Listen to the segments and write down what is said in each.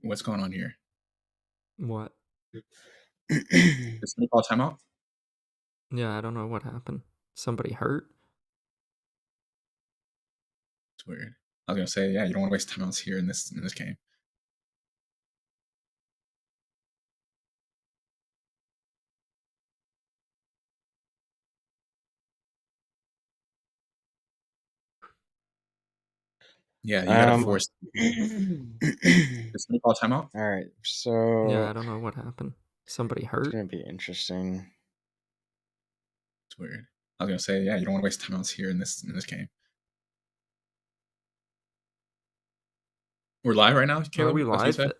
What's going on here? What? Did somebody call timeout? Yeah, I don't know what happened. Somebody hurt? It's weird. I was gonna say, yeah, you don't want to waste timeouts here in this game. Yeah, you gotta force. Did somebody call timeout? All right, so Yeah, I don't know what happened. Somebody it's hurt? gonna be interesting. It's weird. I was gonna say, yeah, you don't want to waste timeouts here in this game. We're live right now, Caleb. Are we That's what you live? said?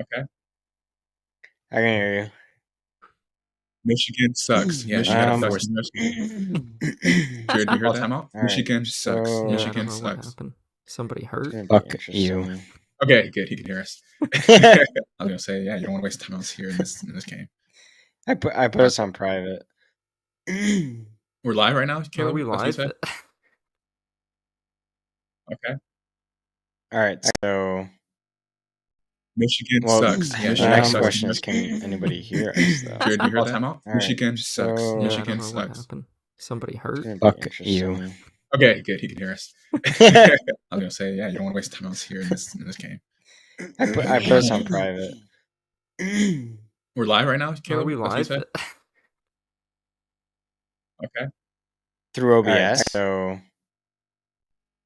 Okay. I can hear you. Michigan sucks. Yeah, you gotta force. Jared, you heard that? Timeout? All Michigan right, sucks. so- Yeah, I Michigan don't know what sucks. happened. Somebody hurt? It's gonna be Fuck interesting. you. Okay, good. He can hear us. I was gonna say, yeah, you don't want to waste timeouts here in this game. I put us on private. We're live right now, Caleb. Are we That's what you live? said? Okay. All right, so Michigan well, sucks. Yeah, the next sucks. question is, can anybody hear us though? Jared, you heard that? Timeout? All Michigan right, sucks. so- Yeah, I Michigan don't know what sucks. happened. Somebody It's hurt? gonna be Fuck interesting. you. Okay, good. He can hear us. I was gonna say, yeah, you don't want to waste timeouts here in this game. I put us on private. We're live right now, Caleb. Are we That's what you live? said? Okay. Through OBS. All right, so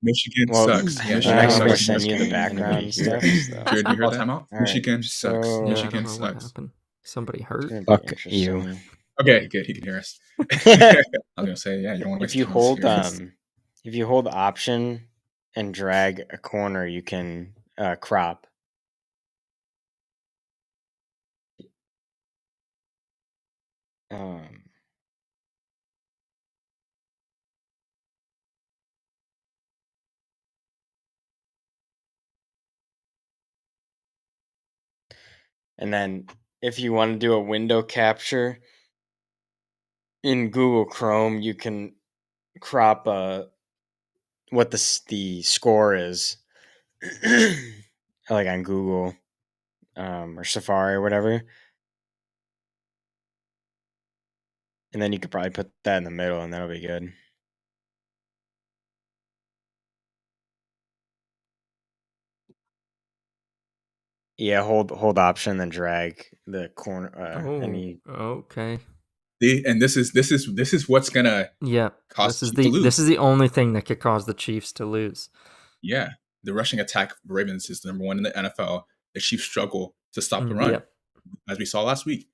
Michigan well, sucks. yeah, Michigan I'm sucks. gonna send you the background Anybody stuff. hear? So. Jared, you heard that? Timeout? All right, Michigan sucks. so- Yeah, I Michigan don't know what sucks. happened. Somebody It's hurt? gonna be Fuck interesting. you. Okay, good. He can hear us. I was gonna say, yeah, you don't want to waste If you timeouts hold here in this. if you hold Option and drag a corner, you can crop. And then if you want to do a window capture in Google Chrome, you can crop what the score is, like on Google or Safari or whatever. And then you could probably put that in the middle, and that'll be good. Yeah, hold Option, then drag the corner. Okay. And this is what's gonna This is Chiefs to lose. this is the only thing that could cause the Chiefs to lose. Yeah, the rushing attack for Ravens is number one in the NFL. The Chiefs struggle to stop the run, as we saw last week.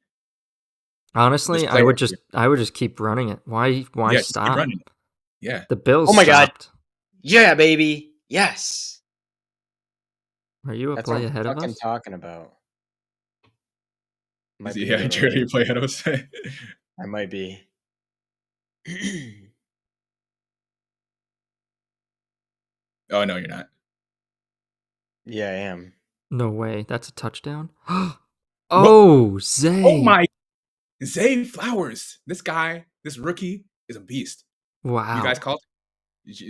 Honestly, I would just keep running it. Why stop? Keep running it. Yeah. The Bills. Oh my stopped. God! Yeah, baby. Yes. Are you a play ahead of us? Talking about. Yeah, Jared, you play ahead of us. I might be. Oh no, you're not. Yeah, I am. No way. That's a touchdown. Oh, Zay. Oh my, Zay Flowers. This rookie is a beast. Wow. You guys called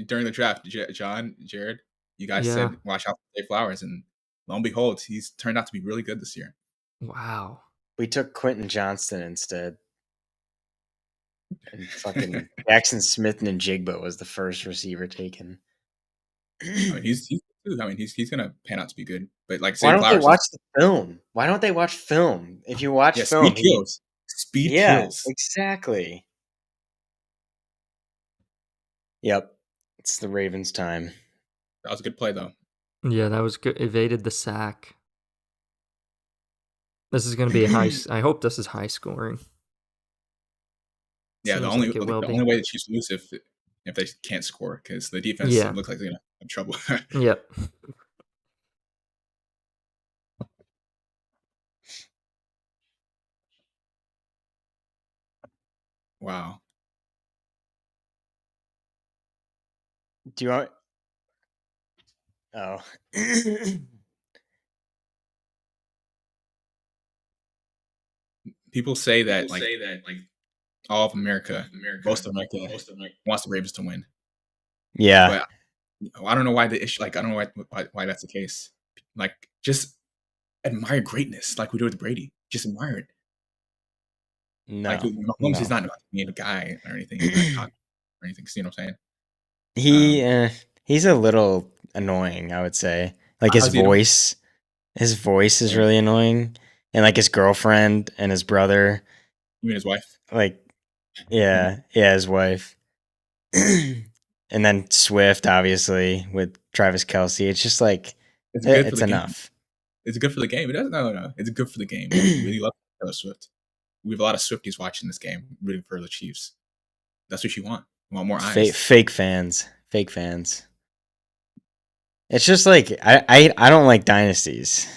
during the draft, Jared. You guys said watch out for Zay Flowers, and lo and behold, he's turned out to be really good this year. Wow. We took Quentin Johnston instead. And fucking Jackson Smith and Jigba was the first receiver taken. I mean, he's gonna pan out to be good. But like, why don't they watch the film? Why don't they watch film? If you watch film, speed kills. Speed kills. Exactly. Yep, it's the Ravens' time. That was a good play, though. Yeah, that was good. Evaded the sack. This is going to be high. I hope this is high scoring. Yeah, the only way the Chiefs lose if they can't score, because the defense looks like they're gonna have trouble. Yep. Wow. Do you want? Oh. People say that like all of America, most of America wants the Ravens to win. Yeah. But I don't know why the issue. Like, I don't know why that's the case. Like, just admire greatness, like we do with Brady. Just admire it. Like, No, Mahomes is no. not being a guy or anything, like cocky or anything. See what I'm saying? He's a little annoying, I would say. Like his How's he annoying? voice is really annoying, and like his girlfriend and his brother, You and his wife. like yeah, his wife, and then Swift, obviously with Travis Kelce. It's just like It's good for it's the game. enough. It's good for the game. It doesn't. No. It's good for the game. We really love Taylor Swift. We have a lot of Swifties watching this game, rooting for the Chiefs. That's what you want. You want more eyes. Fake fans. Fake fans. It's just like I don't like dynasties.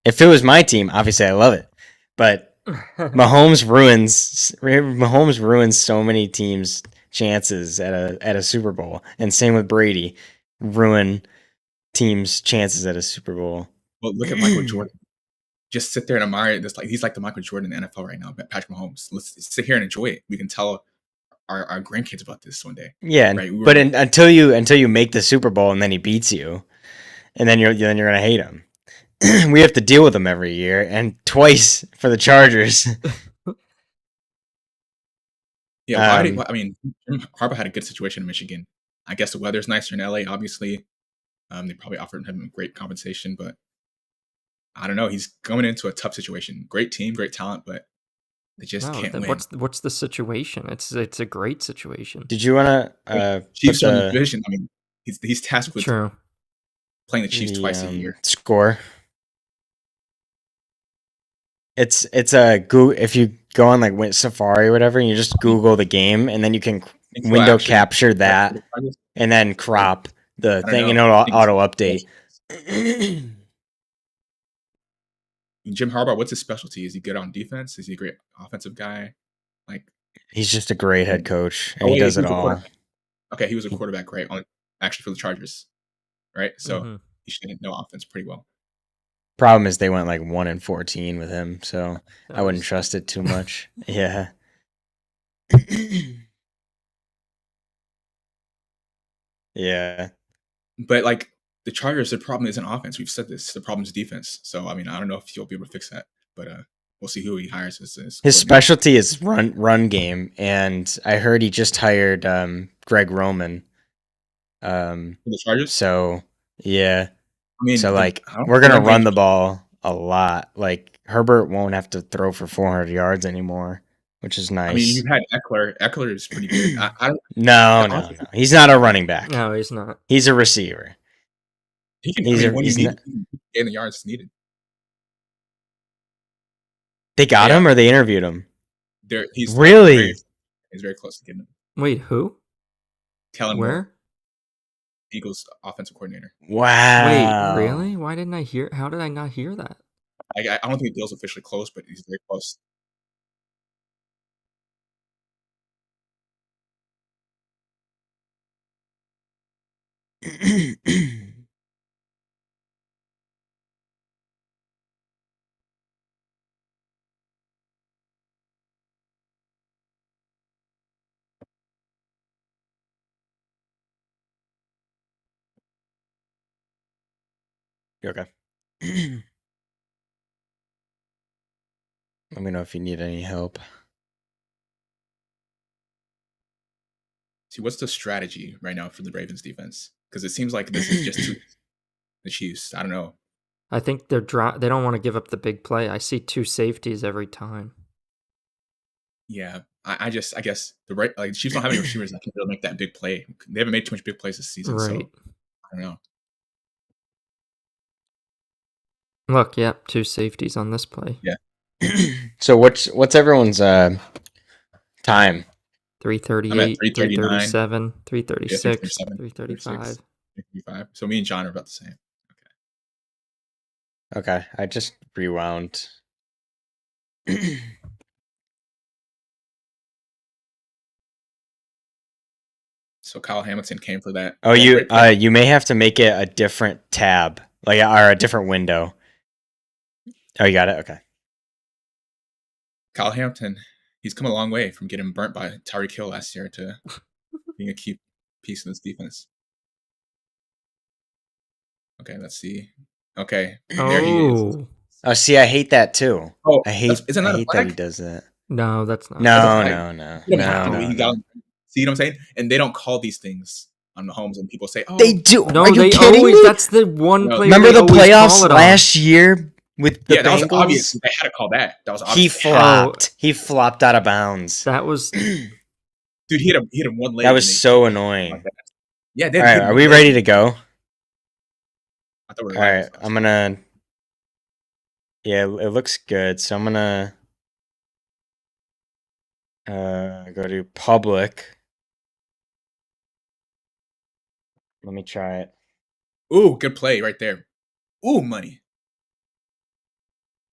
If it was my team, obviously I love it. But Mahomes ruins so many teams' chances at a Super Bowl. And same with Brady. Ruin teams' chances at a Super Bowl. Well, look at Michael Jordan. Just sit there and admire this. Like, he's like the Michael Jordan in the NFL right now, Patrick Mahomes. Let's sit here and enjoy it. We can tell our grandkids about this one day. Yeah, right? But until you make the Super Bowl and then he beats you, and then you're gonna hate him. We have to deal with him every year, and twice for the Chargers. Yeah, I mean, Jim Harbaugh had a good situation in Michigan. I guess the weather's nicer in LA, obviously. They probably offered him great compensation, but I don't know. He's going into a tough situation. Great team, great talent, but they just can't win. What's the situation? It's a great situation. Did you want to Chiefs are in the division? I mean, he's tasked with True. playing the Chiefs twice a year. Score. It's a Google. If you go on like Safari or whatever, and you just Google the game, and then you can window capture that, and then crop the thing, and it'll auto update. Jim Harbaugh, what's his specialty? Is he good on defense? Is he a great offensive guy? Like, he's just a great head coach, and he does it all. Okay, he was a quarterback, great actually for the Chargers, right? So he should know offense pretty well. Problem is they went like 1-14 with him, so I wouldn't trust it too much. Yeah. Yeah. But like the Chargers, the problem isn't offense. We've said this. The problem is defense. So I mean, I don't know if he'll be able to fix that, but we'll see who he hires as his specialty is run game, and I heard he just hired Greg Roman. For the Chargers. So yeah. I mean, so like we're gonna run the ball a lot. Like Herbert won't have to throw for 400 yards anymore, which is nice. I mean, you've had Eckler. Eckler is pretty good. No. He's not a running back. No, he's not. He's a receiver. He can. He's getting the yards needed. They got him, or they interviewed him. He's really. He's very close to getting him. Wait, who? Kellen Where? Moore, Eagles offensive coordinator. Wow. Wait, really? Why didn't I hear? How did I not hear that? I don't think the deal's officially closed, but he's very close. Okay. Let me know if you need any help. See, what's the strategy right now for the Ravens defense? Because it seems like this is just the Chiefs. I don't know. I think they don't want to give up the big play. I see 2 safeties every time. Yeah, I guess the Chiefs don't have any receivers that can really make that big play. They haven't made too much big plays this season, so I don't know. Look, 2 safeties on this play. Yeah. So what's everyone's time? 338, 337, 336, 335. 335. So me and John are about the same. Okay, I just rewound. So Kyle Hamilton came for that. Oh, you may have to make it a different tab, or a different window. Oh, you got it? Okay. Kyle Hamilton, he's come a long way from getting burnt by Tyreek Hill last year to being a key piece of this defense. Okay, let's see. Okay, there he is. Oh, see, I hate that too. Oh, I hate isn't that a that flag? he does that. no, that's not. That's a No, flag. no, no, You don't have to. no, He no. got. See what I'm saying? And they don't call these things on the homes, and people say, "Oh, They do. No, Are you they kidding always. me? That's the one No. player. Remember they the always call playoffs it on. last year with the yeah, that was obvious. Bengals? They had to call that. That was He obvious. flopped. He flopped out of bounds. That was. Dude, he hit him one leg. That was and they so like annoying. that. Yeah, All they right, hit him are one we leg. ready to go? I thought we were All live. right, I'm gonna. Yeah, it looks good. So I'm gonna go to public. Let me try it. Ooh, good play right there. Ooh, money.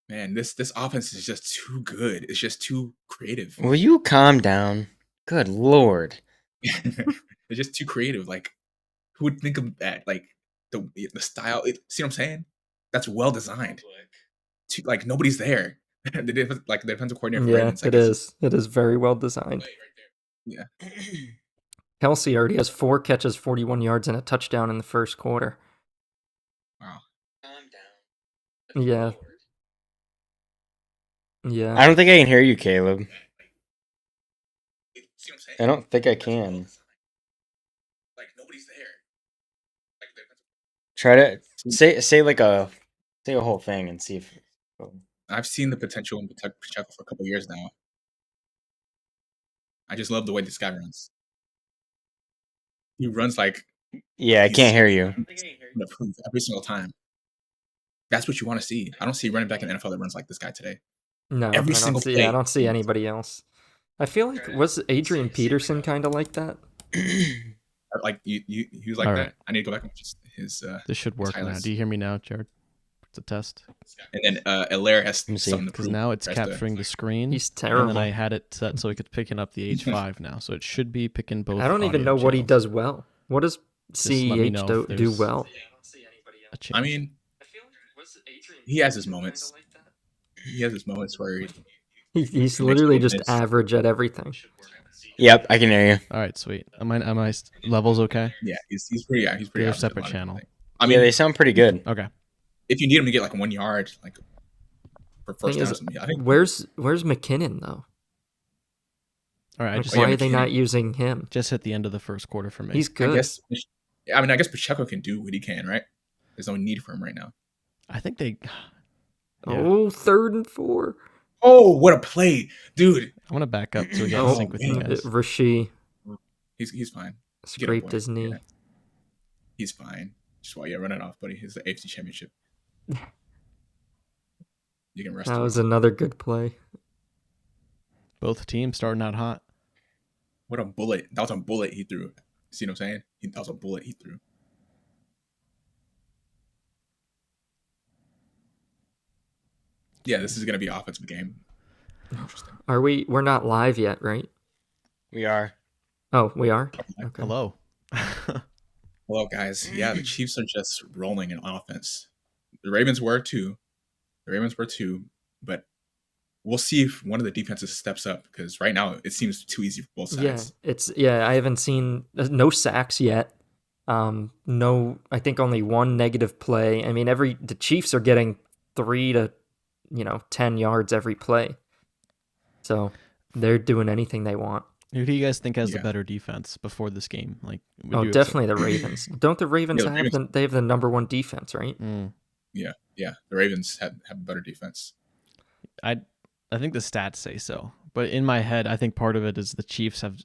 Man, this offense is just too good. It's just too creative. Will you calm down? Good lord. It's just too creative. Like, who would think of that? Like the style. See what I'm saying? That's well designed. Like nobody's there. the defensive coordinator for Yeah, Ravens. it is. It is very well designed. Yeah. Kelsey already has 4 catches, 41 yards, and a touchdown in the first quarter. Wow. Yeah. Yeah. I don't think I can hear you, Caleb. I don't think I can. Like nobody's there. Try to say a whole thing and see if. I've seen the potential in Pacheco for a couple years now. I just love the way this guy runs. He runs like Yeah, I can't hear you. every single time. That's what you want to see. I don't see a running back in the NFL that runs like this guy today. No, Every I single don't see. play. Yeah, I don't see anybody else. I feel like was Adrian Peterson kind of like that? Like he was like that. I need to go back and watch his. This should work now. Do you hear me now, Jared? It's a test. And then Alaire has something to because prove. now it's capturing the screen. He's terrible. And then I had it set so it could pick up the H5 now, so it should be picking both. I don't even know what he does well. What does CEH do well? I mean, he has his moments. He has his moments where he's literally just average at everything. Yep, I can hear you. All right, sweet. Am I levels okay? Yeah, he's pretty. Yeah, he's pretty. They're a separate channel. I mean, they sound pretty good. Okay. If you need him to get like 1 yard, like for first down, I think. Where's McKinnon though? All right. Why are they not using him? Just hit the end of the first quarter for me. He's good. I guess Pacheco can do what he can, right? There's no need for him right now. I think they. Yeah. Oh, 3rd and 4. Oh, what a play, dude! I want to back up so we get in sync with you guys. Rasheed. He's fine. Scraped his knee. Yeah. He's fine. Just while run it off, buddy. It's the AFC Championship. You can rest. That was another good play. Both teams starting out hot. What a bullet! That was a bullet he threw. See what I'm saying? That was a bullet he threw. Yeah, this is gonna be an offensive game. Interesting. We're not live yet, right? We are. Oh, we are? Okay. Hello. Hello, guys. Yeah, the Chiefs are just rolling in offense. The Ravens were too. But we'll see if one of the defenses steps up because right now it seems too easy for both sides. I haven't seen no sacks yet. No, I think only 1 negative play. I mean, the Chiefs are getting 3 to 10 yards every play. So they're doing anything they want. Who do you guys think has the better defense before this game? Definitely the Ravens. Don't the Ravens they have the number 1 defense, right? Yeah. The Ravens have a better defense. I think the stats say so, but in my head, I think part of it is the Chiefs have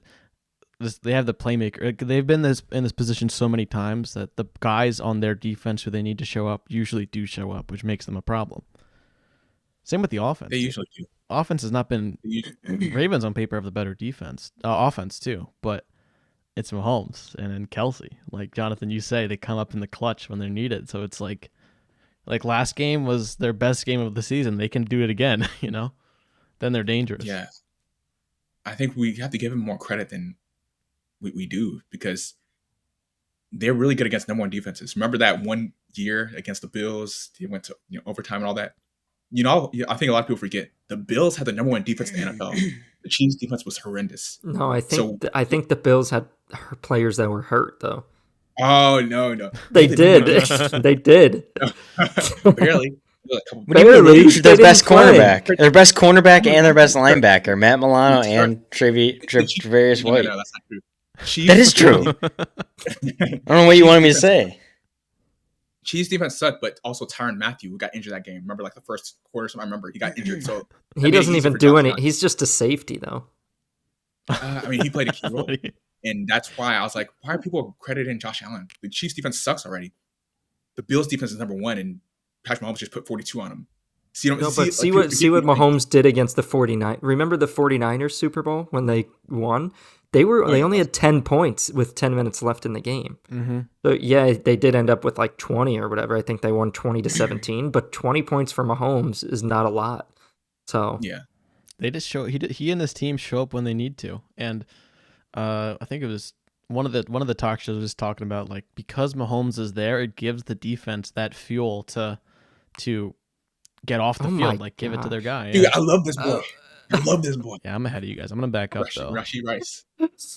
they have the playmaker. They've been in this position so many times that the guys on their defense who they need to show up usually do show up, which makes them a problem. Same with the offense. They usually do. Offense has not been Ravens on paper have the better defense, offense too, but it's Mahomes and then Kelsey. Like Jonathan, you say they come up in the clutch when they're needed, so it's like last game was their best game of the season. They can do it again, Then they're dangerous. Yeah, I think we have to give them more credit than we do because they're really good against number 1 defenses. Remember that one year against the Bills? They went to overtime and all that. I think a lot of people forget the Bills had the number 1 defense in the NFL. The Chiefs' defense was horrendous. No, I think the Bills had players that were hurt though. Oh no. They did. They did. Barely. Barely. Their They best didn't play. cornerback, their best cornerback, and their best linebacker, Matt Milano and Tre'Davious White. No, that's not true. Chiefs, That is true. I don't know what you wanted me to say. Chiefs defense sucked, but also Tyrann Mathieu, who got injured that game. Remember, like the first quarter, I remember he got injured. So he doesn't even do any. He's just a safety, though. I mean, he played a key role, and that's why I was like, why are people crediting Josh Allen? The Chiefs defense sucks already. The Bills defense is number 1, and Patrick Mahomes just put 42 on him. See what Mahomes did against the 49ers. Remember the 49ers Super Bowl when they won? They only had 10 points with 10 minutes left in the game. Mm-hmm. So yeah, they did end up with like 20 or whatever. I think they won 20-17, but 20 points for Mahomes is not a lot. So yeah, they just show he and his team show up when they need to. And I think it was one of the talk shows was talking about, like, because Mahomes is there, it gives the defense that fuel to get off the field, like give it to their guy. Dude, I love this boy. I love this boy. Yeah, I'm ahead of you guys. I'm gonna back up though. Rashee Rice.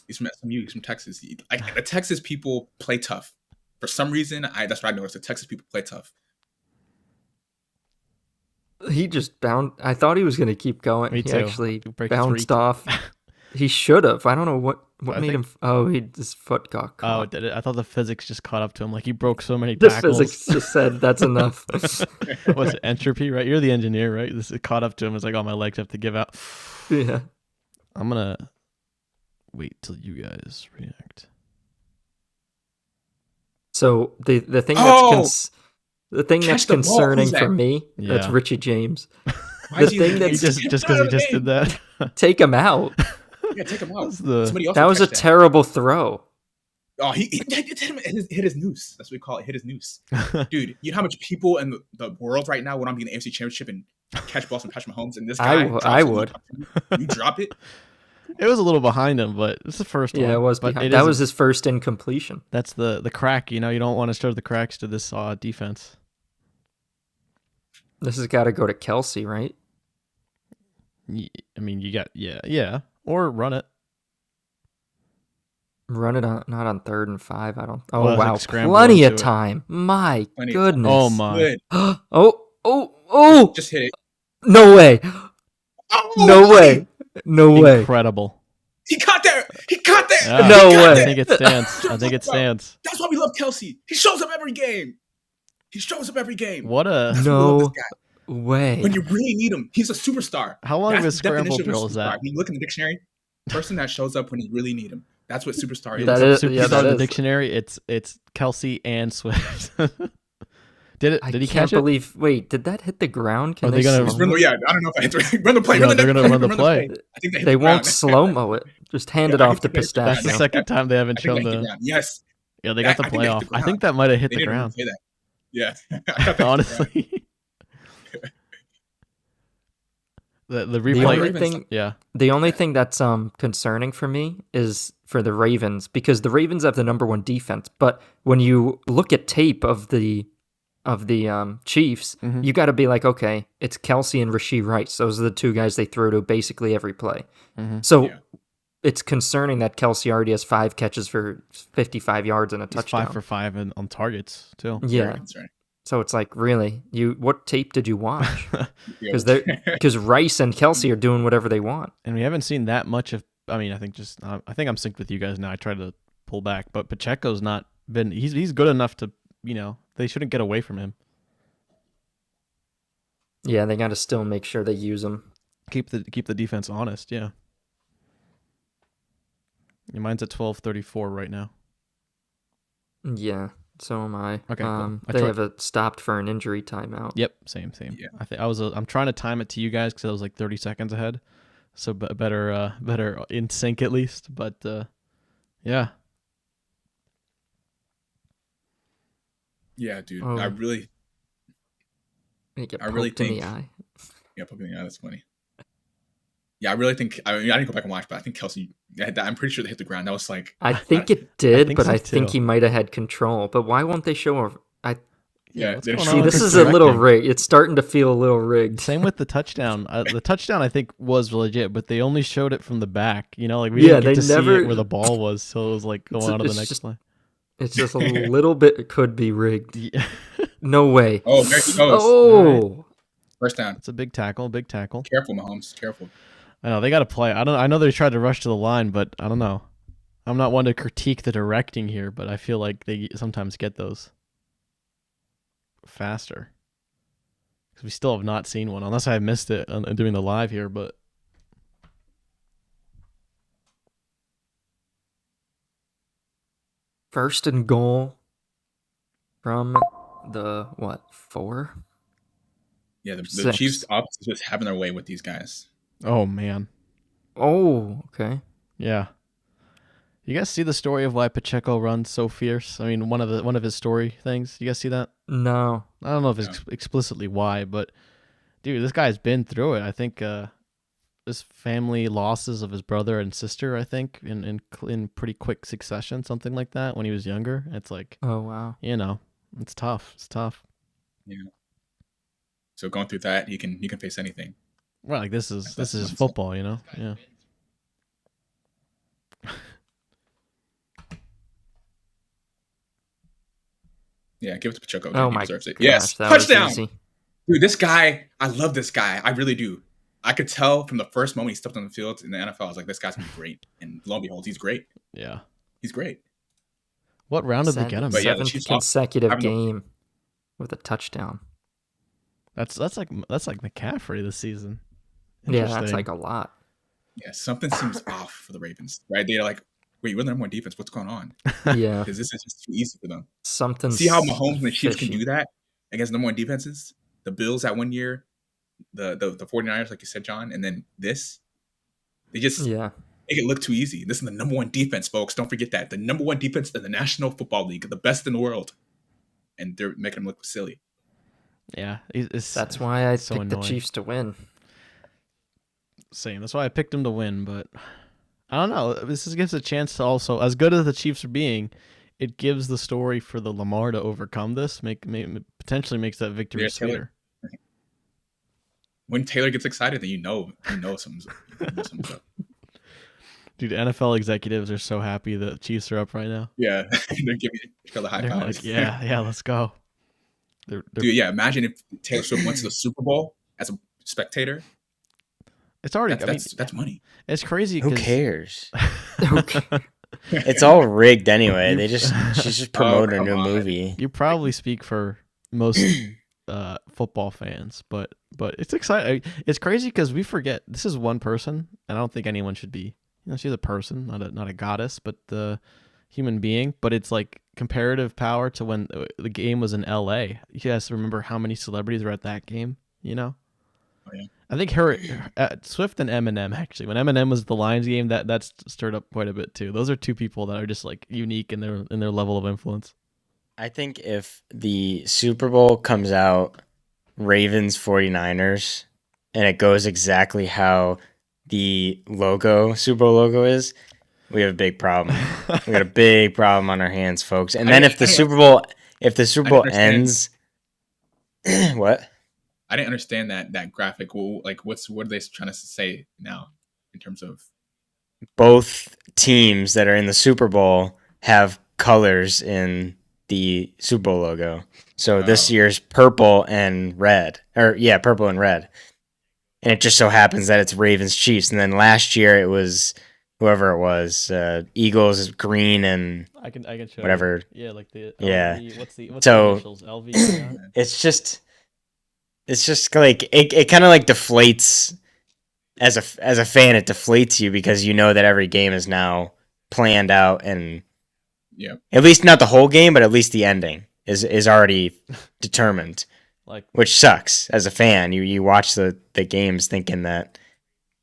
He's from SMU. He's from Texas. The Texas people play tough. For some reason, that's what I noticed. The Texas people play tough. He just I thought he was going to keep going. Me he too. actually bounced off. He should have. I don't know what made him. Oh, his foot got caught. Oh, did it? I thought the physics just caught up to him. Like he broke so many the tackles. Physics just said that's enough. What's it? Entropy, right? You're the engineer, right? This it caught up to him. It's like, oh, my legs have to give out. Yeah. I'm gonna wait till you guys react. So the thing that's concerning for me, that's Richie James. The thing that's just because he just did that. Take him out. Yeah, take him out. That was a terrible throw. Oh, he hit his noose. That's what we call it. Hit his noose. Dude, you know how much people in the world right now would want to be in the AFC Championship and catch balls from Patrick Mahomes, and this guy I would. You drop it. It was a little behind him, but it's the first one. Yeah, it was behind. That was his first incompletion. That's the crack. You don't want to show the cracks to this defense. This has got to go to Kelsey, right? I mean, you got or run it. Run it on not on 3rd and 5. I don't. Oh well, wow, like plenty of time. My goodness. Oh my. oh! Just hit it. No way. Oh, no way. No way. Incredible. He caught there. Yeah, no way. I think it stands. That's why we love Kelsey. He shows up every game. What a no way. When you really need him, he's a superstar. How long of a scramble drill is that? When you look in the dictionary, person that shows up when you really need him. That's what superstar is. That is superstar in the dictionary. It's Kelsey and Swift. Did he catch it? Wait, did that hit the ground? Are they gonna? Yeah, I don't know if I hit run the play. No, they're gonna run the play. I think they won't slow mo it. Just hand it off to Pistachio. That's the second time they haven't shown the. Yes. Yeah, they got the play off. I think that might have hit the ground. Yeah. Honestly. The replay. The only thing that's concerning for me is for the Ravens, because the Ravens have the number 1 defense, but when you look at tape of the Chiefs, you got to be like, okay, it's Kelsey and Rashee Rice. Those are the 2 guys they throw to basically every play. So it's concerning that Kelsey already has 5 catches for 55 yards and a touchdown. 5 for 5 on targets too. Yeah. So it's like, really, what tape did you watch? Because Rice and Kelsey are doing whatever they want, and we haven't seen that much of. I mean, I think I'm synced with you guys now. I try to pull back, but Pacheco's not been. He's good enough to. They shouldn't get away from him. Yeah, they got to still make sure they use him. Keep the defense honest. Yeah. Mine's at 12:34 right now. Yeah. So am I. Okay, cool. They have it stopped for an injury timeout. Yep, same. Yeah. I'm trying to time it to you guys because I was like 30 seconds ahead, so better in sync at least. But yeah. Yeah, dude. Oh. I really think. In the eye. Yeah, poke in the eye. That's funny. Yeah, I really think. I didn't go back and watch, but I think Kelsey. I'm pretty sure they hit the ground. That was like. I think it did, but so I think he might have had control. But why won't they show? See, this is a little rigged. It's starting to feel a little rigged. Same with the touchdown. The touchdown I think was legit, but they only showed it from the back. We didn't get to see it where the ball was, so it was like going on to the next play. It's just a little bit could be rigged. Yeah. No way. Oh, there he goes. Oh, First down. It's a big tackle. Careful, Mahomes. Careful. I know they got to play. I know they tried to rush to the line, but I don't know. I'm not one to critique the directing here, but I feel like they sometimes get those faster. Because we still have not seen one, unless I missed it doing the live here. But first and goal from the 4? Yeah, the 6. Chiefs' offense is just having their way with these guys. oh man, Oh, okay. yeah. You guys see the story of why Pacheco runs so fierce? I mean, one of his story things. You guys see that? No. I don't know if it's explicitly why, but dude, this guy's been through it. I think his family losses of his brother and sister, I think, in pretty quick succession, something like that, when he was younger. It's like, Oh, wow. It's tough. It's tough. Yeah. So going through that, you can face anything. Well, like this is football, Yeah. Yeah, give it to Pacheco. Oh He my deserves it. gosh, Yes, that was touchdown. easy. Dude, this guy, I love this guy. I really do. I could tell from the first moment he stepped on the field in the NFL, I was like, this guy's gonna be great. And lo and behold, he's great. Yeah. He's great. What round did they get him? But yeah, the Seventh Chiefs consecutive game with a touchdown. That's like McCaffrey this season. Yeah, that's like a lot. Yeah, something seems off for the Ravens, right? They're like, wait, we're the number one defense. What's going on? Yeah. Because this is just too easy for them. Something. See how Mahomes and the Chiefs fishy. can do that against number one defenses? The Bills that 1 year, the 49ers, like you said, John, and then this. They just make it look too easy. This is the number one defense, folks. Don't forget that. The number one defense in the National Football League, the best in the world. And they're making them look silly. Yeah. That's why I so picked annoying. the Chiefs to win. Same. That's why I picked them to win, but I don't know. This gives a chance to also, as good as the Chiefs are being, it gives the story for the Lamar to overcome this, potentially makes that victory sweeter. When Taylor gets excited, then you know something's up. Dude, NFL executives are so happy the Chiefs are up right now. Yeah, they're giving each other high fives. Like, yeah, let's go. Dude, yeah, imagine if Taylor Swift went to the Super Bowl as a spectator. It's already that's money. It's crazy. Who cares? It's all rigged anyway. She's just promoting a new movie. You probably speak for most football fans, but it's exciting. It's crazy because we forget this is one person, and I don't think anyone should be. She's a person, not a goddess, but the human being. But it's like comparative power to when the game was in L.A. You guys remember how many celebrities were at that game? Oh, yeah. I think Swift and Eminem, actually. When Eminem was at the Lions game, that stirred up quite a bit too. Those are two people that are just like unique in their level of influence. I think if the Super Bowl comes out Ravens 49ers and it goes exactly how the Super Bowl logo is, we have a big problem. We got a big problem on our hands, folks. And then if the Super Bowl ends, what? I didn't understand that graphic. Well, like, what are they trying to say now in terms of both teams that are in the Super Bowl have colors in the Super Bowl logo. So this year's purple and red, purple and red, and it just so happens that it's Ravens Chiefs. And then last year it was whoever it was, Eagles is green and I can show whatever. You. Yeah, like the LV. What's the initials? LV. It's just like it kind of like deflates as a fan. It deflates you because you know that every game is now planned out, and at least not the whole game, but at least the ending is already determined. Which sucks as a fan. You watch the games thinking that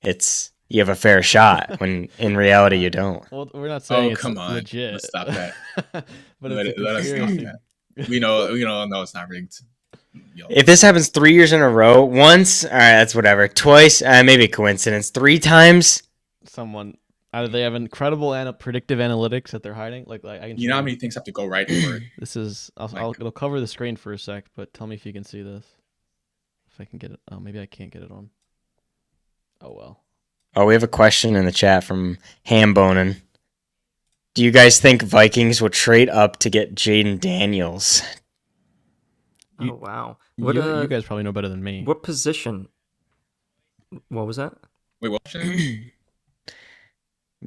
you have a fair shot when in reality you don't. Well, we're not saying it's come on. legit. Let's stop that. But let us stop that. We know it's not rigged. If this happens 3 years in a row, once, all right, that's whatever. Twice, maybe a coincidence. 3 times, either they have incredible predictive analytics that they're hiding. Like I can. You know how many things have to go right for it. This is. It'll cover the screen for a sec, but tell me if you can see this. If I can get it. Oh, maybe I can't get it on. Oh well. Oh, we have a question in the chat from Hambonin. Do you guys think Vikings will trade up to get Jaden Daniels? Oh wow! You guys probably know better than me. What position? What was that? Wait, what?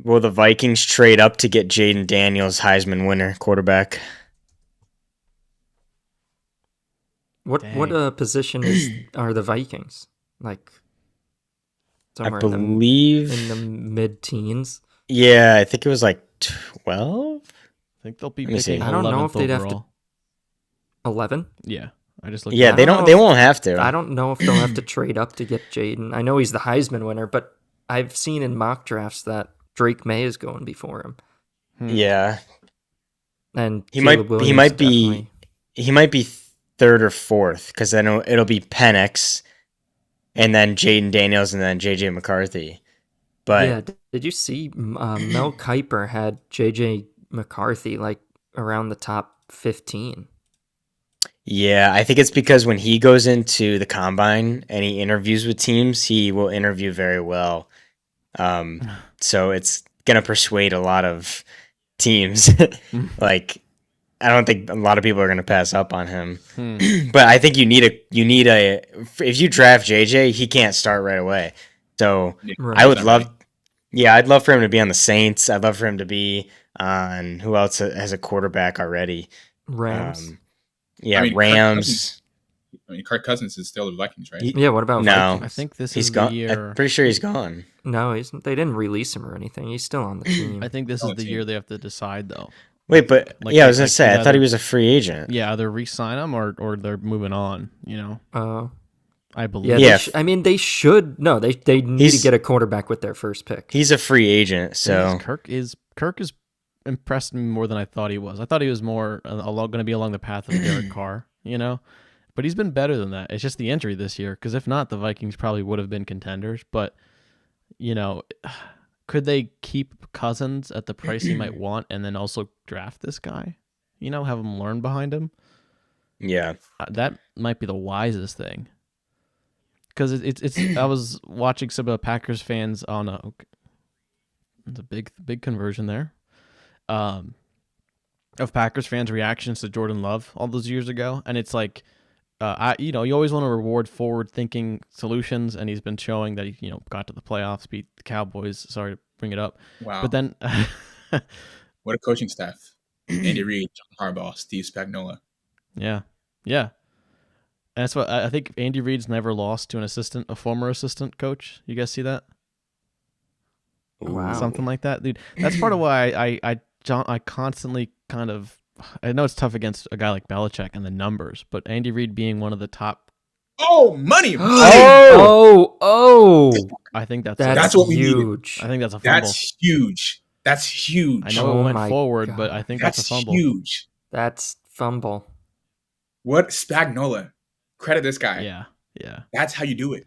Will the Vikings trade up to get Jaden Daniels, Heisman winner, quarterback? What position are the Vikings? Like somewhere I believe in the mid-teens. Yeah, I think it was like 12. I think they'll be picking. I don't know if they'd overall. have to 11. Yeah, I just looked. Yeah, they won't have to. I don't know if they'll have to trade up to get Jaden. I know he's the Heisman winner, but I've seen in mock drafts that Drake May is going before him. Yeah, and he might be third or fourth because then it'll be Penix, and then Jaden Daniels, and then JJ McCarthy. But yeah, did you see Mel Kiper had JJ McCarthy like around the top 15? Yeah, I think it's because when he goes into the combine and he interviews with teams, he will interview very well. So it's gonna persuade a lot of teams. Like, I don't think a lot of people are gonna pass up on him. But I think you need a if you draft JJ, he can't start right away. So I would love, I'd love for him to be on the Saints. I'd love for him to be on who else has a quarterback already. Rams. Rams. Kirk Cousins is still the Vikings, right? Yeah, what about Vikings? I think this he's is gone. the year. I'm pretty sure he's gone. No, they didn't release him or anything. He's still on the team. I think this is the year they have to decide, though. Wait, but I was gonna say, I thought he was a free agent. Yeah, either re-sign him or they're moving on. You know. I believe. Yeah, they should. No, they need to get a quarterback with their first pick. He's a free agent, so Kirk is impressed me more than I thought he was. I thought he was more going to be along the path of Derek Carr, you know, but he's been better than that. It's just the injury this year, because if not, the Vikings probably would have been contenders. But you know, could they keep Cousins at the price he might want, and then also draft this guy? You know, have him learn behind him. Yeah, that might be the wisest thing. Because it's I was watching some of the Packers fans on it's a big conversion there, of Packers fans' reactions to Jordan Love all those years ago, and it's like, you always want to reward forward-thinking solutions, and he's been showing that he got to the playoffs, beat the Cowboys. Sorry to bring it up, wow. But then, what a coaching staff: Andy Reid, John Harbaugh, Steve Spagnuolo. Yeah. And that's what I think. Andy Reid's never lost to a former assistant coach. You guys see that? Wow, something like that, dude. That's part of why I constantly kind of. I know it's tough against a guy like Belichick and the numbers, but Andy Reid being one of the top. Oh, money! Oh! I think that's what we huge. I think that's a fumble. That's huge. I know it went forward, but I think that's a fumble. Huge. That's fumble. What Spagnuolo? Credit this guy. Yeah. That's how you do it.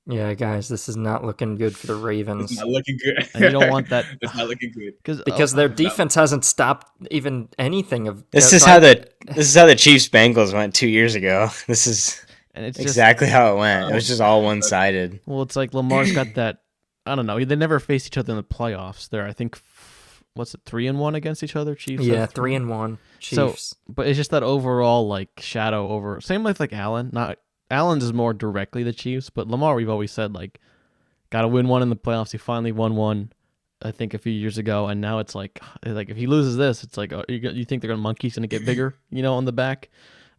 Yeah, guys, this is not looking good for the Ravens. It's not looking good. And you don't want that. It's not looking good because their defense hasn't stopped even anything of. This is how the Chiefs Bengals went 2 years ago. This is exactly how it went. It was just all one sided. Well, it's like Lamar's got that. I don't know. They never faced each other in the playoffs. They're, I think, what's it, 3-1 against each other? Chiefs. Yeah, 3-1 Chiefs. So, but it's just that overall like shadow over. Same with like Allen. Allen's is more directly the Chiefs, but Lamar, we've always said, like, got to win one in the playoffs. He finally won one, I think, a few years ago, and now it's like if he loses this, it's like, you think the monkey's going to get bigger, on the back,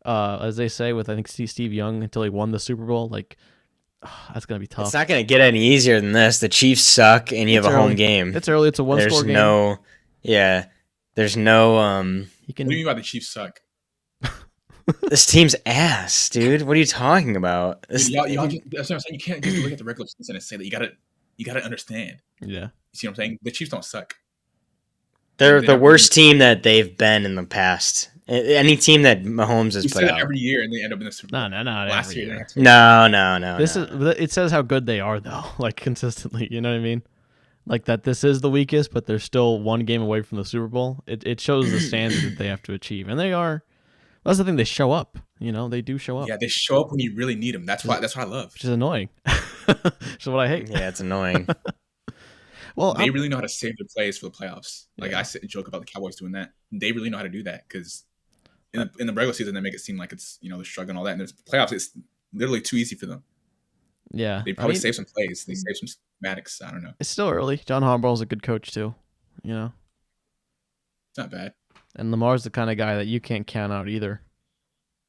as they say with, I think, Steve Young, until he won the Super Bowl. Like, that's going to be tough. It's not going to get any easier than this. The Chiefs suck, and you have a home game. It's early. It's a one-score game. There's no. What do you mean by the Chiefs suck? This team's ass, dude. What are you talking about? That's what I'm saying. You can't just look at the regular season and say that. You gotta understand. Yeah. You see what I'm saying? The Chiefs don't suck. They're the worst team that they've been in the past. Any team that Mahomes has put out every year, and they end up in the Super Bowl. No, last year. year. No. It says how good they are, though. Like, consistently. You know what I mean? Like, that this is the weakest, but they're still one game away from the Super Bowl. It shows the standard that they have to achieve, and they are. That's the thing. They show up. They do show up. Yeah, they show up when you really need them. That's what I love. Which is annoying. Which is what I hate. Yeah, it's annoying. Well, they really know how to save their plays for the playoffs. Like I joke about the Cowboys doing that. They really know how to do that because in the regular season they make it seem like it's they're struggling and all that, and the playoffs it's literally too easy for them. Yeah, They probably save some plays. They save some schematics. I don't know. It's still early. John Harbaugh's a good coach too. It's not bad. And Lamar's the kind of guy that you can't count out either.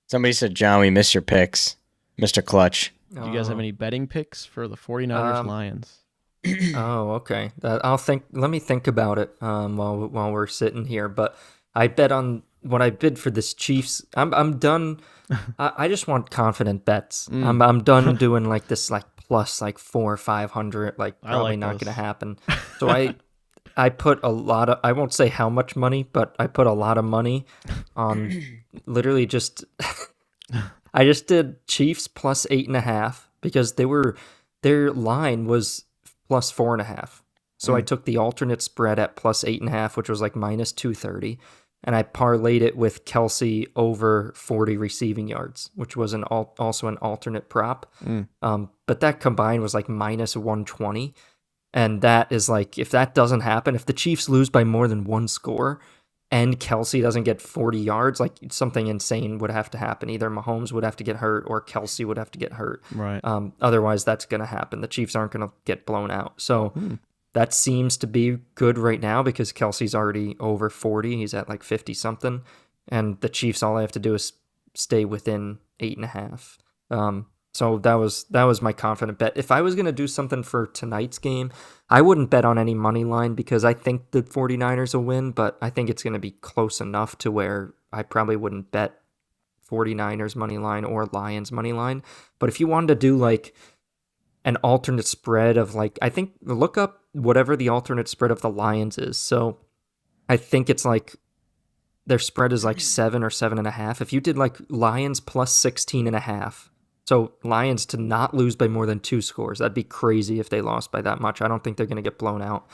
Somebody said, John, we missed your picks, Mr. Clutch. Do you guys have any betting picks for the 49ers Lions? Oh, okay. Let me think about it while we're sitting here. But I bet on what I bid for this Chiefs. I'm done. I just want confident bets. I'm done doing like this plus 400 or 500. Probably not going to happen. So I put a lot of. I won't say how much money, but I put a lot of money on literally just. I just did Chiefs plus 8.5 because their line was plus 4.5. So I took the alternate spread at plus 8.5, which was minus 230, and I parlayed it with Kelsey over 40 receiving yards, which was also an alternate prop. But that combined was minus 120, and that is if that doesn't happen, if the Chiefs lose by more than one score, and Kelsey doesn't get 40 yards, something insane would have to happen. Either Mahomes would have to get hurt or Kelsey would have to get hurt. Right. Otherwise, that's going to happen. The Chiefs aren't going to get blown out. So that seems to be good right now because Kelsey's already over 40. He's at 50-something. And the Chiefs, all I have to do is stay within 8.5. So that was my confident bet. If I was going to do something for tonight's game, I wouldn't bet on any money line because I think the 49ers will win, but I think it's going to be close enough to where I probably wouldn't bet 49ers money line or Lions money line. But if you wanted to do an alternate spread of I think look up whatever the alternate spread of the Lions is. So I think it's their spread is 7 or 7.5. If you did Lions plus 16.5. So Lions to not lose by more than 2 scores. That'd be crazy if they lost by that much. I don't think they're going to get blown out.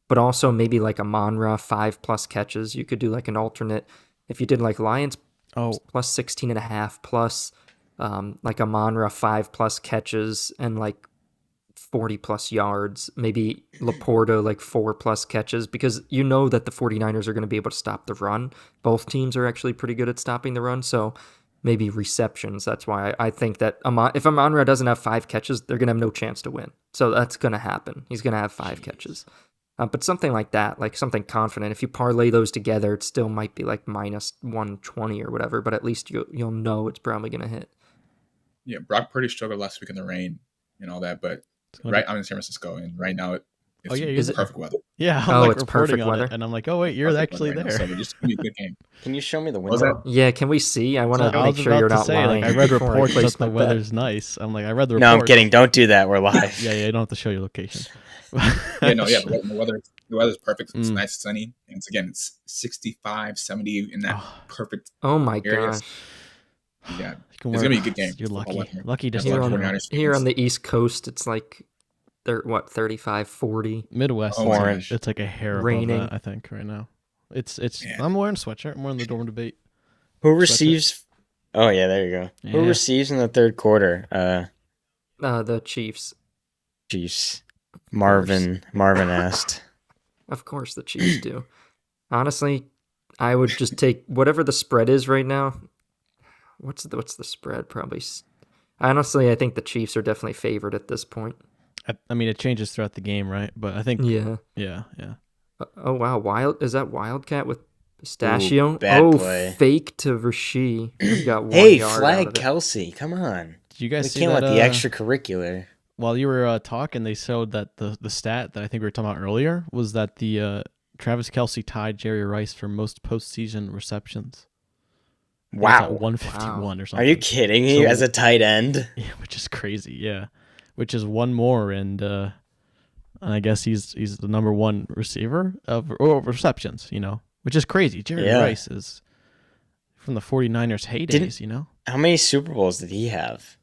But also maybe a Monra 5+ catches. You could do an alternate. If you did Lions plus 16.5 plus a Monra 5+ catches and 40+ yards. Maybe Laporta 4+ catches because you know that the 49ers are going to be able to stop the run. Both teams are actually pretty good at stopping the run. So maybe receptions. That's why I think that if Amon-Ra doesn't have 5 catches, they're going to have no chance to win. So that's going to happen. He's going to have 5 catches. But something like that, something confident, if you parlay those together, it still might be minus 120 or whatever, but at least you'll know it's probably going to hit. Yeah, Brock Purdy struggled last week in the rain and all that, but I'm in San Francisco, and right now it's perfect weather. Yeah, I'm it's perfect weather. And I'm oh wait, you're actually there. So it's just gonna be a good game. Can you show me the window? Yeah, can we see? I want to make sure you're not lying. I read reports that the weather's nice. I'm I read the report. No, I'm kidding. Don't do that. We're live. yeah, you don't have to show your location. The weather's perfect. It's nice, sunny, and it's 65, 70 in that perfect. Oh my areas. Gosh. Yeah, it's gonna be a good game. You're lucky just here on the East Coast. It's they're 35, 40. Midwest. Orange. It's a hair raining. Above that, I think right now. It's. Yeah. I'm wearing a sweatshirt. I'm wearing the Dorm Debate. Who receives? Oh yeah, there you go. Yeah. Who receives in the third quarter? The Chiefs. Chiefs. Marvin asked. Of course the Chiefs do. Honestly, I would just take whatever the spread is right now. What's the spread? Probably. Honestly, I think the Chiefs are definitely favored at this point. I mean, it changes throughout the game, right? But I think. Yeah. Oh wow, is that Wildcat with Pistachio? Ooh, bad play. Fake to Rasheed. Got 1 hey, yard flag Kelsey. Come on. Did you guys see can't that? Let the extracurricular. While you were talking, they showed that the stat that I think we were talking about earlier was that the Travis Kelsey tied Jerry Rice for most postseason receptions. Wow. 151 or something. Are you kidding me? As a tight end? Yeah, which is crazy. Yeah. Which is one more, and I guess he's the number 1 receiver of receptions, which is crazy. Jerry Rice is from the 49ers heydays, How many Super Bowls did he have?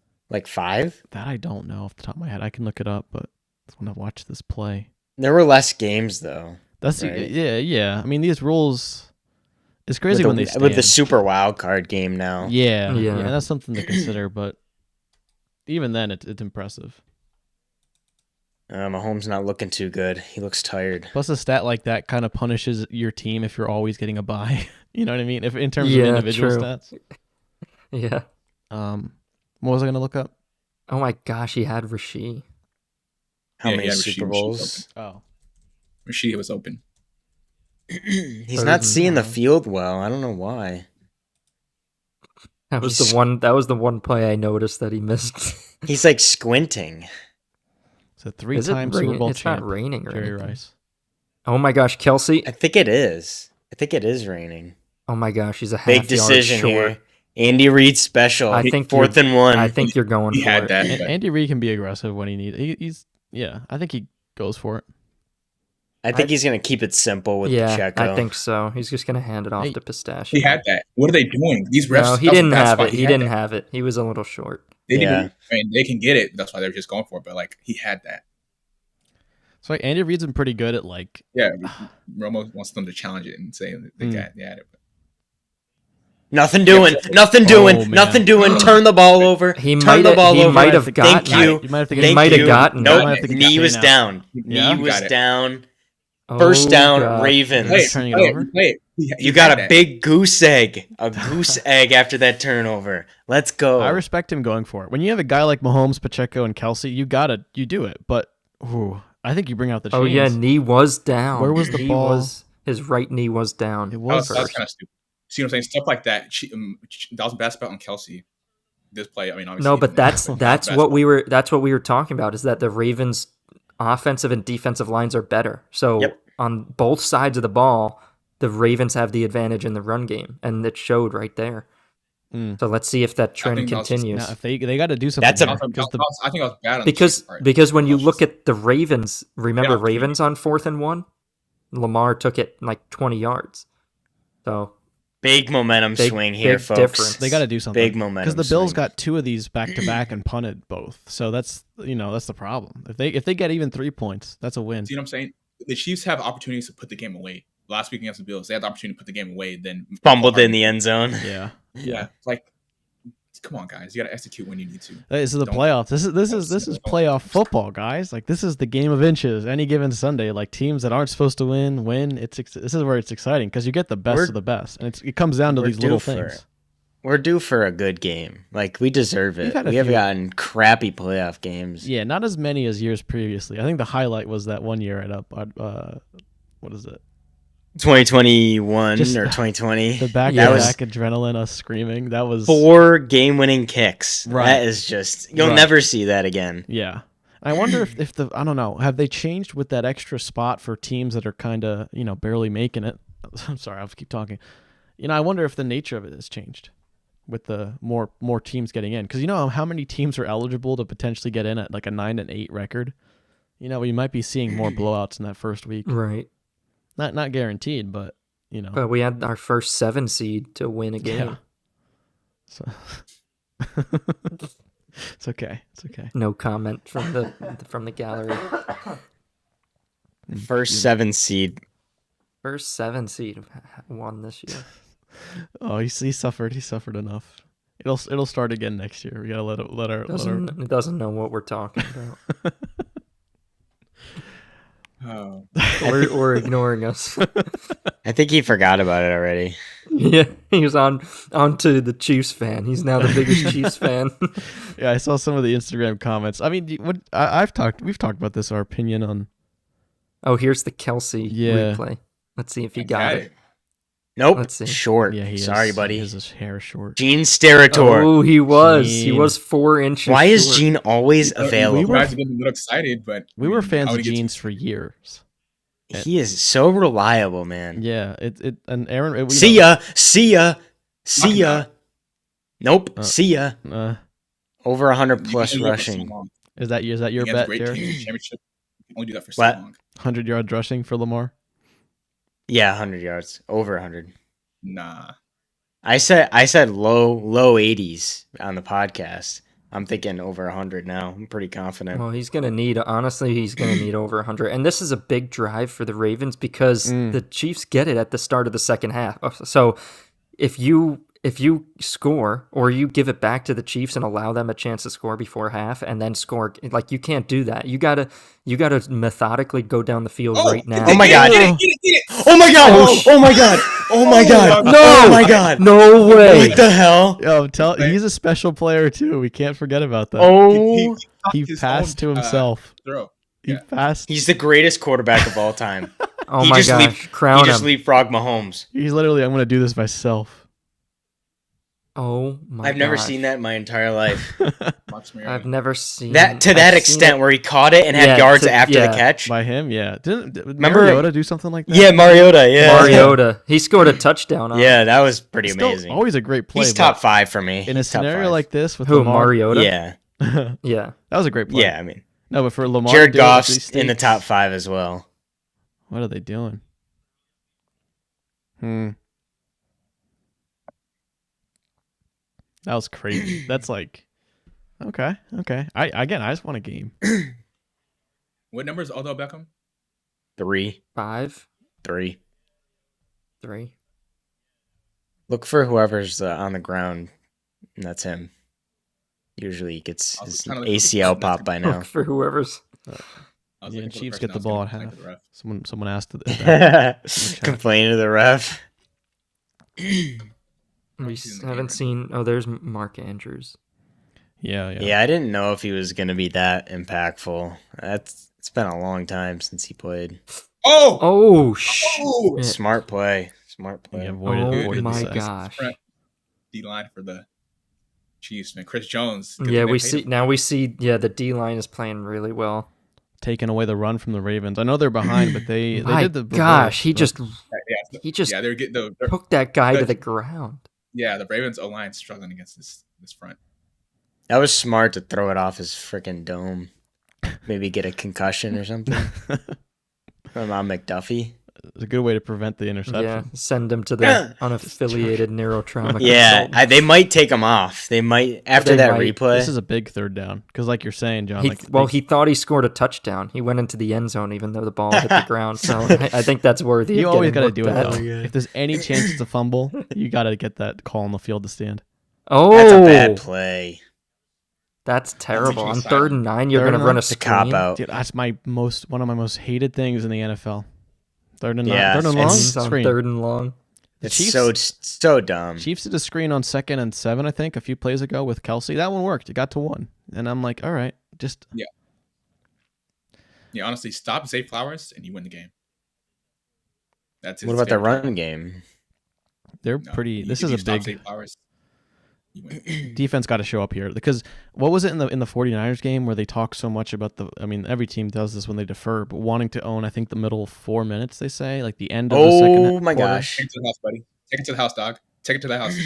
5? That I don't know off the top of my head. I can look it up, but I want to watch this play. There were less games, though. That's right? Yeah. I mean, these rules. It's crazy when they stand. With the super wild card game now. Yeah, that's something to consider, but even then, it's impressive. Mahomes not looking too good. He looks tired. Plus, a stat like that kind of punishes your team if you're always getting a bye. You know what I mean? If in terms of individual stats. Yeah. What was I going to look up? Oh my gosh, he had Rasheed. How many Super Bowls? Rasheed was open. He's not seeing the field well. I don't know why. That was the one play I noticed that he missed. He's like squinting. It's a 3-time Super Bowl champ. It's not raining or Jerry anything. Rice. Oh my gosh, Kelsey. I think it is. I think it is raining. Oh my gosh, he's a half big decision yard short. Here. Andy Reid special. I think 4th and 1. I think you're going for it. That. Andy Reid can be aggressive when he needs. I think he goes for it. I think he's going to keep it simple with Pacheco. I think so. He's just going to hand it off to Pistachio. He had that. What are they doing? These refs. No, he didn't have it. He didn't have it. He was a little short. They can get it. That's why they're just going for it. But like he had that. So like Andy Reid's been pretty good at like. Yeah, Romo wants them to challenge it and say they had it. Nothing doing. Nothing doing. Nothing doing. Turn the ball over. He might have gotten. Thank you. He might have gotten. Nope. Knee was down. Knee was down. First down, Ravens. Turning it over. You got a big goose egg. A goose egg after that turnover. Let's go. I respect him going for it. When you have a guy like Mahomes, Pacheco, and Kelsey, you do it. But I think you bring out the chains. Oh yeah, knee was down. Where was the ball? His right knee was down. It was. That was kind of stupid. See what I'm saying? Stuff like that. That was a bad spot on Kelsey. This play, I mean, obviously. No, but that's what we were talking about. Is that the Ravens' offensive and defensive lines are better. So on both sides of the ball, the Ravens have the advantage in the run game, and it showed right there. So let's see if that trend continues. If they got to do something. I think I was bad on because when you look at the Ravens, remember Ravens on 4th and 1, Lamar took it like 20 yards. So. Big momentum swing here, folks. Difference. They got to do something. Big momentum because the Bills got 2 of these back to back and punted both. So that's the problem. If they get even 3 points, that's a win. See what I'm saying? The Chiefs have opportunities to put the game away. Last week against the Bills, they had the opportunity to put the game away. Then fumbled in the end zone. Yeah. Like, come on, guys, you got to execute when you need to. This is the playoffs. This is playoff football, guys. Like this is the game of inches. Any given Sunday, like teams that aren't supposed to win. This is where it's exciting because you get the best of the best, and it comes down to these little things. We're due for a good game. Like we deserve it. We have gotten crappy playoff games. Yeah, not as many as years previously. I think the highlight was that one year what is it? 2021 or 2020. The back adrenaline, us screaming. That was 4 game-winning kicks. Right. That is just you'll never see that again. Yeah. I wonder if I don't know, have they changed with that extra spot for teams that are kind of, barely making it? I'm sorry, I'll keep talking. I wonder if the nature of it has changed with the more teams getting in, because how many teams are eligible to potentially get in at like a 9-8 record. We might be seeing more blowouts in that first week. Right. Not guaranteed, but But we had our first 7 seed to win a game. So it's okay. No comment from the gallery. First 7 seed. First 7 seed won this year. Oh, he suffered. He suffered enough. It'll start again next year. We gotta let our. It doesn't know what we're talking about. Oh. Or ignoring us. I think he forgot about it already. Yeah, he was on to the Chiefs fan. He's now the biggest Chiefs fan. Yeah, I saw some of the Instagram comments. I mean, we've talked about this. Our opinion on. Oh, here's the Kelsey replay. Let's see if he got it. Nope. Let's see. Short. Yeah, Sorry, buddy. His hair short. Gene Steratore. Oh, he was 4 inches. Why short. is Gene always available? We were getting a little excited, but we were fans of Gene's for years. He is so reliable, man. Yeah, and Aaron. See ya. Nope. See ya. Over 100 plus rushing. Is that your bet, Jared? Championship. Only do that for so long. 100 yards rushing for Lamar. Yeah, 100 yards. Over 100. Nah. I said low 80s on the podcast. I'm thinking over 100 now. I'm pretty confident. Well, he's going to need over 100. And this is a big drive for the Ravens because the Chiefs get it at the start of the second half. So if you if you score or you give it back to the Chiefs and allow them a chance to score before half and then score, like you can't do that. You gotta methodically go down the field right now. Oh my God! Get it! Oh my God! Oh my God! Oh my God! No! Oh my God! No way! What the hell? Yo, he's a special player too. We can't forget about that. Oh, he passed to himself. Throw. He passed. he's the greatest quarterback of all time. Oh my gosh! Crown He just him! leapfrogged Mahomes. He's literally, I'm gonna do this myself. Oh my! I've never seen that in my entire life. I've never seen That to that extent where he caught it and had yards after the catch. By him, yeah. Didn't Remember Mariota do something like that? Yeah, Mariota. Yeah, Mariota. He scored a touchdown on. Yeah, that was pretty Still amazing. always a great play. He's top 5 for me. In a scenario like this with who, Lamar, Mariota? Yeah, Yeah. that was a great play. yeah. I mean, No, but for Lamar, Jared to do it with Goff's these in the stakes- top 5 as well. What are they doing? That was crazy. That's like, okay. I just want a game. What number is Odell Beckham? 3. 5, 3. 3. Look for whoever's on the ground. And that's him. Usually he gets I was his trying to look for the ACL person popped by that's now. Look for whoever's. I was Yeah, looking and for the Chiefs person get the that was ball gonna at complain half. to the ref. Someone asked that. Complaining to the ref. We He's in the haven't game seen. Oh, there's Mark Andrews. Yeah. Yeah, I didn't know if he was going to be that impactful. It's been a long time since he played. Oh! Oh shit! Smart play. Smart play. He Oh avoided the my sack. gosh! D-line for the Chiefs, man. Chris Jones. good Yeah, thing they we paid see him. now. We see. Yeah, the D line is playing really well. Taking away the run from the Ravens. I know they're behind, but they My did the gosh, reverse, but- he just Yeah, they're getting the took that guy to the- the ground. yeah, the Ravens O-line struggling against this front. That was smart to throw it off his freaking dome. Maybe get a concussion or something from McDuffie. It's a good way to prevent the interception. Yeah, send him to the unaffiliated neurotrauma. Yeah, consultant. they might take him off. They might after They that might. replay. This is a big third down because, like you're saying, John. He thought he scored a touchdown. He went into the end zone even though the ball hit the ground. So I think that's worthy. You of always getting got to do it looked though. at. If there's any chance it's a fumble, you got to get that call on the field to stand. Oh, That's a bad play. That's terrible. On That's a 3rd and 9, you're Third going and to run a It's a screen. cop out. Dude, that's one of my most hated things in the NFL. Third and Yeah, third and long it's on screen. 3rd and long. The It's Chiefs, so dumb. Chiefs did a screen on 2nd and 7, I think, a few plays ago with Kelsey. That one worked. It got to 1, and I'm like, all right, just Yeah, honestly, stop Zay Flowers and you win the game. That's What about the run game? they're No, pretty. This if is you a stop big Zay Flowers, you win. defense. Got to show up here because what was it in the 49ers game where they talk so much about the? I mean, every team does this when they defer, but wanting to own. I think the middle 4 minutes. They say like the end of the second. Oh my quarter. gosh. Take it to the house, buddy. Take it to the house, dog. Take it to the house.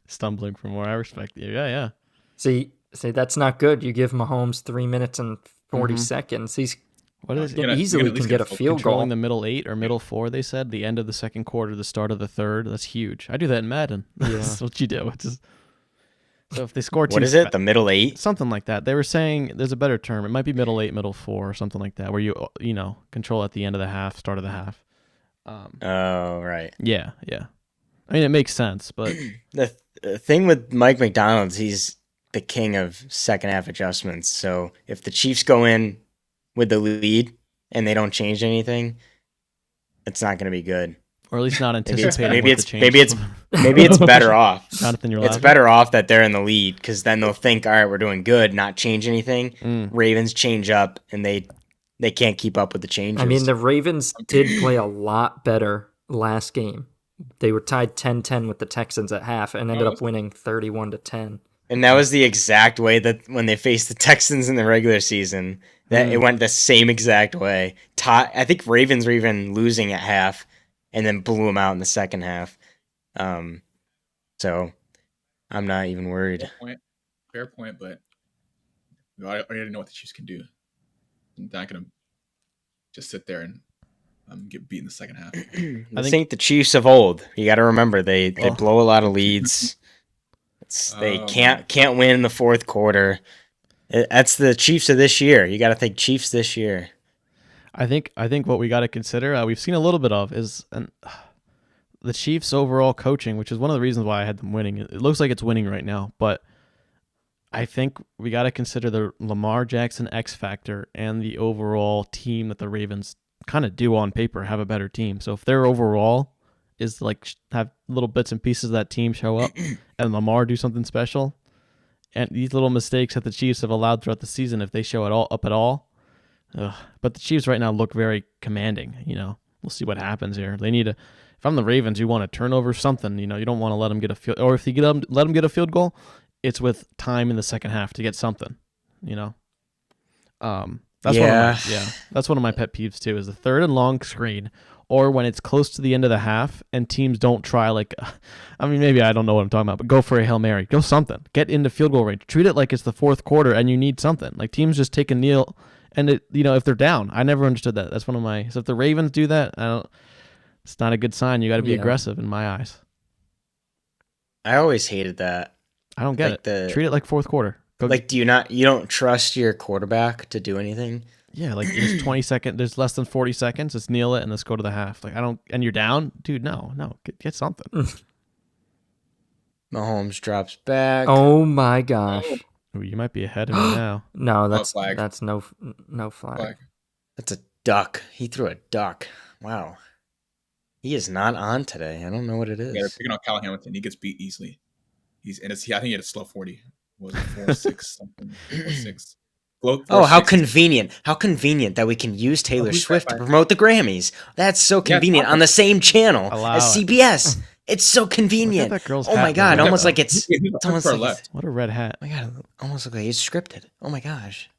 Stumbling for more. I respect you. Yeah. See, that's not good. You give Mahomes 3 minutes and 40 seconds. He's What is You're it? gonna- easily you're gonna at can least get get a a full field Controlling goal. the middle 8 or middle 4, they said. The end of the second quarter, the start of the third. That's huge. I do that in Madden. Yeah. That's what you do. It's just, so if they score two, What is it? The middle 8? something like that. They were saying there's a better term. It might be middle 8, middle 4, or something like that, where you control at the end of the half, start of the half. Oh, right. Yeah. I mean, it makes sense, but The thing with Mike McDonald's, he's the king of second half adjustments. So if the Chiefs go in with the lead and they don't change anything, it's not going to be good. or at least not anticipating maybe what it's the change. maybe it's better off. Jonathan, you're It's laughing? better off that they're in the lead because then they'll think, all right, we're doing good, not change anything. Ravens change up and they can't keep up with the changes. I mean, the Ravens did play a lot better last game. They were tied 10-10 with the Texans at half and ended up winning 31-10. And that was the exact way that when they faced the Texans in the regular season, that it went the same exact way. I think Ravens were even losing at half and then blew them out in the second half. So I'm not even worried. Fair point, but I already know what the Chiefs can do. I'm not gonna just sit there and get beat in the second half. This ain't the Chiefs of old. You got to remember they blow a lot of leads. They can't win in the fourth quarter. That's the Chiefs of this year. You got to think Chiefs this year. I think what we got to consider, we've seen a little bit of, is, and the Chiefs' overall coaching, which is one of the reasons why I had them winning. It looks like it's winning right now, but I think we got to consider the Lamar Jackson X factor and the overall team that the Ravens kind of do on paper have a better team. So if their overall is like have little bits and pieces of that team show up and Lamar do something special, and these little mistakes that the Chiefs have allowed throughout the season, if they show it all up at all, but the Chiefs right now look very commanding. We'll see what happens here. They need to. If I'm the Ravens, you want to turn over something. You don't want to let them get a field, or if you let them get a field goal, it's with time in the second half to get something. That's that's one of my pet peeves too. Is the third and long screen, or when it's close to the end of the half and teams don't try maybe I don't know what I'm talking about, but go for a Hail Mary, go something, get into field goal range, treat it like it's the fourth quarter and you need something. Like teams just take a kneel. And if they're down, I never understood that. That's one of my. So if the Ravens do that, it's not a good sign. You got to be aggressive in my eyes. I always hated that. I don't get it. Treat it like fourth quarter. You don't trust your quarterback to do anything? Yeah, like there's 20 seconds. There's less than 40 seconds. Let's kneel it and let's go to the half. And you're down, dude. No, get something. Mahomes drops back. Oh my gosh. Ooh, you might be ahead of me now. No, that's no flag. That's a duck. He threw a duck. Wow. He is not on today. I don't know what it is. Yeah, they're picking on Kyle Hamilton. He gets beat easily. I think he had a slow 40. Was it 4.6 something? 4.6. Oh, how convenient. How convenient that we can use Taylor Swift to promote the Grammys. That's so convenient on the same channel as CBS. It's so convenient. Oh my god, almost like it's almost like left. What a red hat. Oh my god, almost like it's scripted. Oh my gosh.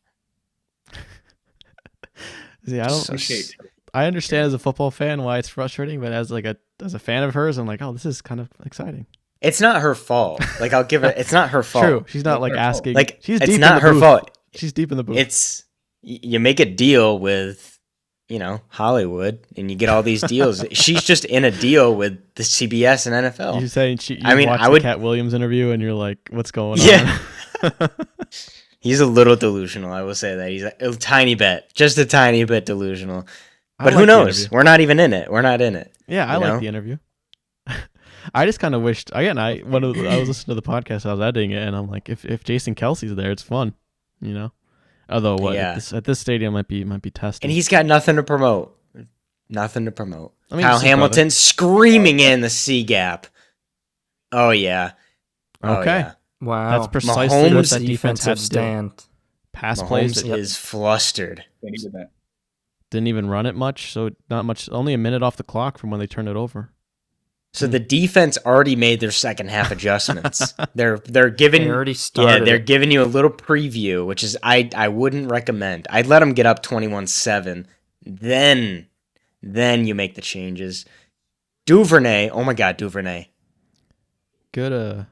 See, I understand as a football fan why it's frustrating, but as a fan of hers, I'm like, oh, this is kind of exciting. It's not her fault. I'll give it. It's not her fault. True. She's not asking. She's it's deep not in the her booth. fault. She's deep in the booth. It's you make a deal with Hollywood, and you get all these deals. She's just in a deal with the CBS and NFL. You're saying watched the Cat Williams interview, and you're like, what's going on? Yeah. He's a little delusional. I will say that he's a tiny bit, just a tiny bit delusional. But who knows? We're not even in it. We're not in it. Yeah, I like the interview. I just kind of wished again. I was listening to the podcast. I was editing it, and I'm like, if Jason Kelsey's there, it's fun, Although at this stadium might be tested. And he's got nothing to promote. Nothing to promote. Kyle Hamilton screaming in the C gap. Oh yeah. Okay. Yeah. Wow. That's precisely what that defensive defense stand. Pass Mahomes plays is flustered. They needed that. Didn't even run it much, so not much. Only a minute off the clock from when they turned it over. So the defense already made their second half adjustments. They're giving. They already started. Yeah, they're giving you a little preview, which is I wouldn't recommend. I'd let them get up 21-7, then you make the changes. Duvernay, oh my God, Duvernay. Good.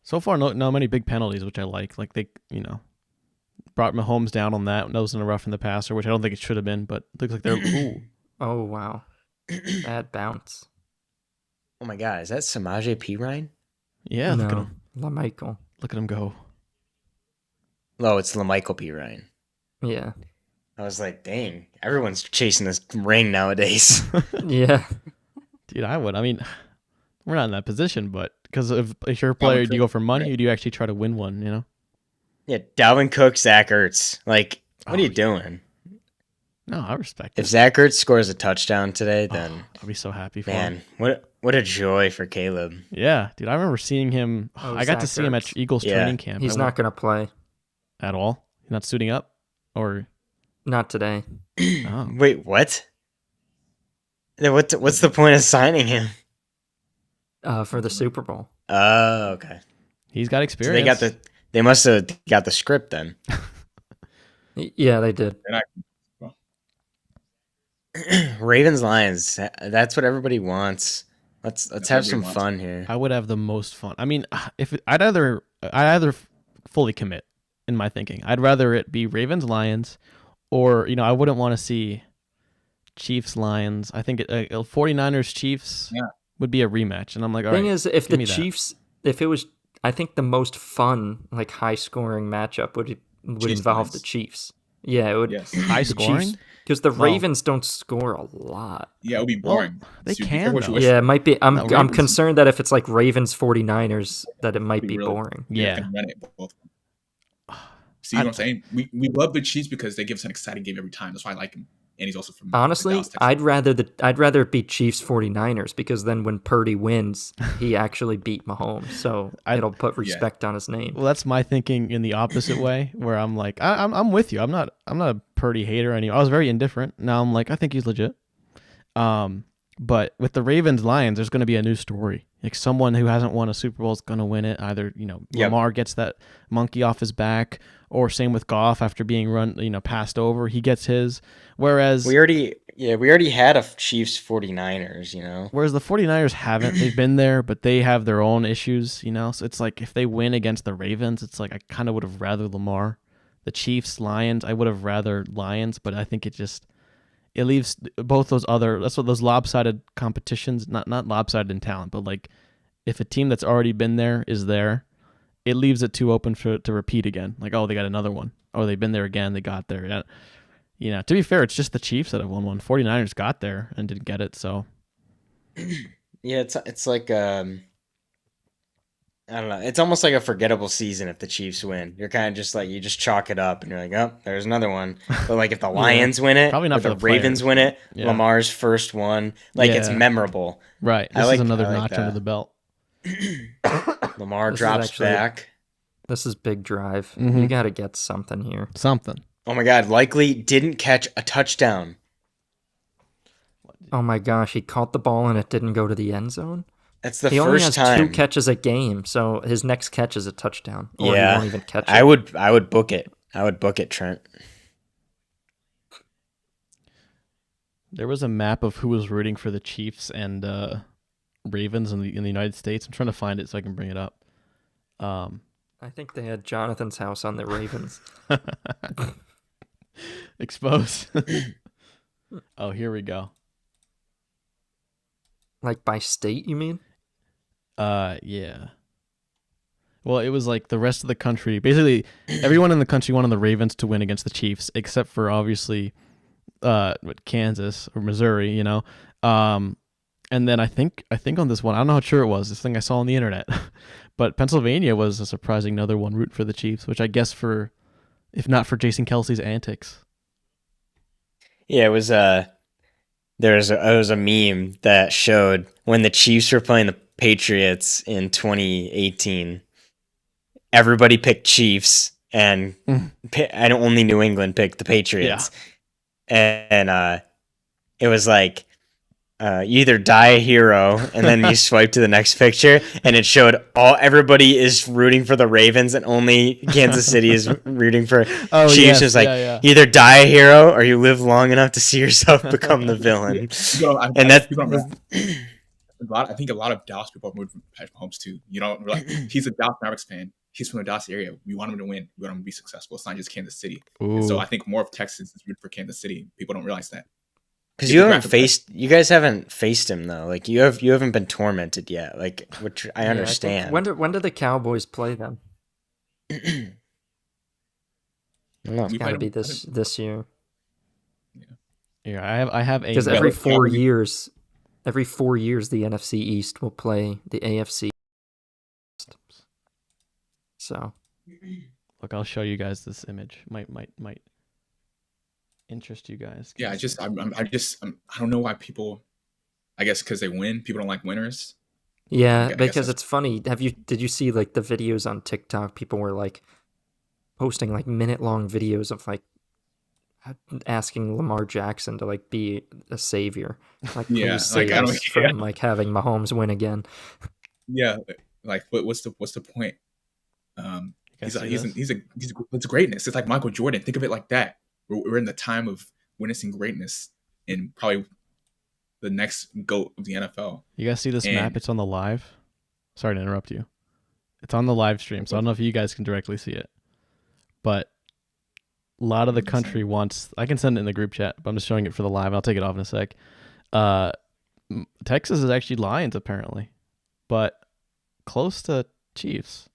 So far, not many big penalties, which I like. Like they, brought Mahomes down on that. That was in a rough in the passer, which I don't think it should have been, but it looks like they're. Ooh. Oh wow, bad bounce. Oh my God, is that Samaje Perine? Yeah, no, look at him. LaMichael. Look at him go. Oh, it's LaMichael Perine. Yeah. I was like, dang, everyone's chasing this ring nowadays. Yeah. Dude, I would. I mean, we're not in that position, but because if you're a player, do you go for money or do you actually try to win one, Yeah, Dalvin Cook, Zach Ertz. Like, what are you doing? No, I respect it. If Zach Ertz scores a touchdown today, then I'll be so happy for him. Man, what a joy for Caleb. Yeah, dude, I remember seeing him. I got to see him at Eagles training camp. He's not going to play. At all? He's not suiting up? Or not today. Oh. Wait, what? What's the point of signing him? For the Super Bowl. Oh, okay. He's got experience. So they must have got the script then. Yeah, they did. Ravens Lions. That's what everybody wants. Let's have some fun here. I would have the most fun. I mean, if I'd either fully commit in my thinking. I'd rather it be Ravens Lions, or I wouldn't want to see Chiefs Lions. I think 49ers Chiefs would be a rematch, and I'm like, all right. Thing is, if the Chiefs, if it was, I think the most fun, like high scoring matchup would involve the Chiefs. Yeah, it would. Yes. High scoring? Because the No. Ravens don't score a lot. Yeah, it would be Well, boring. they So be can, careful what you though. wish Yeah, for. it might be. I'm Ravens- concerned that if it's like Ravens 49ers, that it might Be be really- boring. Yeah, Yeah. can run it both. See what I'm saying? We love the Chiefs because they give us an exciting game every time. That's why I like him. And he's also from Honestly, Dallas, Texas. I'd rather it be Chiefs 49ers because then when Purdy wins, he actually beat Mahomes. So it'll put respect on his name. Well, that's my thinking in the opposite way, where I'm like, I'm with you. I'm not a Purdy hater anymore. I was very indifferent. Now I'm like, I think he's legit. But with the Ravens Lions, there's going to be a new story. Like someone who hasn't won a Super Bowl is going to win it. Either Lamar gets that monkey off his back, or same with Goff after being passed over, he gets his. Whereas we already had a Chiefs 49ers. Whereas the 49ers haven't. They've been there, but they have their own issues. So it's like if they win against the Ravens, it's like I kind of would have rather Lamar. The Chiefs Lions, I would have rather Lions, but I think it leaves both those those lopsided competitions, not lopsided in talent, but like if a team that's already been there is there, it leaves it too open to repeat again. Like, oh, they got another one. Oh, they've been there again. They got there. Yeah. To be fair, it's just the Chiefs that have won one. 49ers got there and didn't get it. So yeah, it's like I don't know. It's almost like a forgettable season if the Chiefs win. You're kind of just like, you just chalk it up and you're like, oh, there's another one. But like if the Lions win it, probably not or for the the Ravens players. win it, Yeah. Lamar's first one, like it's Yeah. memorable. right, this is another notch under the belt. Lamar This is drops actually- back. This is big drive. Mhm. You got to get something here. Something. Oh my God, likely didn't catch a touchdown. Oh my gosh, he caught the ball and it didn't go to the end zone. That's the He only first has time. 2 catches a game, so his next catch is a touchdown. Or Yeah. he won't even catch it. I would book it. I would book it, Trent. There was a map of who was rooting for the Chiefs and Ravens in the United States. I'm trying to find it so I can bring it up. I think they had Jonathan's house on the Ravens. Exposed. Oh, here we go. Like by state, you mean? Yeah. Well, it was like the rest of the country. Basically, everyone in the country wanted the Ravens to win against the Chiefs, except for obviously, Kansas or Missouri. And then I think on this one, I don't know how true it was. This thing I saw on the internet, but Pennsylvania was a surprising another one root for the Chiefs, which I guess if not for Jason Kelsey's antics. Yeah, it was there was a meme that showed when the Chiefs were playing the Patriots in 2018. Everybody picked Chiefs, and only New England picked the Patriots. And it was like you either die a hero, and then you swipe to the next picture, and it showed everybody is rooting for the Ravens, and only Kansas City is rooting for Chiefs. Yes, It's like yeah. you either die a hero or you live long enough to see yourself become the villain. And that's I think a lot of Dallas people have moved from Patrick Mahomes too. He's a Dallas Mavericks fan. He's from the Dallas area. We want him to win. We want him to be successful. It's not just Kansas City. And so I think more of Texas is rooting for Kansas City. People don't realize that. because you guys haven't faced him though. Like you haven't been tormented yet. Like, which I understand. When do the Cowboys play them? I don't know. We Got to played be them- this year. Yeah, I have a Because every like 4 Cowboys- years, the NFC East will play the AFC. So look. I'll show you guys this image. Might interest you guys. Yeah, I don't know why people. I guess because they win, people don't like winners. yeah, I guess because that's- it's funny. Did you see like the videos on TikTok? People were like posting like minute-long videos of like asking Lamar Jackson to like be a savior. Like, please Yeah, save like, I don't- us from like having Mahomes win again. Yeah, like what's the point? You guys see this? It's greatness. It's like Michael Jordan. Think of it like that. We're in the time of witnessing greatness and probably the next GOAT of the NFL. You guys see this And- map? It's on the live. Sorry to interrupt you. It's on the live stream, so I don't know if you guys can directly see it. But a lot of the country wants. I can send it in the group chat, but I'm just showing it for the live. I'll take it off in a sec. Texas is actually Lions apparently, but close to Chiefs.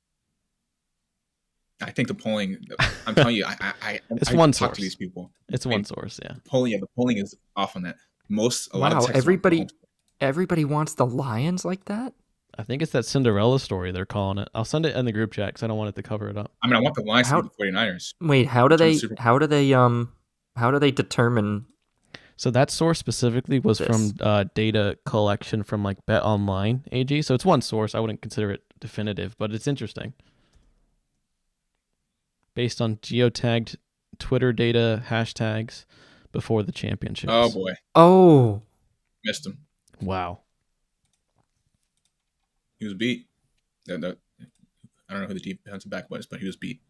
I think the polling. I'm telling you, I one talk source. to these people. It's one source, yeah. The polling is off on that. A lot of Wow, Texans want Mahomes. everybody wants the Lions like that? I think it's that Cinderella story they're calling it. I'll send it in the group chat because I don't want it to cover it up. I mean, I want the Lions to be the 49ers. Wait, how do they determine? So that source specifically was from data collection from like Bet Online AG. So it's one source. I wouldn't consider it definitive, but it's interesting. Based on geotagged Twitter data hashtags before the championships. Oh boy. Oh. Missed him. Wow. He was beat. I don't know who the defensive back was, but he was beat.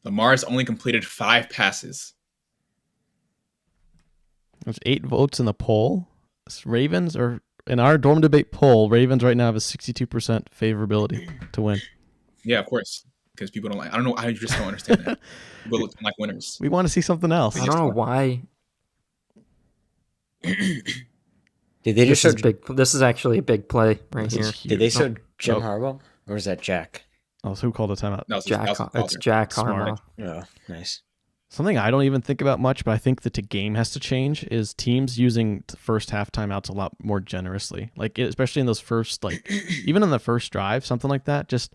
Lamar's only completed 5 passes. There's 8 votes in the poll. Ravens are in our dorm debate poll. Ravens right now have a 62% favorability to win. Yeah, of course, because people don't like. I don't know. I just don't understand that. People look like winners. We want to see something else. I don't know why. Did they just show this is actually a big play right here. Did they show Jim Harbaugh or was that Jack? Oh, so who called a timeout? No, it's Jack Harbaugh. Oh, nice. Something I don't even think about much, but I think that the game has to change is teams using first half timeouts a lot more generously. Like especially in those first, like even in the first drive, something like that. Just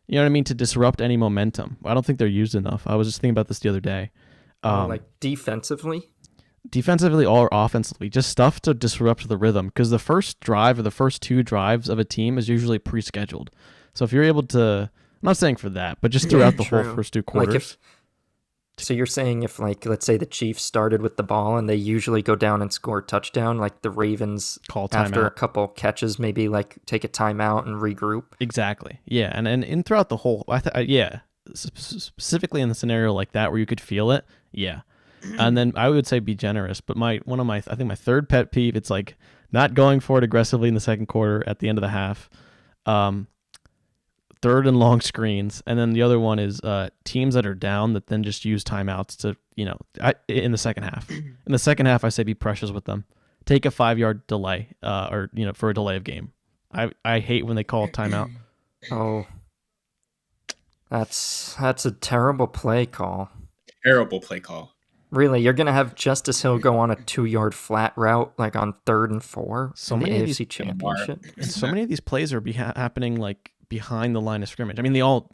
you know what I mean, to disrupt any momentum. I don't think they're used enough. I was just thinking about this the other day. Like defensively or offensively, just stuff to disrupt the rhythm. Because the first drive or the first 2 drives of a team is usually pre-scheduled. So if you're able to, I'm not saying for that, but just throughout the whole first 2 quarters. So you're saying if, like, let's say the Chiefs started with the ball and they usually go down and score a touchdown, like the Ravens call timeout after a couple catches, maybe like take a timeout and regroup. Exactly. Yeah, and throughout the whole, specifically in the scenario like that where you could feel it. Yeah. And then I would say be generous, but I think my third pet peeve, it's like not going for it aggressively in the second quarter at the end of the half. Third and long screens, and then the other one is teams that are down that then just use timeouts to, in the second half. In the second half, I say be precious with them. Take a 5-yard delay, or for a delay of game. I hate when they call timeout. Oh, that's a terrible play call. Terrible play call. Really, you're gonna have Justice Hill go on a 2-yard flat route like on 3rd and 4 in the AFC Championship. So many of these plays are happening like behind the line of scrimmage. I mean, they all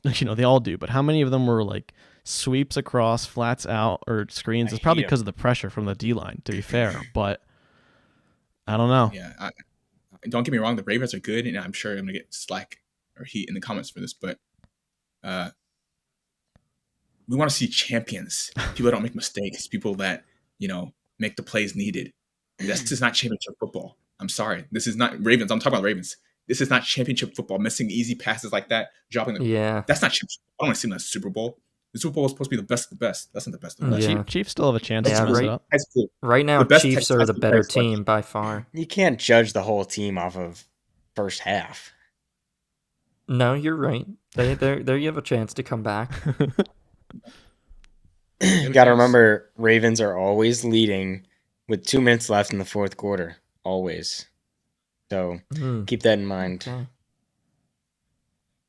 do, but how many of them were like sweeps across, flats out, or screens? It's probably because of the pressure from the D-line, to be fair, but I don't know. Yeah, don't get me wrong, the Ravens are good, and I'm sure I'm going to get slack or heat in the comments for this, but we want to see champions, people that don't make mistakes, people that, make the plays needed. This is not championship football. I'm sorry. This is not Ravens. I'm talking about Ravens. This is not championship football. Missing easy passes like that, dropping the that's not championship. I don't want to see that Super Bowl. The Super Bowl is supposed to be the best of the best. That's not the best of the best. Yeah. Chiefs still have a chance to mess it up. Right now, Chiefs are the better team by far. You can't judge the whole team off of first half. No, you're right. There you have a chance to come back. You got to remember, Ravens are always leading with 2 minutes left in the fourth quarter. Always. So keep that in mind. Okay.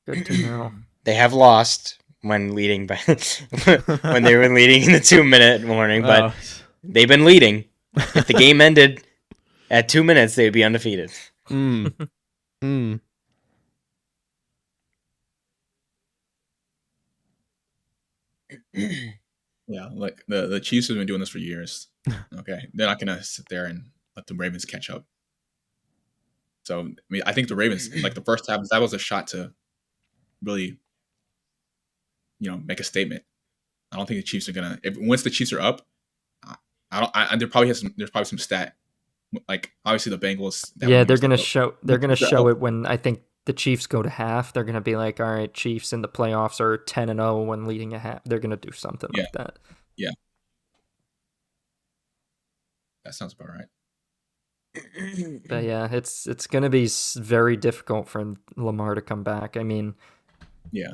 Good to know. They have lost when leading by when they were leading in the 2-minute warning, but they've been leading. If the game ended at 2 minutes, they'd be undefeated. Yeah, like the Chiefs have been doing this for years. Okay, they're not gonna sit there and let the Ravens catch up. So I mean, I think the Ravens, like the first half, that was a shot to really, make a statement. I don't think the Chiefs are gonna. Once the Chiefs are up, there's probably some stat. Like obviously the Bengals. Yeah, they're gonna show. They're gonna show it when I think the Chiefs go to half. They're gonna be like, all right, Chiefs in the playoffs are 10-0 when leading a half. They're gonna do something like that. Yeah, that sounds about right. But yeah, it's gonna be very difficult for Lamar to come back. I mean, yeah,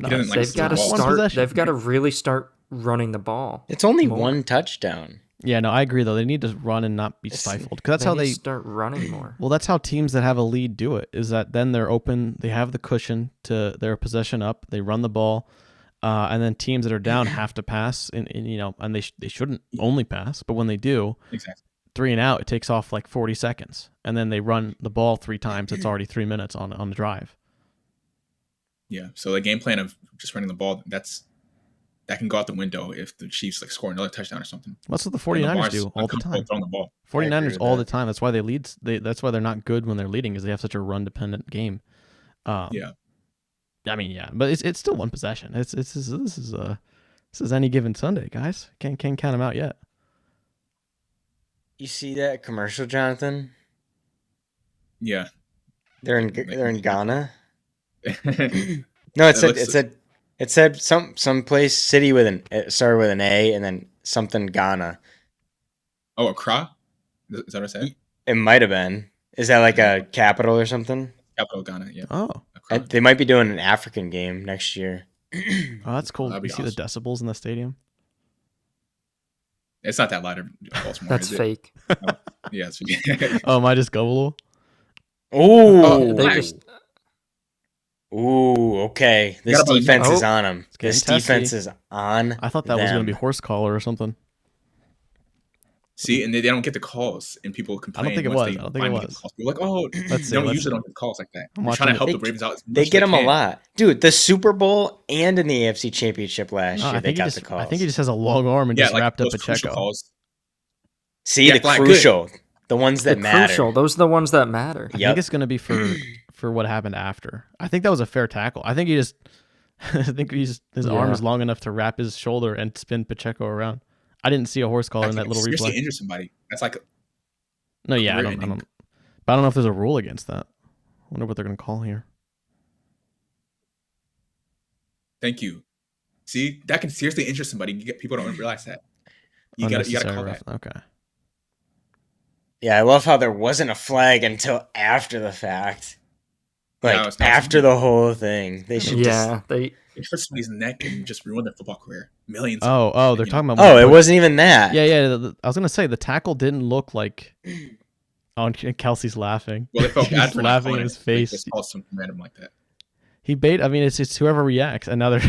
they've got to start. They've got to really start running the ball. It's only one touchdown. Yeah, no, I agree though. They need to run and not be stifled because that's how need they to start running more. Well, that's how teams that have a lead do it. Is that then they're open, they have the cushion to their possession up, they run the ball, and then teams that are down have to pass, and they shouldn't only pass, but when they do, Exactly. 3 and out, it takes off like 40 seconds, and then they run the ball 3 times. It's already 3 minutes on the drive. Yeah. So the game plan of just running the ball, that can go out the window if the Chiefs like score another touchdown or something. That's what the 49ers do all the time. Throwing the ball. 49ers all the time. That's why they lead. That's why they're not good when they're leading, is they have such a run dependent game. Yeah. I mean, yeah, but it's still one possession. This is any given Sunday, guys. Can't count them out yet. You see that commercial, Jonathan? Yeah. They're in Ghana. No, it said some place, city it started with an A and then something Ghana. Oh, Accra? Is that what I said? It might have been. Is that like a capital or something? Capital Ghana, yeah. Oh. They might be doing an African game next year. Oh, that's cool. That'd be You see the decibels in the stadium? It's not that loud in Baltimore. That's fake. Oh, yeah, it's fake. Oh, am I just gullible? Ooh, They just ooh, okay. This gotta defense believe- is on them. This getting defense testy. is on. I thought that was going to be horse collar or something. See, and they don't get the calls, and people complain. think it once was. they I don't think it finally get was. the calls. People are like, oh, Let's they don't see. usually don't get calls like that. I'm They're watching trying to help it. the Ravens out. As They much get as them a can. lot, dude. The Super Bowl and in the AFC Championship last No, year, they got the calls. I think he just has a long arm and Yeah, just like wrapped up those crucial Pacheco. calls. See, Yeah, the flat, crucial, the ones that the matter. crucial. Those are the ones that matter. I Yep. think it's going to be for what happened after. I think that was a fair tackle. I think he just, his arm Yeah. is long enough to wrap his shoulder and spin Pacheco around. I didn't see a horse collar in that little seriously replay. injure somebody. That's like No, yeah, I career don't, ending. but I don't know if there's a rule against that. I wonder what they're going to call here. thank you. See, that can seriously injure somebody. People don't realize that. You gotta call Unnecessary that. Okay. Yeah, I love how there wasn't a flag until after the fact. Yeah, Like, it's not after the whole thing. They should Yeah, they It hurts somebody's neck and just ruin their football career. Millions. Oh, they're talking about. Oh, it wasn't even that. Yeah. I was gonna say the tackle didn't look like. Oh, and Kelsey's laughing. Well, they felt He's bad for not laughing calling in his it. They face. just called something random like that. He bait. I mean, it's whoever reacts, and now they're.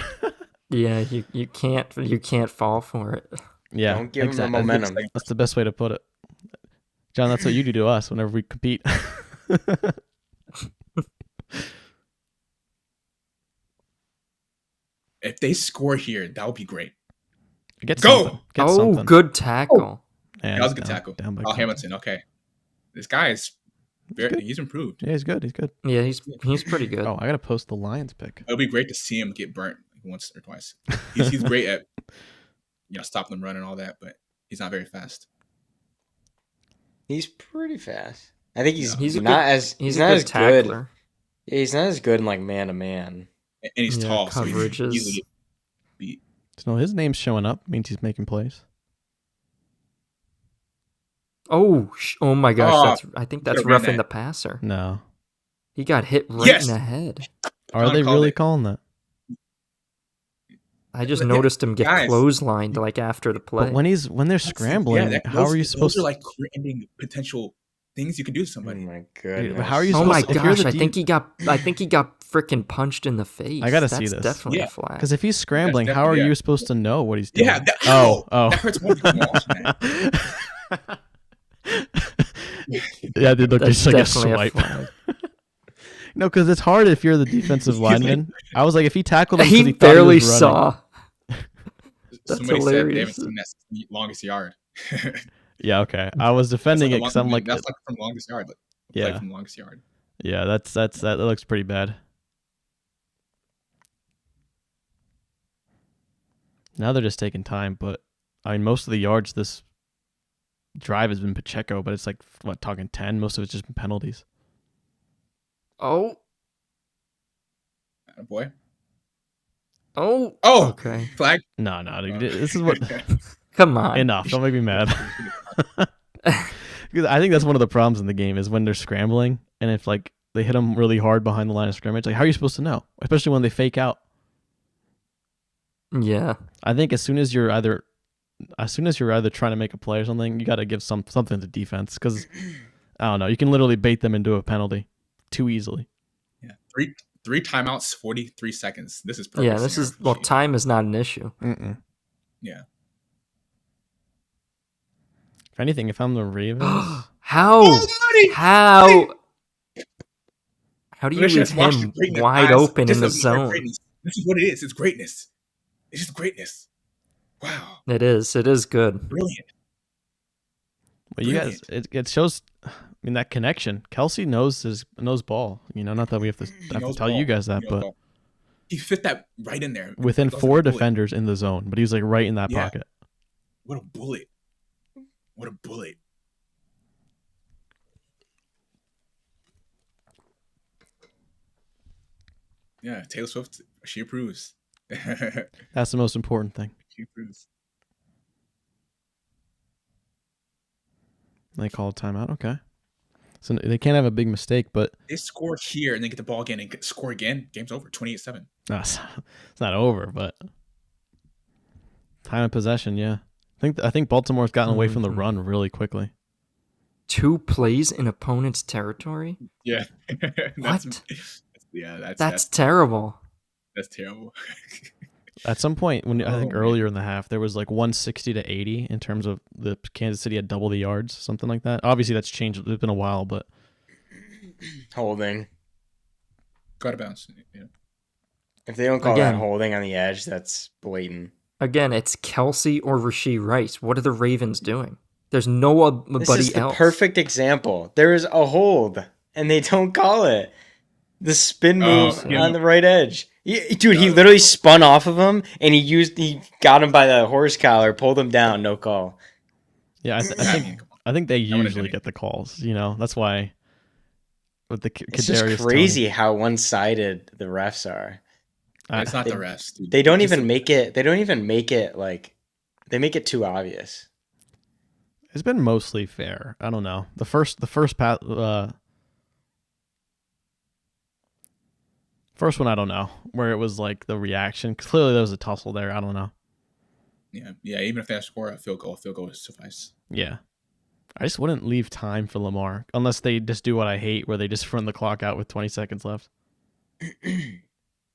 yeah, you can't fall for it. Yeah, Don't give 'em the exactly. momentum. That's the best way to put it. John, that's what you do to us whenever we compete. If they score here, that would be great. Get Go! something. Get Oh, something. good tackle. Yeah, That was a he's good down- tackle. down by Oh, Clemson. Hamilton. Okay. This guy is good. he's improved. Yeah, he's good. He's good. Yeah, he's pretty good. Oh, I gotta post the Lions pick. It would be great to see him get burnt once or twice. He's great at stopping them run and all that, but he's not very fast. He's pretty fast. I think he's He's a not good- as He's not a as good good. tackler. Yeah, he's not as good in like man to man. And he's Yeah, tall, so he can coverages. easily get beat. So his name's showing up means he's making plays. Oh my gosh, Oh, I think that's could've ran roughing that. the passer. No, He got hit right Yes! in the head. are John they called really it. calling that? I just But, noticed him get guys. clotheslined like after the play. But when they're scrambling, how are you supposed Those to? are like career-ending potential things you can do to Oh somebody. my goodness. how are you Oh my supposed to- if you're gosh, the I think he got freaking punched in the face. I gotta see That's this. definitely Yeah. a flag. Because if he's scrambling, how are definitely- you supposed to know what he's doing? Yeah, oh. that hurts more than watching that. Yeah, dude, look, That's it's like a definitely a swipe. flag. No, because it's hard if you're the defensive lineman. I was like, if he tackled him, 'cause He thought barely was running. saw. That's Somebody said they haven't hilarious. seen that longest yard. Yeah, okay. I was defending it because I'm like, that's like from longest yard. Like, play yeah, from longest yard. yeah. That looks pretty bad. Now they're just taking time, but I mean, most of the yards this drive has been Pacheco, but it's like what, talking 10. Most of it's just been penalties. Oh, Boy. oh, Oh, okay. flag. No, dude, this is what. Come on. Enough! Don't make me mad. Because I think that's one of the problems in the game is when they're scrambling and if like they hit them really hard behind the line of scrimmage. Like, how are you supposed to know? Especially when they fake out. Yeah. I think as soon as you're either as soon as you're either trying to make a play or something, you got to give something to defense because I don't know, you can literally bait them into a penalty too easily. Yeah, three timeouts, 43 seconds. This is perfect. Yeah, this is time is not an issue. Yeah. If anything, if I'm the Ravens, how do you leave him wide open in the zone? This is what it is. It's greatness. It's just greatness. Wow. It is good. Brilliant. Well, you guys, it shows. I mean, that connection. Kelsey knows ball. You know, not that we have to tell you guys that, but he fit that right in there within 4 defenders in the zone. But he was like right in that pocket. What a bullet! What a bullet! Yeah, Taylor Swift, she approves. That's the most important thing. She approves. They call a timeout. Okay. So they can't have a big mistake, but they score here and they get the ball again and score again. Game's over. 28-7. No, it's not over, but time of possession. Yeah, I think Baltimore's gotten away from the run really quickly. 2 plays in opponent's territory. Yeah. What? That's terrible. That's terrible. At some point, I think earlier in the half, there was like 160-80 in terms of the Kansas City had double the yards, something like that. Obviously, that's changed. It's been a while, but holding. Got to bounce. Yeah. If they don't call that holding on the edge, that's blatant. Again, it's Kelsey or Rashee Rice. What are the Ravens doing? There's nobody else. This is the perfect example. There is a hold, and they don't call it. The spin move on the right edge. Dude, he literally spun off of him, and he got him by the horse collar, pulled him down, no call. Yeah, I think they usually get the calls. You know, that's why. With the it's just crazy how one-sided the refs are. It's not the refs. Dude. They don't even make it. They don't even make it like. They make it too obvious. It's been mostly fair. I don't know. The first pass. First one, I don't know, where it was like the reaction. Clearly, there was a tussle there. I don't know. Yeah. Even if they score a field goal would suffice. Yeah, I just wouldn't leave time for Lamar unless they just do what I hate, where they just run the clock out with 20 seconds left.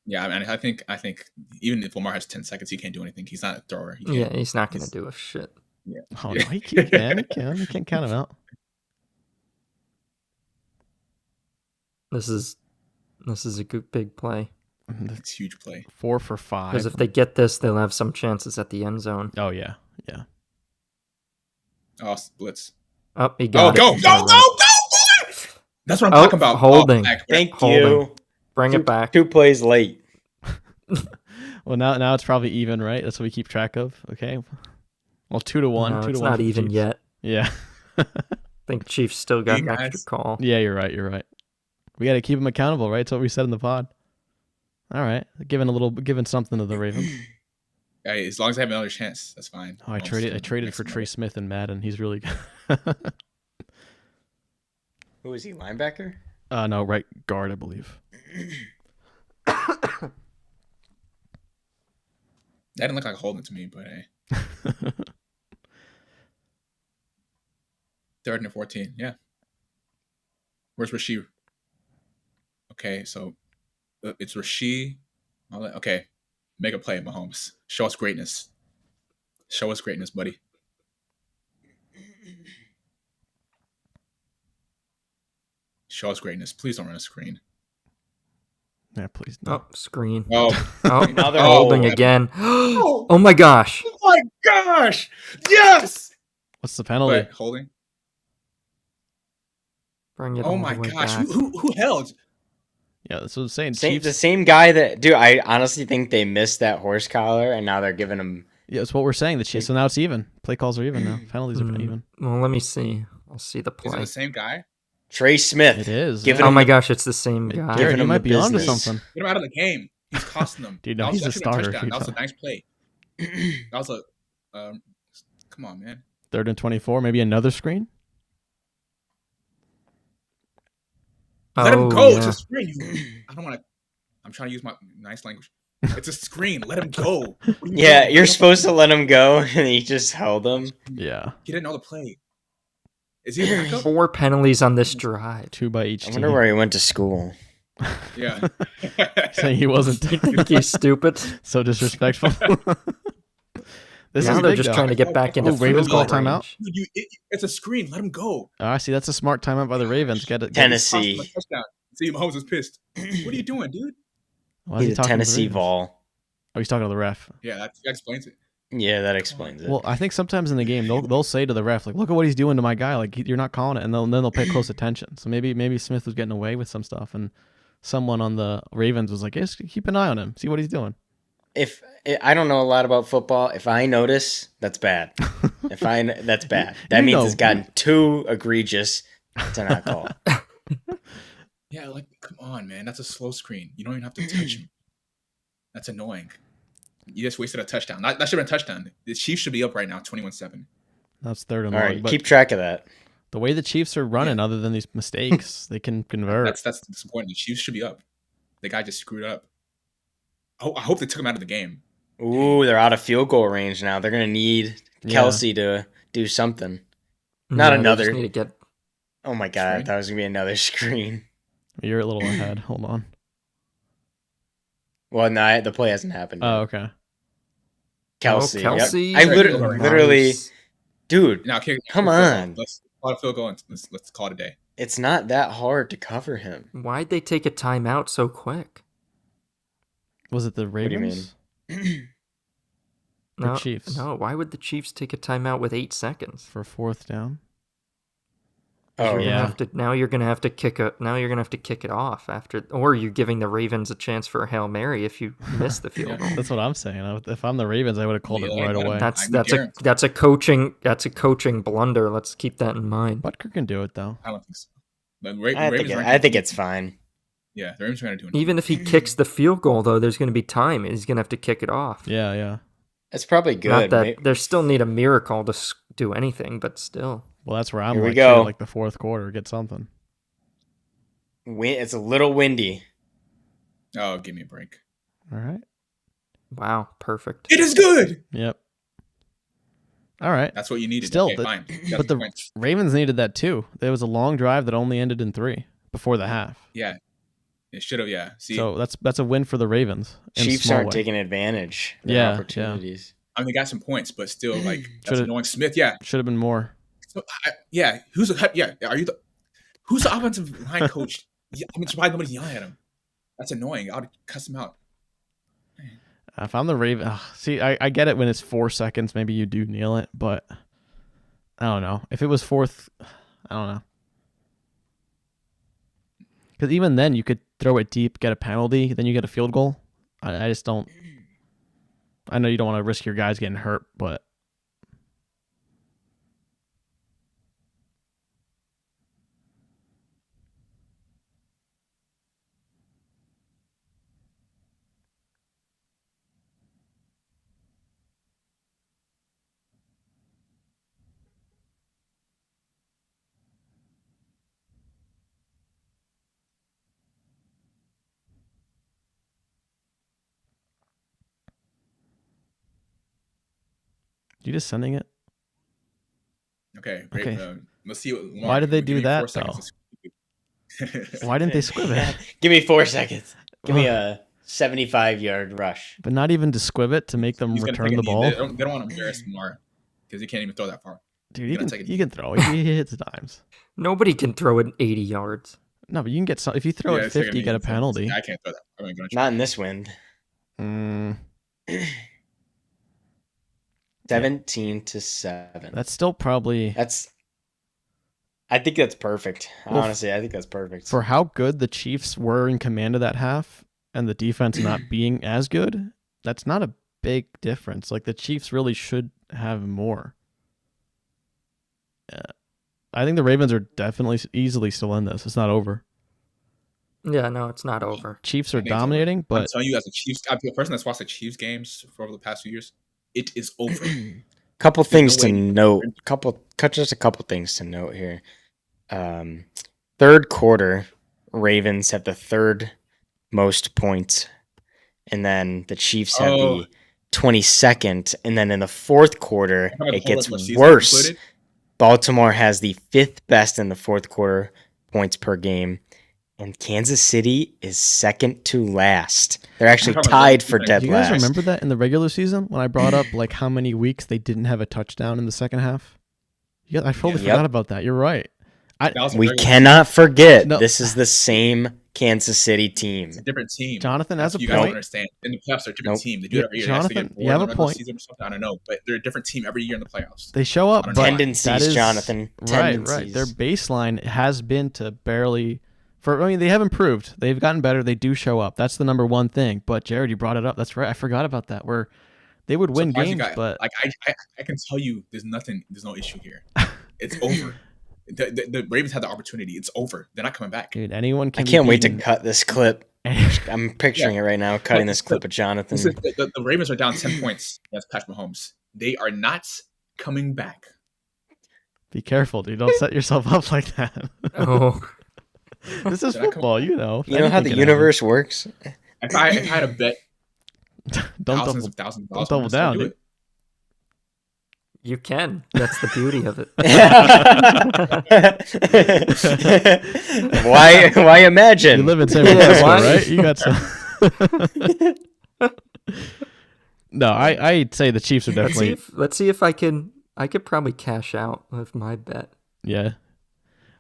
Yeah, I mean, I think even if Lamar has 10 seconds, he can't do anything. He's not a thrower. He's not going to do a shit. Yeah. Oh no, he can. You can't count him out. This is a good big play. It's a huge play. 4 for 5. Because if they get this, they'll have some chances at the end zone. Oh yeah. Oh, blitz. Oh, he got it. Go! That's what I'm talking about. Holding. Thank you. Bring it back. 2 plays late. Well, now it's probably even, right? That's what we keep track of. Okay. Well, 2-1. No, 2-1. It's not even yet. Yeah. I think Chiefs still got an extra call. Yeah, you're right. We got to keep them accountable, right? That's what we said in the pod. All right, giving something to the Ravens. Hey, as long as I have another chance, that's fine. Oh, I traded for Trey Smith and Madden. He's really good. Who is he? Linebacker? No, right guard, I believe. That didn't look like holding to me, but hey. 3rd and 14. Yeah. Where's Rashee? Okay, so it's Rashee. Okay, make a play, Mahomes. Show us greatness. Show us greatness, buddy. Show us greatness. Please don't run a screen. Yeah, please. No. Oh, screen. Oh, now they're holding again. Oh my gosh. Oh my gosh. Yes. What's the penalty? Wait, holding. Bring it. Oh my gosh. Who held? Yeah, that's what I'm saying. The same guy that, dude, I honestly think they missed that horse collar, and now they're giving him. Yeah, that's what we're saying. So now it's even. Play calls are even now. Penalties are even. Well, let me see. I'll see the play. Is it the same guy? Trey Smith. It is. Oh my gosh, it's the same guy. Jared, you might be onto something. Get him out of the game. He's costing them. Dude, no, he's a starter. That was a nice play. That was a. Come on, man. 3rd and 24. Maybe another screen. Let him go. Yeah. It's a screen. I don't want to. I'm trying to use my nice language. It's a screen. Let him go. Yeah, you're supposed to let him go, and he just held him. Yeah. He didn't know the play. Is he a backup? 4 penalties on this drive. 2 by each I team. wonder where he went to school. Yeah. Saying he wasn't. You think he's stupid? So disrespectful. This Now is they're big, just though. trying to get back into Ravens field call goal timeout. range. It's a screen. Let him go. Oh, I see. That's a smart timeout by the Ravens. Get it. Tennessee. Touchdown. See, Mahomes is pissed. What are you doing, dude? Why is he He's a talking to the Tennessee Ravens? ball. Oh, he's talking to the ref. Yeah, that explains it. Yeah, that explains it. Well, I think sometimes in the game they'll say to the ref like, "Look at what he's doing to my guy. Like you're not calling it," and then they'll pay close attention. So maybe Smith was getting away with some stuff, and someone on the Ravens was like, "Just keep an eye on him. See what he's doing." If I don't know a lot about football, if I notice, that's bad. That's bad. That means it's gotten too egregious to not call. Yeah, like come on, man. That's a slow screen. You don't even have to touch him. That's annoying. You just wasted a touchdown. That should have been a touchdown. The Chiefs should be up right now, 21-7. That's third and All long. right, But keep track of that. the way the Chiefs are running, other than these mistakes, they can convert. That's disappointing. The Chiefs should be up. The guy just screwed up. I hope they took him out of the game. Ooh, they're out of field goal range now. They're gonna need Kelsey to do something. Not They another. just need to get. Oh my god, that was gonna be another screen. You're a little ahead. Hold on. Well, no, the play hasn't happened yet. Oh, okay. Kelsey. Oh, Kelsey. Yep. I literally, Nice. dude, Now, okay, come on. Let's call it a field goal and let's call it a day. It's not that hard to cover him. Why'd they take a timeout so quick? Was it the do you Ravens? No, Chiefs. No, why would the Chiefs take a timeout with 8 seconds? For 4th down? Oh yeah. Now you're gonna have to kick it off after, or you're giving the Ravens a chance for a Hail Mary if you miss the field goal. That's what I'm saying. If I'm the Ravens, I would have called it right away. That's a coaching blunder. Let's keep that in mind. Butker can do it though. I don't think so. I think it's fine. Yeah, the Ravens are going to do it. Even if he kicks the field goal, though, there's going to be time. He's going to have to kick it off. Yeah. It's probably good. Not that they still need a miracle to do anything, but still. Well, that's where I'm Here we like, go. like the 4th quarter, get something. It's a little windy. Oh, give me a break. All right. Wow, perfect. It is good. Yep. All right. That's what you needed. Still, okay, fine. but the Ravens needed that too. There was a long drive that only ended in 3 before the half. Yeah, it should have. Yeah. See, So that's a win for the Ravens. Chiefs aren't taking advantage of their opportunities. I mean, they got some points, but still, like that's Should've- annoying. Smith, yeah, Should have been more. so, who's the offensive line coach? Yeah, I'm surprised nobody's yelling at him. That's annoying. I would cuss him out. If I'm the Ravens, see, I get it when it's 4 seconds, maybe you do kneel it, but I don't know. If it was 4th, I don't know. Because even then, you could throw it deep, get a penalty, then you get a field goal. I just don't. I know you don't want to risk your guys getting hurt, but. You just sending it? Okay, great. Okay. Let's see. Why did they do that, Why didn't they squib it? Give me 4 seconds. Give me a 75-yard rush. But not even to squib it to make them return the ball? They don't want to embarrass Lamar because he can't even throw that far. Dude, you can throw it. He hits dimes. Nobody can throw it 80 yards. No, but you can get some. If you throw it 50, you get a penalty. I can't throw that. I'm gonna Not in this wind. 17-7. That's still probably. I think that's perfect. Well, Honestly, I think that's perfect. For how good the Chiefs were in command of that half and the defense not being as good, that's not a big difference. Like the Chiefs really should have more. I think the Ravens are definitely easily still in this. It's not over. Yeah, no, it's not over. Chiefs are dominating, but I'm telling you, as a person that's watched the Chiefs games for over the past few years, it is over. Couple things to note. Just a couple things to note here. Third quarter, Ravens have the third most points and then the Chiefs have the 22nd, and then in the fourth quarter it gets worse. Baltimore has the 5th best in the fourth quarter points per game, and Kansas City is second to last. They're actually tied for dead last. Do you guys remember that in the regular season when I brought up like how many weeks they didn't have a touchdown in the second half? I totally forgot about that. You're right. We cannot forget this is the same Kansas City team. It's a different team. Jonathan has a point. You guys understand. In the playoffs, they're a different team. They do it every year. Jonathan, you have a point. I don't know, but they're a different team every year in the playoffs. They show up. Tendencies, Jonathan. Right. Their baseline has been to barely. They have improved. They've gotten better. They do show up. That's the number one thing. But Jared, you brought it up. That's right. I forgot about that. Where they would win games, but like I can tell you, there's no issue here. It's over. The Ravens had the opportunity. It's over. They're not coming back. Dude, anyone can. I can't wait to cut this clip. I'm picturing it right now, cutting this clip of Jonathan. The Ravens are down 10 points against Patrick Mahomes. They are not coming back. Be careful, dude. Don't set yourself up like that. Oh. This is football, you know. You know how the universe works? If I had a bet thousands of don't double down, dude. You can. That's the beauty of it. Why imagine? You live in San Francisco, right? You got some. No, I'd say the Chiefs are definitely. Let's see if I could probably cash out with my bet. Yeah.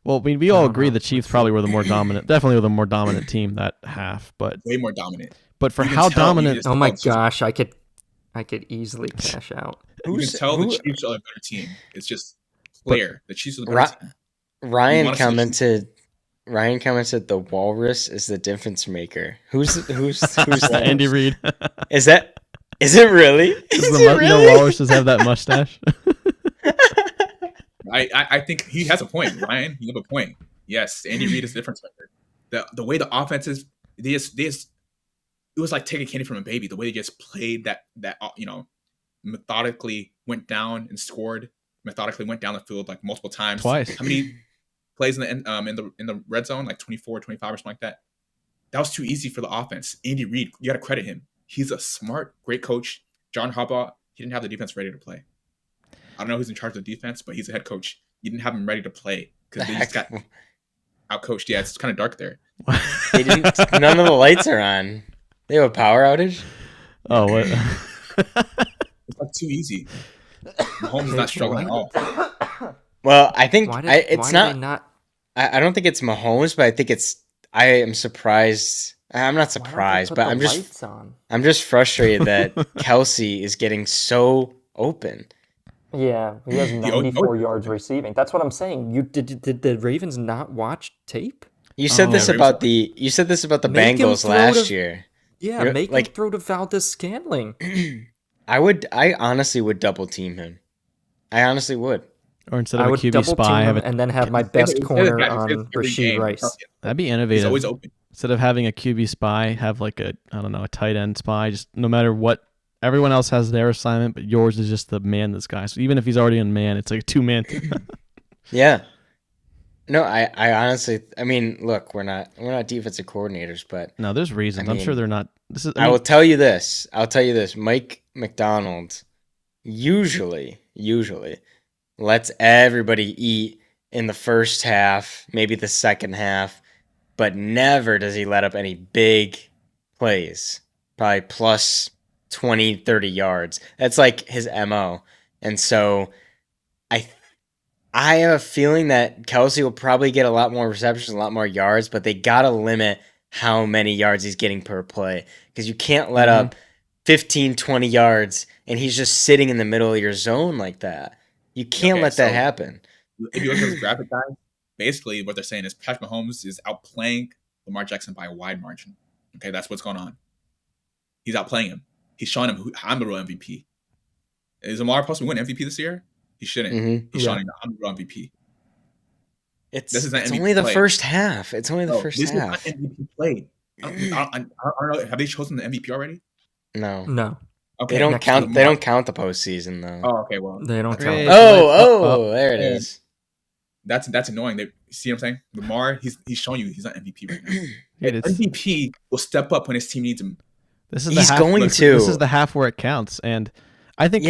Well, I mean, we all agree the Chiefs probably were the more dominant, definitely were the more dominant team that half, but way more dominant. But for how dominant? Oh my gosh, I could easily cash out. You can tell the Chiefs are a better team. It's just clear. The Chiefs are the better team. Ryan commented the walrus is the difference maker. Who's that? Andy Reid. Is it really? The walruses have that mustache. I think he has a point, Ryan. You have a point. Yes, Andy Reid is the difference maker. The way the offense is, it was like taking candy from a baby. The way they just played that methodically went down and scored. Methodically went down the field like multiple times. Twice. How many plays in the red zone? Like 24, 25 or something like that. That was too easy for the offense. Andy Reid, you got to credit him. He's a smart, great coach. John Harbaugh, he didn't have the defense ready to play. I don't know who's in charge of the defense, but he's a head coach. You didn't have him ready to play because they just got outcoached. Yeah, it's kind of dark there. None of the lights are on. They have a power outage. Oh, what? It's like too easy. Mahomes is not struggling at all. Well, I think it's not. I don't think it's Mahomes, but I think it's. I am surprised. I'm not surprised, but I'm just frustrated that Kelsey is getting so open. Yeah, he has 94 yards receiving. That's what I'm saying. Did the Ravens not watch tape? You said this about the Bengals last year. Yeah, make him throw to Valdez-Scantling. I honestly would double team him. I honestly would. Or instead of a QB spy, and then have my best corner on Rashid Rice. That'd be innovative. He's always open. Instead of having a QB spy, have like a tight end spy. Just no matter what, everyone else has their assignment, but yours is just the man this guy. So even if he's already in man, it's like a 2-man team. Yeah. No, I honestly, look, we're not defensive coordinators, but no, there's reasons. I'm sure they're not. I will tell you this. Mike McDonald usually lets everybody eat in the first half, maybe the second half, but never does he let up any big plays. Probably plus 20, 30 yards. That's like his MO. And so I have a feeling that Kelsey will probably get a lot more receptions, a lot more yards, but they got to limit how many yards he's getting per play because you can't let up 15, 20 yards and he's just sitting in the middle of your zone like that. You can't let that happen. If you look at this graphic, guys, basically what they're saying is Patrick Mahomes is outplaying Lamar Jackson by a wide margin. Okay, that's what's going on. He's outplaying him. He's showing him I'm the real MVP. Is Lamar supposed to win MVP this year? He shouldn't. Mm-hmm. He's showing I'm the real MVP. It's only the first half. It's only the first half. This is not MVP play. I don't know. Have they chosen the MVP already? No. Okay, they don't count. They don't count the postseason though. Oh, okay. Well, they don't count. There it is. That's annoying. You see what I'm saying? Lamar, he's showing you he's not MVP right now. MVP will step up when his team needs him. This is He's the half, going to. This is the half where it counts, and I think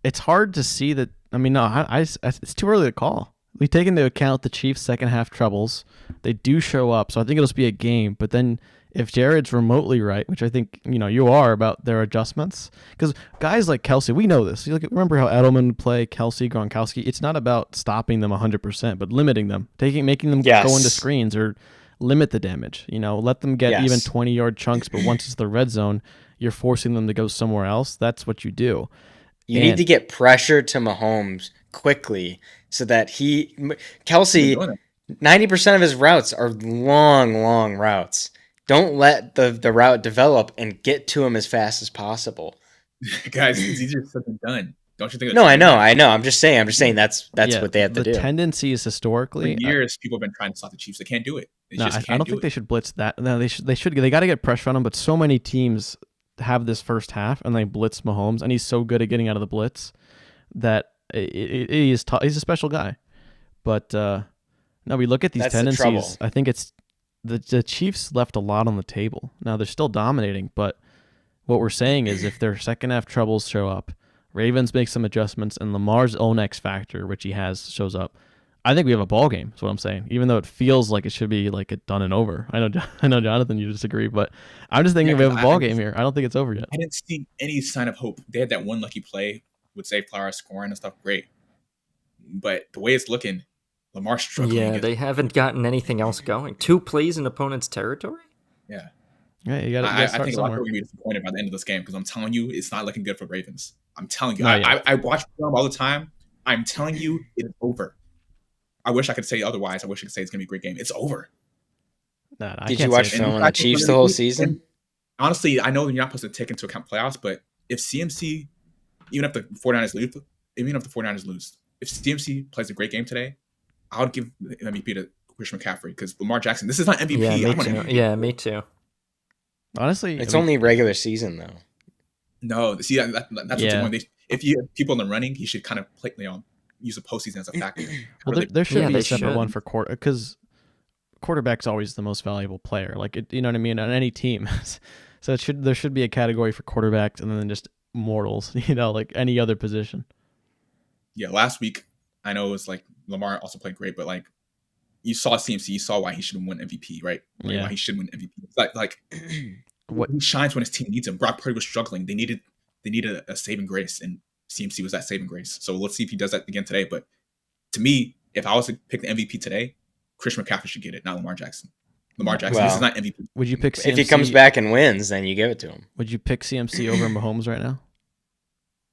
it's hard to see that. I mean, no, it's too early to call. We take into account the Chiefs' second half troubles. They do show up, so I think it'll just be a game. But then if Jared's remotely right, which I think you are about their adjustments, because guys like Kelce, we know this. Remember how Edelman would play, Kelce, Gronkowski. It's not about stopping them 100%, but limiting them, making them go into screens or limit the damage. Let them get even 20-yard chunks, but once it's the red zone, you're forcing them to go somewhere else. That's what you do. You need to get pressure to Mahomes quickly so that Kelce, 90% of his routes are long routes. Don't let the route develop and get to him as fast as possible. Guys, it's easier said than done. Don't you think? No, I know. I'm just saying that's what they have to do. The tendency is historically, for years, people have been trying to stop the Chiefs. They can't do it. I don't think they should blitz that. No, they should. They got to get pressure on him. But so many teams have this first half and they blitz Mahomes, and he's so good at getting out of the blitz that he's a special guy. But no, we look at these tendencies. I think it's the Chiefs left a lot on the table. Now they're still dominating, but what we're saying is if their second half troubles show up, Ravens make some adjustments, and Lamar's own X factor, which he has, shows up, I think we have a ball game. That's what I'm saying. Even though it feels like it should be like it done and over. I know, Jonathan, you disagree, but I'm just thinking we have a ball game here. I don't think it's over yet. I didn't see any sign of hope. They had that one lucky play with Zay Flowers scoring and stuff. Great, but the way it's looking, Lamar's struggling. Yeah, they haven't gotten anything else going. 2 plays in opponent's territory. Yeah. Yeah, you got to start I think a lot of people will be disappointed by the end of this game because I'm telling you, it's not looking good for Ravens. I'm telling you, I watch film all the time. I'm telling you, it's over. I wish I could say otherwise. I wish I could say it's going to be a great game. It's over. Did you watch film on the Chiefs the whole season? Honestly, I know you're not supposed to take into account playoffs, but if CMC, even if the 49ers lose, if CMC plays a great game today, I would give MVP to Christian McCaffrey because Lamar Jackson, this is not MVP. Me too. Honestly, it's only regular season though. No, see that's what you want. If you have people in the running, you should kind of play, use the postseason as a factor. Well, there should be a separate one for because quarterback's always the most valuable player. You know what I mean, on any team. So there should be a category for quarterbacks and then just mortals. Like any other position. Yeah, last week I know it was like Lamar also played great, but you saw CMC, you saw why he should win MVP, right? Why he should win MVP. It's like he shines when his team needs him. Brock Purdy was struggling. They needed a saving grace, and CMC was that saving grace. So let's see if he does that again today. But to me, if I was to pick the MVP today, Christian McCaffrey should get it, not Lamar Jackson. This is not MVP. Would you pick CMC? If he comes back and wins, then you give it to him. Would you pick CMC over Mahomes right now?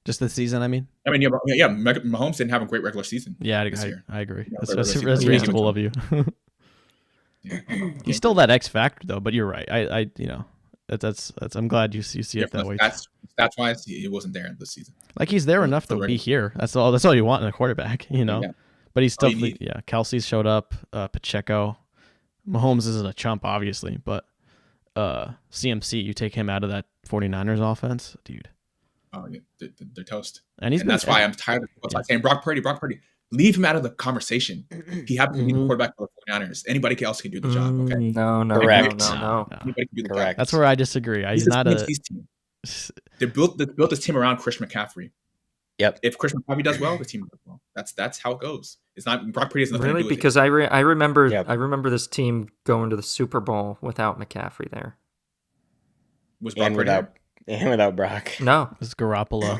Just this season, I mean. Mahomes didn't have a great regular season. Yeah, I agree. That's reasonable of you. He's still that X factor though, but you're right. That's I'm glad you see it that way. That's why it wasn't there this season. He's there enough to be here. That's all you want in a quarterback, Yeah. But he's still Kelsey's showed up, Pacheco. Mahomes isn't a chump, obviously, but CMC, you take him out of that 49ers offense, dude. Oh, yeah, they're toast. And that's why I'm tired of saying Brock Purdy. Leave him out of the conversation. He happened to be the quarterback for the 49ers. Anybody else can do the job, okay? No. Correct. No. Anybody can do the Correct. job. That's where I disagree. He's not a team. They built this team around Christian McCaffrey. Yep. If Christian McCaffrey does well, the team does well. That's how it goes. It's not Brock Purdy has nothing to do with because I remember this team going to the Super Bowl without McCaffrey there. Was Brock Purdy without Brock? No, it's Garoppolo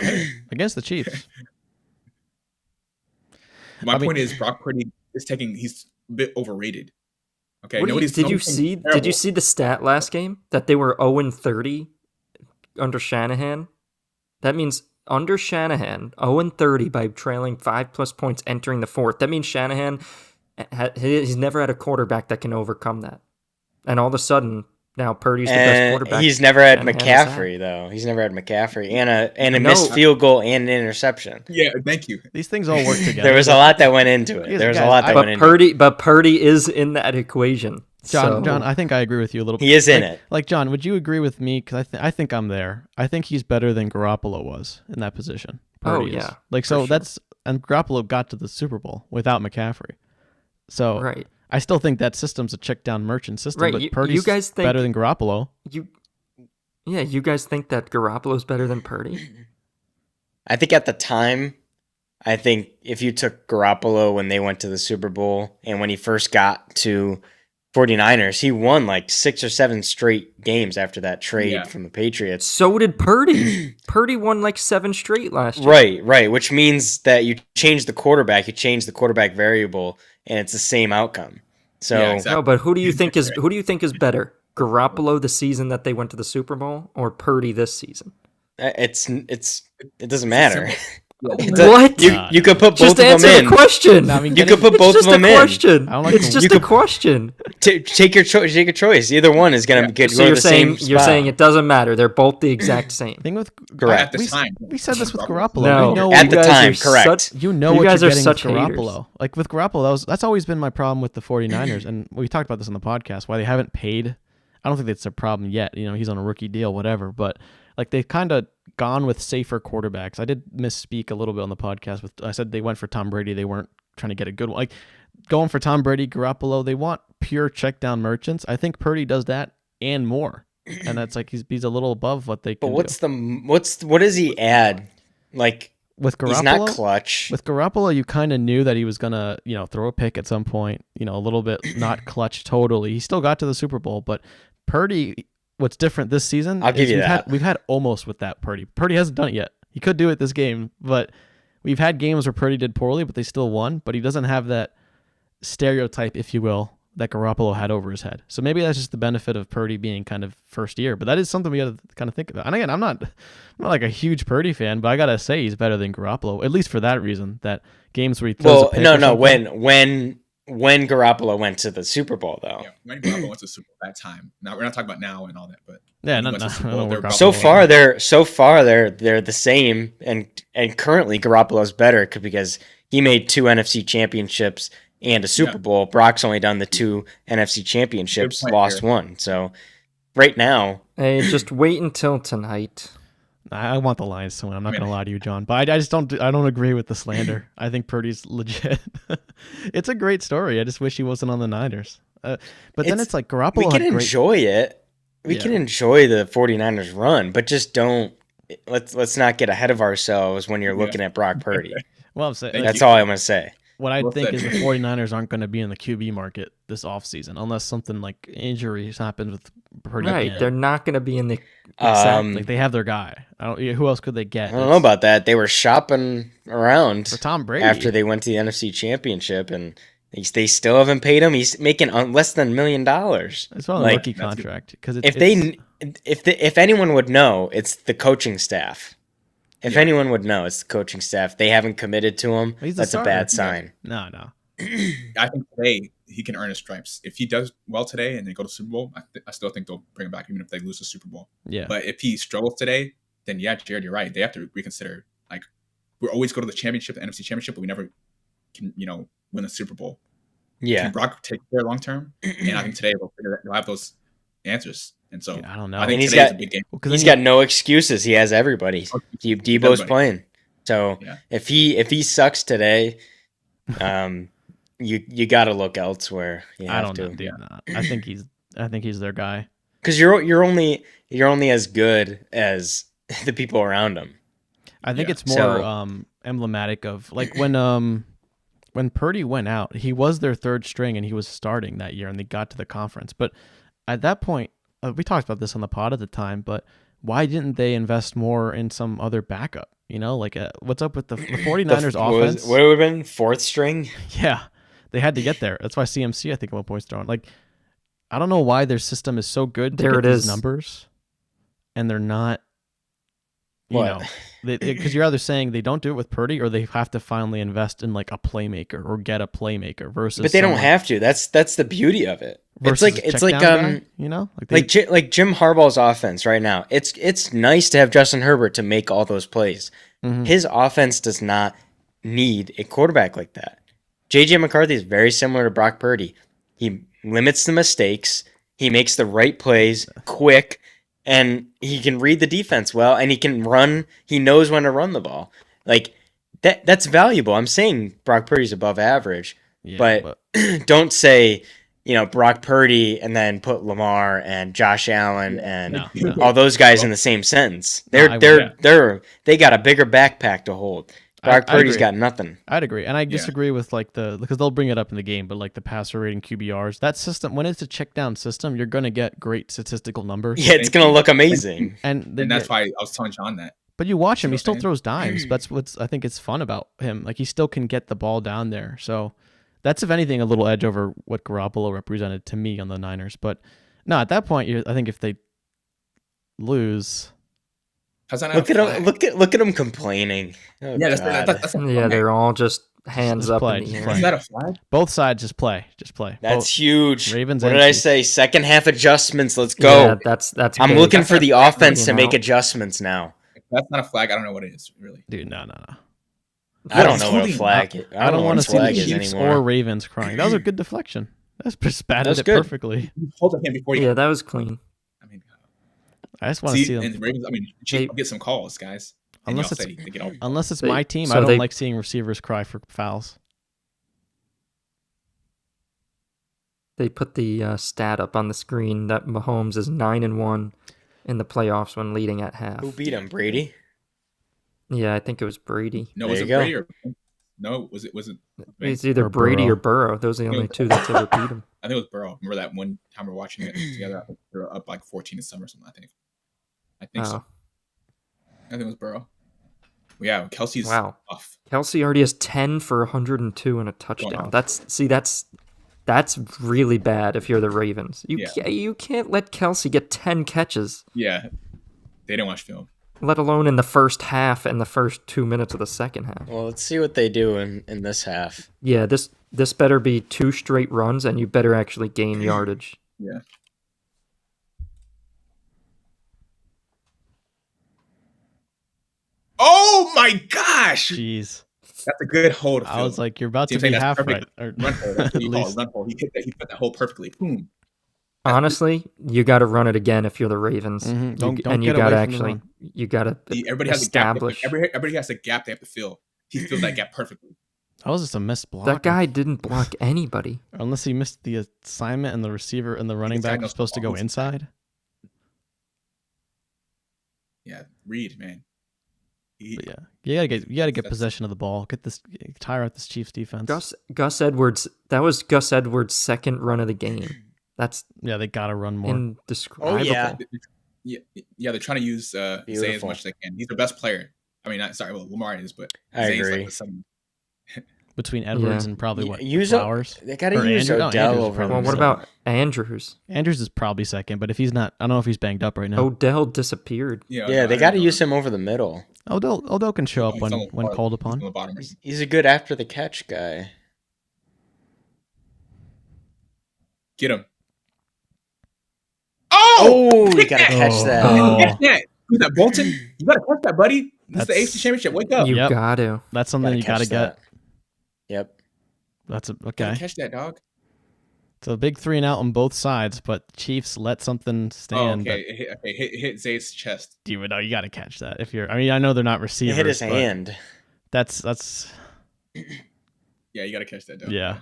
against the Chiefs. My point is Brock Purdy he's a bit overrated. Okay. Did you see the stat last game that they were 0-30 under Shanahan? That means under Shanahan, 0-30 by trailing 5+ points entering the fourth. That means Shanahan he's never had a quarterback that can overcome that. And all of a sudden, now Purdy's the best quarterback. He's never had McCaffrey though. He's never had McCaffrey and a missed field goal and an interception. Yeah, thank you. These things all work together. There was a lot that went into it. But Purdy is in that equation. John, I think I agree with you a little bit. He is in it. John, would you agree with me? Because I think I'm there. I think he's better than Garoppolo was in that position. Purdy is. And Garoppolo got to the Super Bowl without McCaffrey. So right. I still think that system's a check down merchant system, right. but Purdy's better than Garoppolo. Yeah, you guys think that Garoppolo's better than Purdy? I think at the time, I think if you took Garoppolo when they went to the Super Bowl and when he first got to 49ers, he won like 6 or 7 straight games after that trade from the Patriots. So did Purdy. Purdy won like 7 straight last year. Right, which means that you change the quarterback variable, and it's the same outcome. So exactly. No, but who do you think is better? Garoppolo the season that they went to the Super Bowl, or Purdy this season? it doesn't matter. What? You could put both Just of them answer in. the question. I mean, You could put both of them in. It's just a question. Take your choice. Either one is going to get So go to the same spot. you're saying it doesn't matter. They're both the exact same. thing with Correct. At the time, we said this with Garoppolo. No, We know at you the guys time, are correct. you know you what guys you're are getting such with Garoppolo. haters. Like with Garoppolo, that's always been my problem with the 49ers, and we talked about this on the podcast, why they haven't paid. I don't think that's a problem yet. He's on a rookie deal, whatever, but like they've kind of gone with safer quarterbacks. I did misspeak a little bit on the podcast. I said they went for Tom Brady. They weren't trying to get a good one. Like going for Tom Brady, Garoppolo, they want pure check down merchants. I think Purdy does that and more. And that's like he's a little above what they can But what does he add? Like with Garoppolo, he's not clutch. With Garoppolo, you kind of knew that he was gonna, throw a pick at some point. A little bit not clutch totally. He still got to the Super Bowl, but Purdy. What's different this season? I'll give you that. We've had almost with that Purdy. Purdy hasn't done it yet. He could do it this game, but we've had games where Purdy did poorly, but they still won. But he doesn't have that stereotype, if you will, that Garoppolo had over his head. So maybe that's just the benefit of Purdy being kind of first year. But that is something we got to kind of think about. And again, I'm not like a huge Purdy fan, but I gotta say he's better than Garoppolo, at least for that reason. That games where he throws a pick. No. When Garoppolo went to the Super Bowl, though. Yeah, when Garoppolo went to the Super Bowl that time. Now we're not talking about now and all that, but yeah, so far they're the same, and currently Garoppolo's better because he made 2 NFC championships and a Super Bowl. Brock's only done the 2 NFC championships, lost one. So right now, hey, just wait until tonight. I want the Lions to win. I'm not going to lie to you, John, but I just don't agree with the slander. I think Purdy's legit. It's a great story. I just wish he wasn't on the Niners. But then it's like Garoppolo. We can enjoy it. We can enjoy the 49ers run, but just don't. Let's not get ahead of ourselves when you're looking at Brock Purdy. Well, I'm saying that's all I'm going to say. What I think is the 49ers aren't going to be in the QB market this offseason unless something like injuries happens with Purdy. Right, they're not going to be in the like they have their guy. Who else could they get? I don't know about that. They were shopping around for Tom Brady after they went to the NFC Championship, and they still haven't paid him. He's making less than $1 million. It's probably a rookie contract because if anyone would know, it's the coaching staff. If anyone would know, it's the coaching staff. They haven't committed to him. That's a bad sign. No. I think today he can earn his stripes. If he does well today and they go to Super Bowl, I still think they'll bring him back even if they lose the Super Bowl. Yeah. But if he struggles today, then yeah, Jared, you're right. They have to reconsider. Like we always go to the championship, the NFC Championship, but we never can, win the Super Bowl. Yeah. Can Brock take care long term? And I think today they'll have those answers. And so I don't know. I think he's today's a big game. He's got no excuses. He has everybody. Debo's playing. So if he sucks today, you got to look elsewhere. I don't know. Dude, I think he's their guy. Because you're only as good as the people around him. I think it's more emblematic of like when Purdy went out, he was their third string and he was starting that year, and they got to the conference. But at that point, we talked about this on the pod at the time, but why didn't they invest more in some other backup? Like what's up with the 49ers offense? What would have been fourth string? Yeah, they had to get there. That's why CMC, I think, at one point throwing. Like, I don't know why their system is so good to get these numbers, and they're not. Because you're either saying they don't do it with Purdy, or they have to finally invest in like a playmaker or get a playmaker versus. But they don't have to. That's the beauty of it. It's like guy, like Jim Harbaugh's offense right now. It's nice to have Justin Herbert to make all those plays. Mm-hmm. His offense does not need a quarterback like that. JJ McCarthy is very similar to Brock Purdy. He limits the mistakes. He makes the right plays quick. And he can read the defense well, and he can run. He knows when to run the ball. Like that's valuable. I'm saying Brock Purdy's above average, but don't say, Brock Purdy and then put Lamar and Josh Allen and No. all those guys in the same sentence. They got a bigger backpack to hold. Brock Purdy's got nothing. I'd agree, and I disagree with because they'll bring it up in the game, but like the passer rating QBRs, that system, when it's a check down system, you're gonna get great statistical numbers. Yeah, it's gonna look amazing, and that's why I was telling John that. But you watch him; he still throws dimes. That's what's I think it's fun about him. Like he still can get the ball down there. So that's, if anything, a little edge over what Garoppolo represented to me on the Niners. But no, at that point, I think if they lose. Look at him complaining. Oh, yeah, that's they're all just hands just up play, in the air. Is that a flag? Both sides just play. That's huge. Ravens. What did I say? Second half adjustments. Let's go. Yeah, that's. I'm looking for the offense to make adjustments now. If that's not a flag, I don't know what it is, really. Dude, no. I don't know what a flag is. I don't want to see the Chiefs or Ravens crying. That was a good deflection. That's spatted it perfectly. Hold the hand before you. Yeah, that was clean. I just want to see them. And the Ravens, Chiefs get some calls, guys. Unless it's my team, I don't like seeing receivers cry for fouls. They put the stat up on the screen that Mahomes is 9-1 in the playoffs when leading at half. Who beat him? Brady? Yeah, I think it was Brady. No, was it Brady or no? Was it? It's either Brady or Burrow. Those are the only two that's ever beat him. I think it was Burrow. Remember that one time we were watching it together? They were up like 14-7 or something. I think so. I think it was Burrow. Yeah, Kelsey's off. Kelsey already has 10 for 102 and a touchdown. That's really bad if you're the Ravens. You can't let Kelsey get 10 catches. Yeah, they didn't watch film. Let alone in the first half and the first 2 minutes of the second half. Well, let's see what they do in this half. Yeah, this better be 2 straight runs, and you better actually gain yardage. Yeah. Oh my gosh! Jeez. That's a good hold. I was like, you're about to be half right. Run hold. That's what you call a run hold. He put that hold perfectly. Boom. Honestly, you got to run it again if you're the Ravens. Mm-hmm. Don't you got to everybody establish. Has a gap. Everybody has a gap they have to fill. He filled that gap perfectly. That was just a missed block. That guy didn't block anybody. Unless he missed the assignment and the receiver and the running back was supposed to go inside. Yeah, Reed, man. You gotta get possession of the ball. Tire out this Chiefs defense. Gus Edwards. That was Gus Edwards' second run of the game. They gotta run more. Indescribable. Oh yeah. They're trying to use Zay as much as they can. He's their best player. I mean, Lamar is, but I agree. Between Edwards and probably Flowers. They gotta use Odell over him. Well, what about Andrews? Andrews is probably second, but if he's not, I don't know if he's banged up right now. Odell disappeared. Yeah, they gotta use him over the middle. Odell can show up when called upon. He's a good after the catch guy. Get him. Oh, you gotta catch that. Who's that, Bolton? You gotta catch that, buddy. This is the AFC Championship. Wake up. You got to. That's something you gotta get. Yep. That's okay. Catch that, dog. It's a big 3-and-out on both sides, but Chiefs let something stand. Oh, okay. Hit Zay's chest. You gotta catch that. I know they're not receivers. It hit his hand. That's. Yeah, you gotta catch that, dog. Yeah,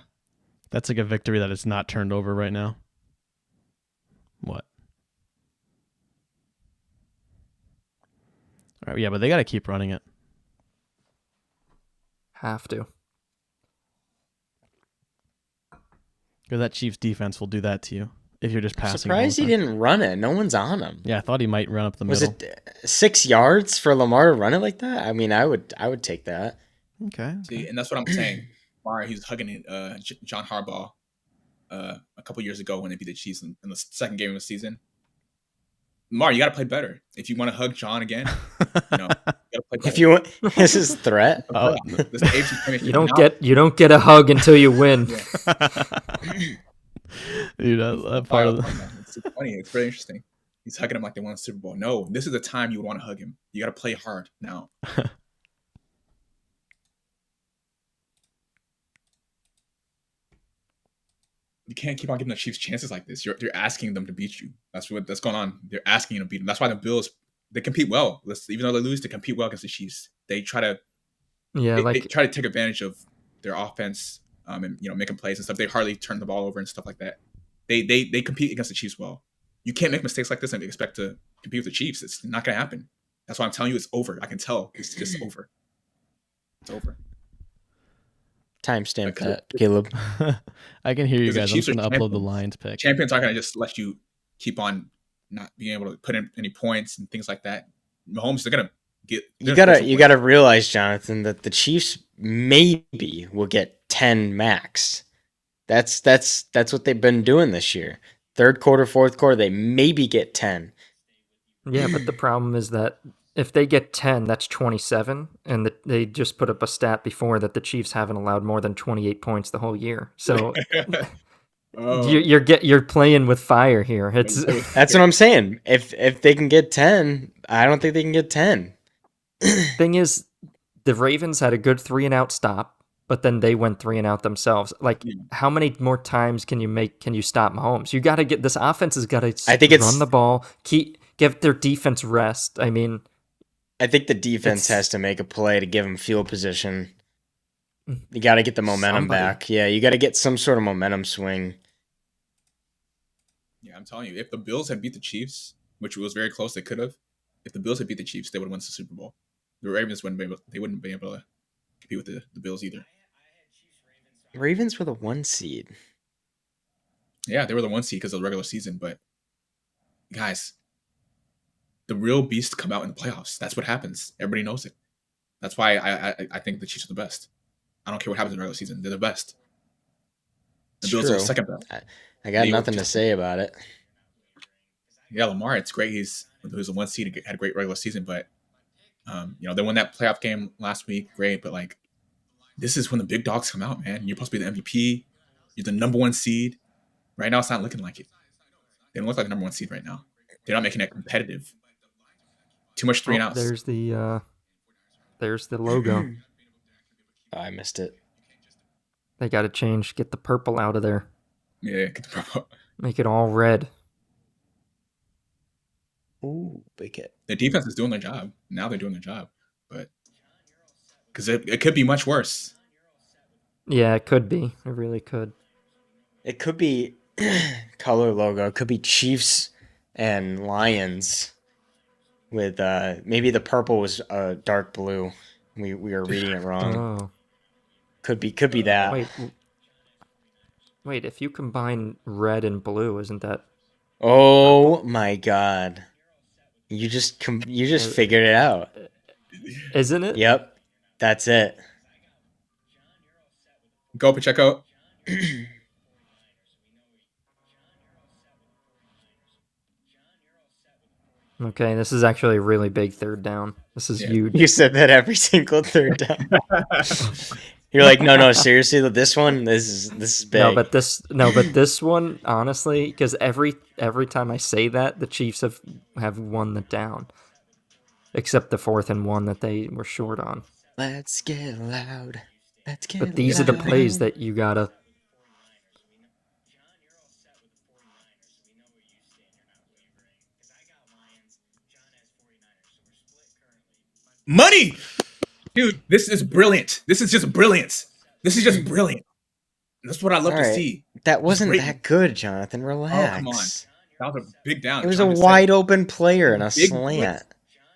that's like a victory that is not turned over right now. What? All right, yeah, but they gotta keep running it. Have to. Because that Chiefs defense will do that to you if you're just passing. I'm surprised he didn't run it. No one's on him. Yeah, I thought he might run up the middle. Was it 6 yards for Lamar to run it like that? I mean, I would take that. Okay. See, and that's what I'm saying. Lamar, he was hugging John Harbaugh a couple years ago when they beat the Chiefs in the second game of the season. Lamar, you got to play better. If you want to hug John again, you got to play better. If you want, this is threat. You don't get a hug until you win. Dude, that part of it's funny. It's very interesting. He's hugging him like they won a Super Bowl. No, this is the time you would want to hug him. You got to play hard now. You can't keep on giving the Chiefs chances like this. You're asking them to beat you. That's going on. They're asking you to beat them. That's why the Bills, they compete well. Even though they lose, they compete well against the Chiefs. They try to they try to take advantage of their offense and making plays and stuff. They hardly turn the ball over and stuff like that. They compete against the Chiefs well. You can't make mistakes like this and expect to compete with the Chiefs. It's not going to happen. That's why I'm telling you it's over. I can tell it's just over. It's over. Timestamp that, Caleb. I can hear you guys. I'm just going to upload the Lions pick. Champions aren't going to just let you keep on not being able to put in any points and things like that. Mahomes, they're going to get. You gotta realize, Jonathan, that the Chiefs maybe will get 10 max. That's what they've been doing this year. Third quarter, fourth quarter, they maybe get 10. Yeah, but the problem is that if they get 10, that's 27, and they just put up a stat before that the Chiefs haven't allowed more than 28 points the whole year. So you're playing with fire here. That's what I'm saying. If they can get 10, I don't think they can get 10. Thing is, the Ravens had a good 3-and-out stop, but then they went 3-and-out themselves. Like, how many more times can you stop Mahomes? You got to get this offense has got to run the ball, give their defense rest. I mean, I think the defense has to make a play to give them field position. You got to get the momentum back. Yeah, you got to get some sort of momentum swing. Yeah, I'm telling you, if the Bills had beat the Chiefs, which was very close, they could have. If the Bills had beat the Chiefs, they would have won the Super Bowl. The Ravens wouldn't be able to compete with the Bills either. Ravens were the 1 seed. Yeah, they were the 1 seed because of the regular season. But guys, the real beasts come out in the playoffs. That's what happens. Everybody knows it. That's why I think the Chiefs are the best. I don't care what happens in the regular season. They're the best. The Bills are the second best. I got nothing to say about it. Yeah, Lamar, it's great. He was a 1 seed, had a great regular season, but they won that playoff game last week. Great, but like, this is when the big dogs come out, man. You're supposed to be the MVP. You're the number 1 seed. Right now, it's not looking like it. They don't look like the number 1 seed right now. They're not making it competitive. Too much 3-and-outs. There's the logo. Oh, I missed it. They got to change. Get the purple out of there. Yeah, get the purple. Make it all red. Ooh, big hit. The defense is doing their job. Now they're doing their job. But because it could be much worse. Yeah, it could be. It really could. It could be color logo. It could be Chiefs and Lions with maybe the purple was dark blue. We were reading it wrong. Oh. Could be that. Wait, if you combine red and blue, isn't that? Oh my God! You just figured it out, isn't it? Yep, that's it. Go Pacheco. Okay, this is actually a really big third down. This is huge. You said that every single third down. You're like, no, seriously, this one, this is big. No, but this one, honestly, because every time I say that, the Chiefs have won the down, except the 4th and 1 that they were short on. Let's get loud. But these are the plays that you gotta. Money! Dude, this is brilliant. This is just brilliant. That's what I love to see. That wasn't that good, Jonathan. Relax. Oh, come on. That was a big down. It was a wide open player and a slant.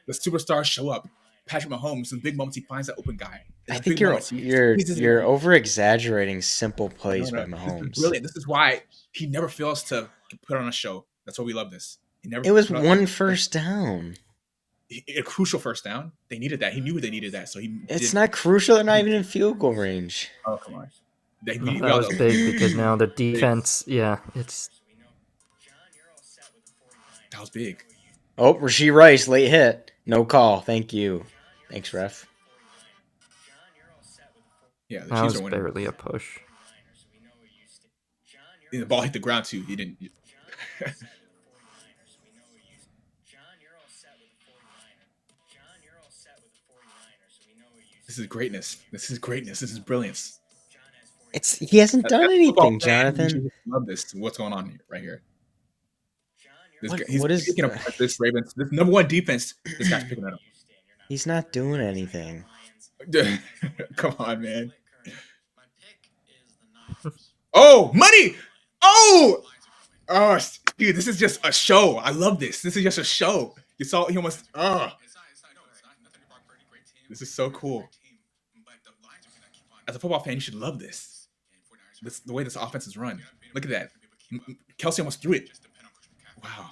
The superstars show up. Patrick Mahomes, in big moments, he finds that open guy. I think you're over exaggerating simple plays by Mahomes. This is brilliant. This is why he never fails to put on a show. That's why we love this. It was one first down. A crucial first down. They needed that. He knew they needed that, so It's not crucial. They're not even in field goal range. Oh, come on. That was big because now the defense. Yeah, it's. That was big. Oh, Rashee Rice, late hit. No call. Thank you. Thanks, ref. Yeah, that was barely a push. The ball hit the ground too. He didn't. This is greatness. This is brilliance. He hasn't done anything, Jonathan. Love this. What's going on right here? He's picking up this Ravens. This number 1 defense. This guy's picking it up. He's not doing anything. Come on, man. Oh, money! Oh! Oh, dude, this is just a show. I love this. This is just a show. You saw he almost. This is so cool. As a football fan, you should love this. The way this offense is run. Look at that. Kelsey almost threw it. Wow.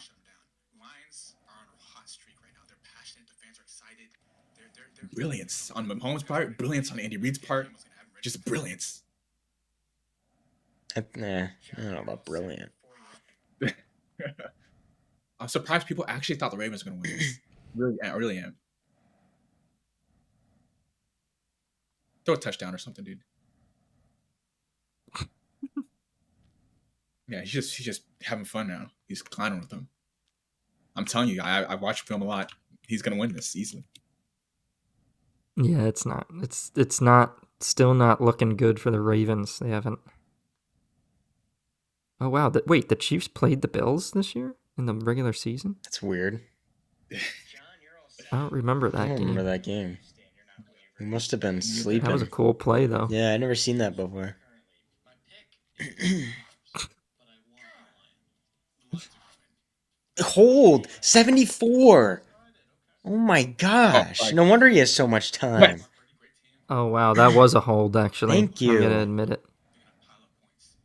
Brilliance on Mahomes' part. Brilliance on Andy Reid's part. Just brilliance. Nah, I don't know about brilliant. I'm surprised people actually thought the Ravens were going to win this. I really am. Throw a touchdown or something, dude. Yeah, he's just having fun now. He's clowning with them. I'm telling you, I watch film a lot. He's going to win this easily. Yeah, it's not. It's not. Still not looking good for the Ravens. They haven't. Oh wow! Wait, the Chiefs played the Bills this year in the regular season? That's weird. I don't remember that I don't game. remember that game. We must have been sleeping. That was a cool play, though. Yeah, I never seen that before. Hold 74. Oh my gosh! No wonder he has so much time. Oh wow, that was a hold. Actually, Thank you. I'm gonna admit it.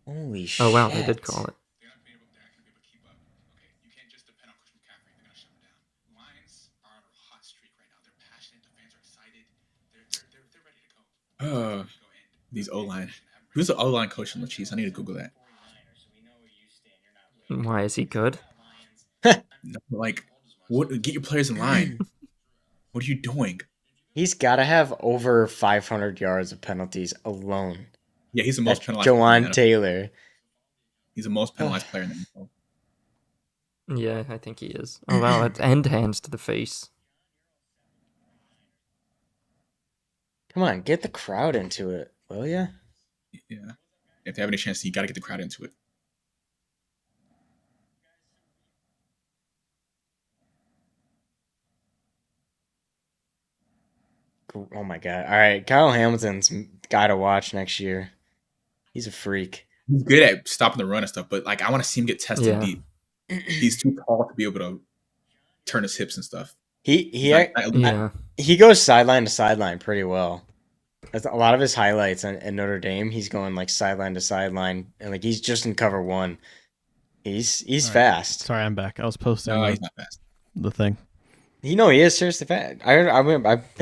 Holy shit! Oh wow, they did call it. These O-line. Who's the O-line coach on the Chiefs? I need to Google that. Why is he good? Like, what? Get your players in line. What are you doing? He's got to have over 500 yards of penalties alone. Yeah, he's the most penalized. Jawan Taylor. He's the most penalized player in the NFL. Yeah, I think he is. Oh wow, it's end hands to the face. Come on, get the crowd into it, will ya? Yeah. If they have any chance, you got to get the crowd into it. Oh my god! All right, Kyle Hamilton's guy to watch next year. He's a freak. He's good at stopping the run and stuff, but like I want to see him get tested deep. He's too tall to be able to turn his hips and stuff. He goes sideline to sideline pretty well. That's a lot of his highlights in Notre Dame. He's going like sideline to sideline, and like he's just in cover one. He's fast. Sorry, I'm back. I was posting. No, he's not fast. The thing. He is seriously fast. I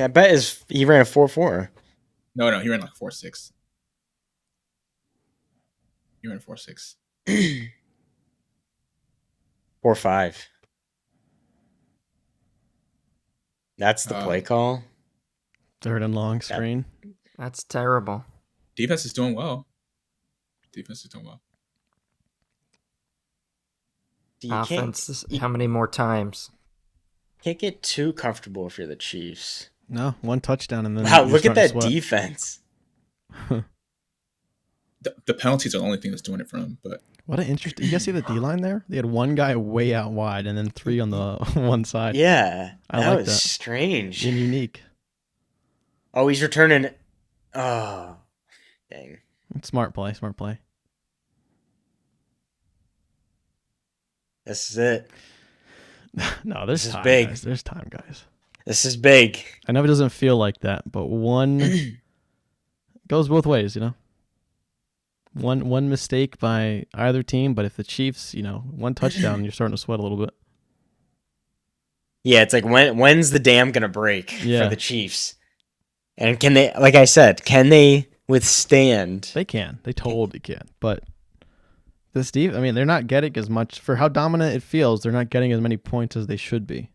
bet he ran a 4.4. No, he ran like 4.6. He ran 4.6. 4.5. That's the play call. Third and long screen. That's terrible. Defense is doing well. Offense, how many more times? Can't get too comfortable if you're the Chiefs. No, one touchdown and then. Wow, look at that defense. The penalties are the only thing that's doing it for him. But what an interesting. You guys see the D line there? They had one guy way out wide and then three on the one side. Yeah, that was strange and unique. Oh, he's returning. Oh, dang! Smart play. This is it. No, there's this time, is big. Guys. There's time, guys. This is big. I know it doesn't feel like that, but one goes both ways, you know. One mistake by either team, but if the Chiefs, one touchdown, you're starting to sweat a little bit. Yeah, it's like when's the dam gonna break for the Chiefs? And can they, like I said, can they withstand? They can. They totally can. But this deep, they're not getting as much for how dominant it feels. They're not getting as many points as they should be.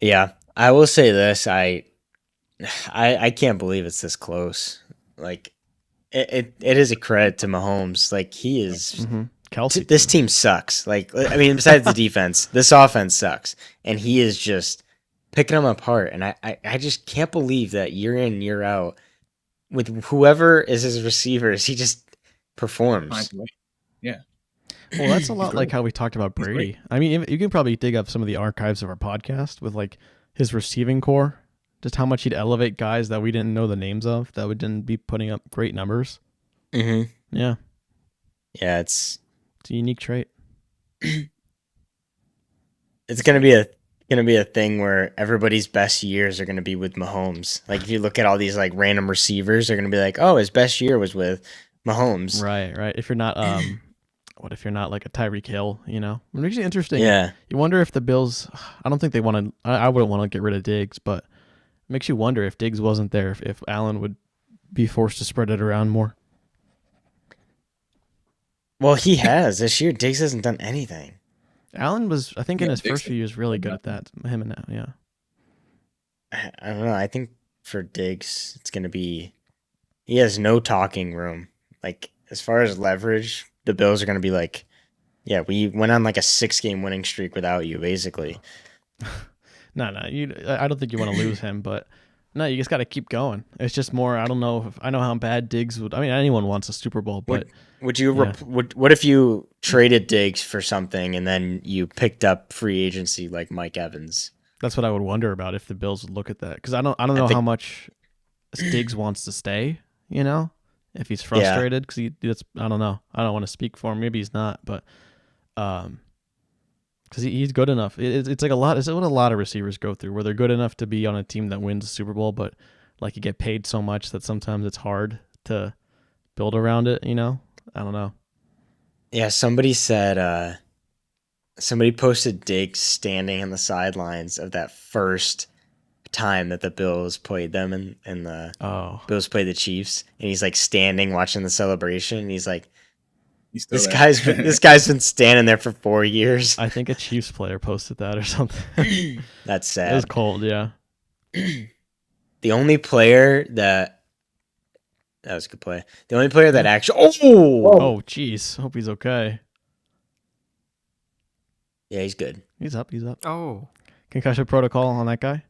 Yeah, I will say this: I can't believe it's this close. Like, it is a credit to Mahomes. Like he is. Kelsey. This team sucks. Like, besides the defense, this offense sucks, and he is just picking them apart. And I just can't believe that year in, year out, with whoever is his receivers, he just performs. Yeah. Well, that's a lot like how we talked about Brady. You can probably dig up some of the archives of our podcast with like his receiving core, just how much he'd elevate guys that we didn't know the names of, that we didn't be putting up great numbers. Mm-hmm. Yeah. Yeah, it's It's a unique trait. It's gonna be a thing where everybody's best years are gonna be with Mahomes. Like if you look at all these like random receivers, they're gonna be like, oh, his best year was with Mahomes. Right. If you're not what if you're not like a Tyreek Hill, you know? It makes it interesting. Yeah. You wonder if the Bills, I don't think they want to, I wouldn't want to get rid of Diggs, but it makes you wonder if Diggs wasn't there, if Allen would be forced to spread it around more. Well, he has. This year, Diggs hasn't done anything. Allen was, I think, in his Diggs first few years, really good at that. Him and now, yeah. I don't know. I think for Diggs, it's going to be, he has no talking room. Like, as far as leverage, the Bills are going to be like, yeah, we went on like a 6-game winning streak without you, basically. No, I don't think you want to lose him, but no, you just got to keep going. It's just more, I don't know, I know how bad Diggs would, I mean, anyone wants a Super Bowl, but. Would you, yeah. what if you traded Diggs for something and then you picked up free agency like Mike Evans? That's what I would wonder about if the Bills would look at that. Because I don't know how much Diggs wants to stay, you know? If he's frustrated, because I don't know. I don't want to speak for him. Maybe he's not, but because he's good enough. It's like a lot. It's what a lot of receivers go through, where they're good enough to be on a team that wins a Super Bowl, but like you get paid so much that sometimes it's hard to build around it. You know, I don't know. Yeah, somebody said. Somebody posted Diggs standing on the sidelines of that first time that the Bills played them and the Bills played the Chiefs, and he's like standing watching the celebration, and he's like, this guy's been standing there for 4 years. I think a Chiefs player posted that or something. That's sad. It was cold, yeah. The only player that was a good play. The only player that actually oh jeez, hope he's okay. Yeah, he's good. He's up. Oh, concussion protocol on that guy.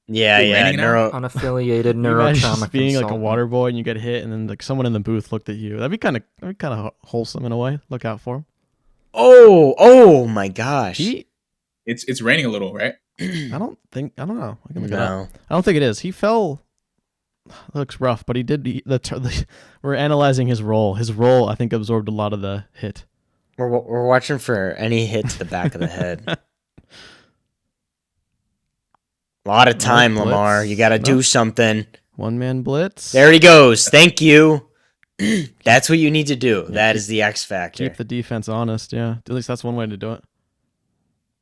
Yeah. Unaffiliated neurotrauma being consultant. like a water boy and you get hit, and then like someone in the booth looked at you. That'd be kind of wholesome in a way. Look out for him. Oh my gosh! It's raining a little, right? I don't know. I can look it No. up. I don't think it is. He fell. Looks rough, but he did. We're analyzing his role. His role, I think, absorbed a lot of the hit. We're watching for any hit to the back of the head. A lot of time, Blitz. Lamar. You got to do something. One man blitz. There he goes. Thank you. That's what you need to do. That is the X factor. Keep the defense honest. Yeah, at least that's one way to do it.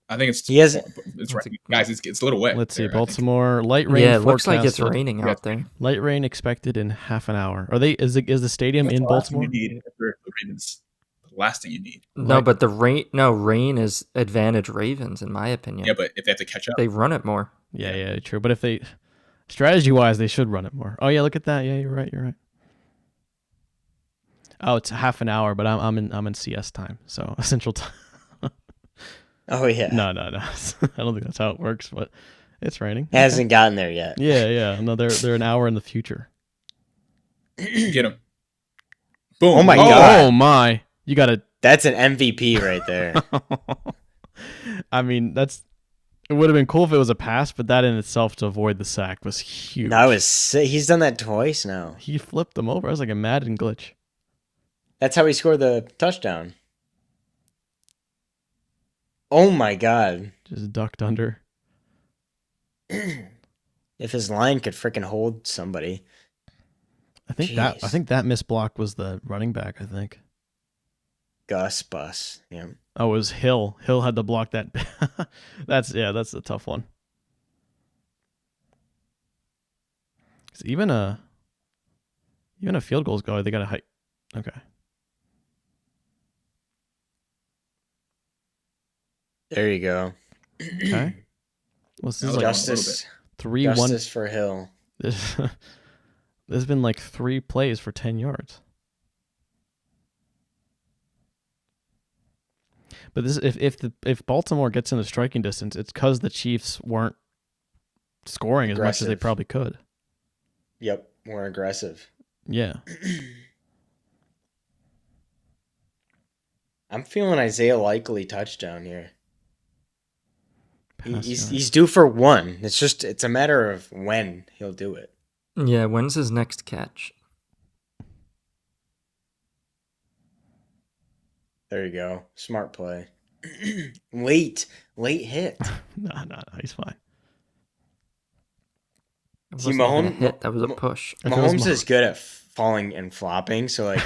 I think it's raining. Guys, it's a little wet. Let's see, Baltimore light rain. Yeah, it looks like it's raining out there. Light rain expected in half an hour. Are they? Is the stadium in Baltimore? The last thing you need. No, but rain is advantage Ravens in my opinion. Yeah, but if they have to catch up, they run it more. Yeah, true. But if they strategy-wise, they should run it more. Oh yeah, look at that. Yeah, you're right. Oh, it's half an hour, but I'm in CS time, so Central Time. Oh yeah. No. I don't think that's how it works, but it's raining. It hasn't gotten there yet. Yeah. No, they're an hour in the future. Get him. Boom. Oh my god. Oh my. You got to. That's an MVP right there. I mean, it would have been cool if it was a pass, but that in itself to avoid the sack was huge. He's done that twice now. He flipped them over. It was like a Madden glitch. That's how he scored the touchdown. Oh my god. Just ducked under. If his line could freaking hold somebody. I think that missed block was the running back, I think. Gus Bus. Yeah. Oh, it was Hill. Hill had to block that. That's a tough one. Even a field goal's go, they got to height. Okay. There you go. Okay. Well, this is like Justice 3-1. Justice for Hill. There's been like 3 plays for 10 yards. But this, if Baltimore gets in the striking distance, it's because the Chiefs weren't scoring as much as they probably could. Yep, more aggressive. Yeah. I'm feeling Isaiah Likely touchdown here. He's due for one. It's a matter of when he'll do it. Yeah, when's his next catch? There you go. Smart play. late hit. No, he's fine. It See, wasn't even a hit. That was a push. Mahomes is good at falling and flopping. So like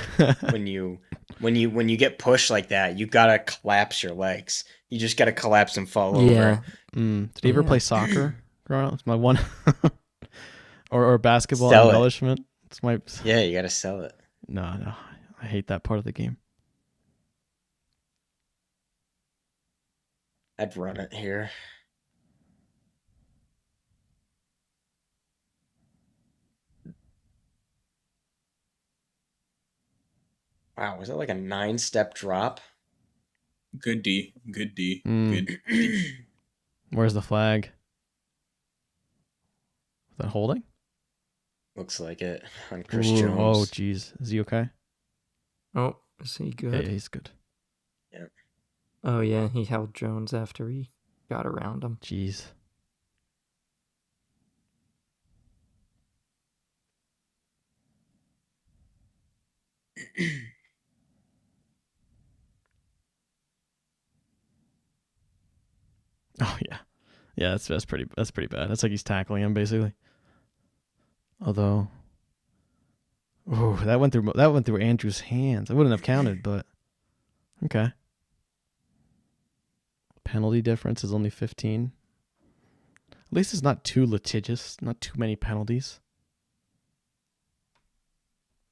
when you get pushed like that, you gotta collapse your legs. You just gotta collapse and fall over. Did you ever play soccer growing up? It's my one. or basketball Sell embellishment. It's my. Yeah, you gotta sell it. No, I hate that part of the game. I'd run it here. Wow, was it like a 9-step drop? Good D. Good D. Mm. Good D. Where's the flag? Is that holding? Looks like it on Chris Ooh, Jones. Oh, geez. Is he okay? Oh, is he good? Yeah, he's good. Yeah. Oh, yeah, he held Jones after he got around him. Jeez. Oh yeah, that's pretty bad. That's like he's tackling him basically. Although, that went through Andrew's hands. I wouldn't have counted, but okay. Penalty difference is only 15. At least it's not too litigious. Not too many penalties.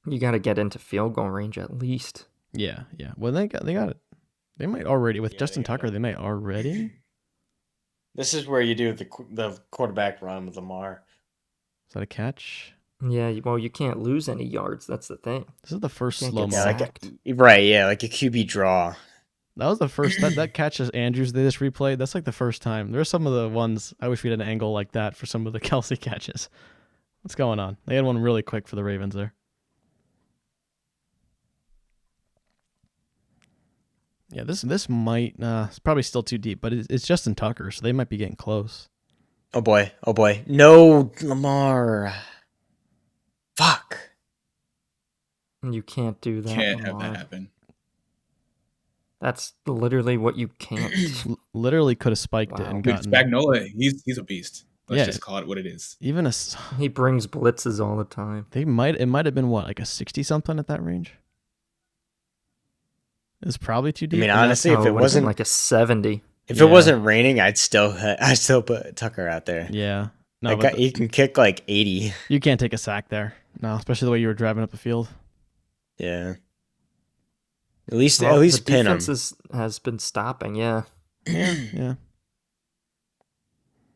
You got to get into field goal range at least. Yeah. Well, they got it. They might already with Justin Tucker. They might already. This is where you do the quarterback run with Lamar. Is that a catch? Yeah, well, you can't lose any yards. That's the thing. This is the first Can't slow get mo. sacked. Right, yeah, like a QB draw. That was the first that catch as Andrews they just replayed. That's like the first time. There's some of the ones I wish we had an angle like that for some of the Kelsey catches. What's going on? They had one really quick for the Ravens there. Yeah, this might it's probably still too deep, but it's Justin Tucker, so they might be getting close. Oh boy. No, Lamar. Fuck. You can't do that. Can't have Lamar. that happen. That's literally what you can't. Literally could have spiked it and Dude, gotten. Spagnola, he's a beast. Let's just call it what it is. Even He brings blitzes all the time. it might have been what, like a 60 something at that range. It's probably too deep. I mean, honestly, if it wasn't like a 70, if it wasn't raining, I'd still put Tucker out there. Yeah. No, Like, he can kick like 80. You can't take a sack there. No, especially the way you were driving up the field. Yeah. At least the pin him. defense has been stopping. Yeah. Yeah.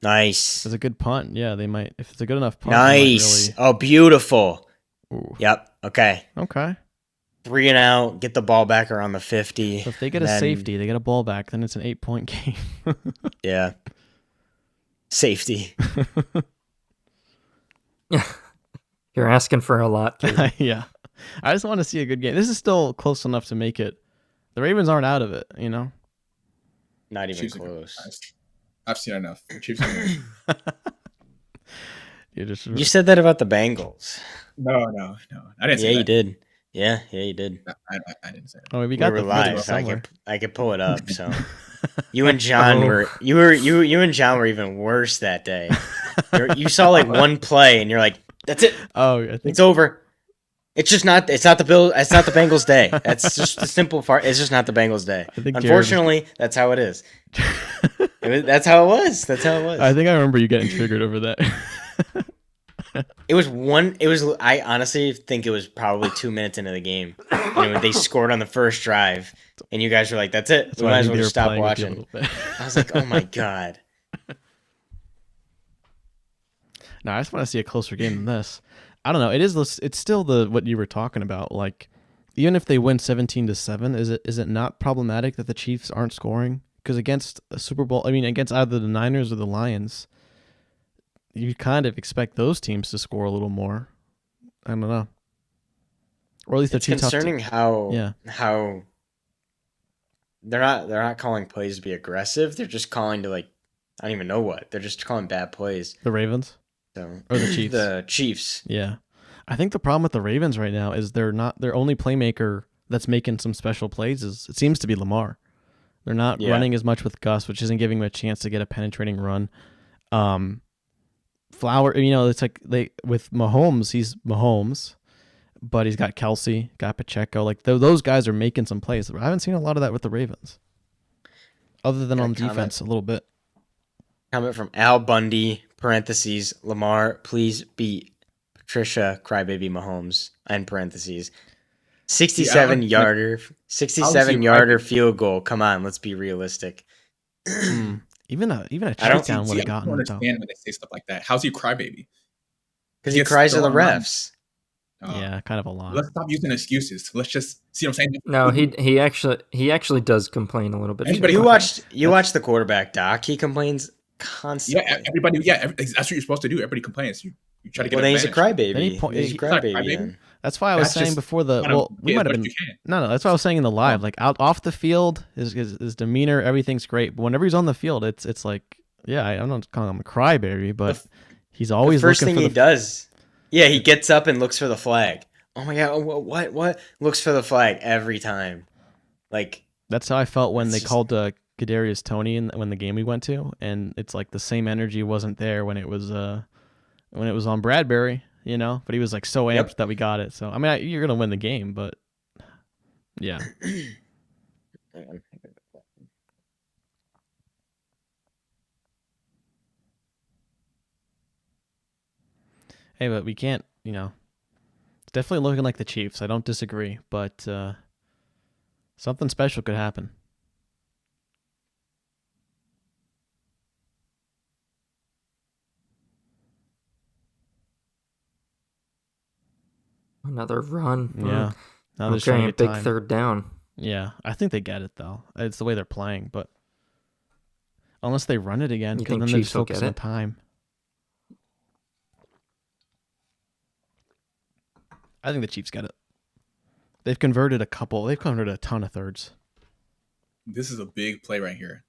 Nice. It's a good punt. Yeah, they might if it's a good enough punt. Nice. Oh, beautiful. Ooh. Yep. Okay. 3 and out. Get the ball back around the 50. So if they get a safety, they get a ball back, then it's an 8-point game. Yeah. Safety. You're asking for a lot. Yeah. I just want to see a good game. This is still close enough to make it. The Ravens aren't out of it, you know? Not even Chiefs close. I've seen enough. Chiefs are You said that about the Bengals. No. I didn't say that. You did. Yeah, you did. I didn't say that. Oh, we got the the live, so somewhere. I could pull it up. So you and John you and John were even worse that day. You saw like one play and you're like, that's it. Oh, I think It's over. It's not the Bengals day. That's just the simple part. It's just not the Bengals day. Unfortunately, that's how it is. That's how it was. I think I remember you getting triggered over that. I honestly think it was probably 2 minutes into the game. And they scored on the first drive, and you guys were like, "That's it. We might as well just stop watching." I was like, "Oh my god." No, I just want to see a closer game than this. I don't know. It's still what you were talking about. Like, even if they win 17-7, is it not problematic that the Chiefs aren't scoring? Because against a Super Bowl, against either the Niners or the Lions, you kind of expect those teams to score a little more. I don't know. Or at least it's concerning how they're not calling plays to be aggressive. They're just calling to, like, I don't even know what. They're just calling bad plays. The Ravens? So, or the Chiefs? The Chiefs. Yeah. I think the problem with the Ravens right now is their only playmaker that's making some special plays it seems to be Lamar. They're not running as much with Gus, which isn't giving him a chance to get a penetrating run. Flower, it's like with Mahomes, he's Mahomes, but he's got Kelsey, got Pacheco. Like those guys are making some plays. I haven't seen a lot of that with the Ravens, other than on defense a little bit. Comment from Al Bundy, parentheses, Lamar, please beat Patricia Crybaby Mahomes, end parentheses. 67-yarder field goal. Come on, let's be realistic. Even a touchdown would have gotten him. I don't understand when they say stuff like that. How's he a crybaby? Because he cries to the refs. Yeah, kind of a lot. Let's stop using excuses. Let's just see what I'm saying. No, he actually does complain a little bit. You watched the quarterback doc. He complains constantly. Yeah, everybody. Yeah, that's what you're supposed to do. Everybody complains. You try to get. Well, then he's a crybaby. He's a crybaby. That's why I was saying before we might have been. No, that's what I was saying in the live. Like off the field, his demeanor, everything's great. But whenever he's on the field, it's like, yeah, I'm not calling him a crybaby, but he's always the first thing he does. Yeah, he gets up and looks for the flag. Oh my god, what? Looks for the flag every time. Like that's how I felt when they called Kadarius Toney when the game we went to, and it's like the same energy wasn't there when it was on Bradbury. But he was like so amped that we got it. So I mean, you're gonna win the game, but yeah. Hey, but we can't. It's definitely looking like the Chiefs. I don't disagree, but something special could happen. Another run. Yeah. Now they're trying a big third down. Yeah, I think they get it though. It's the way they're playing, but unless they run it again, because then they're just focused on time. I think the Chiefs get it. They've converted a ton of thirds. This is a big play right here.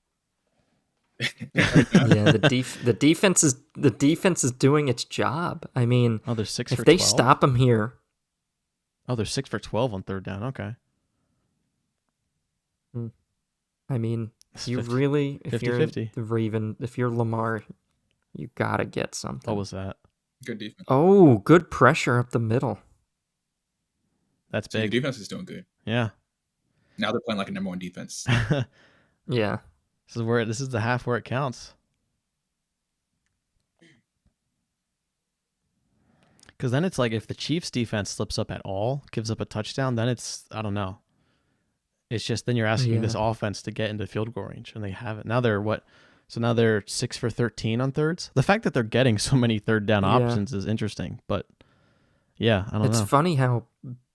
Yeah, the defense is doing its job. I mean, they're 6 for 12. If they stop them here. Oh, they're 6 for 12 on third down. Okay. I mean, you really, if 50-50. you're if you're Lamar, you gotta get something. What was that? Good defense. Oh, good pressure up the middle. That's big. The defense is doing good. Yeah. Now they're playing like a number one defense. Yeah. This is the half where it counts. Because then it's like if the Chiefs defense slips up at all, gives up a touchdown, then it's, I don't know. It's just then you're asking this offense to get into field goal range, and they haven't. Now they're what? So now they're 6 for 13 on thirds. The fact that they're getting so many third down options is interesting, but yeah, I don't know. It's funny how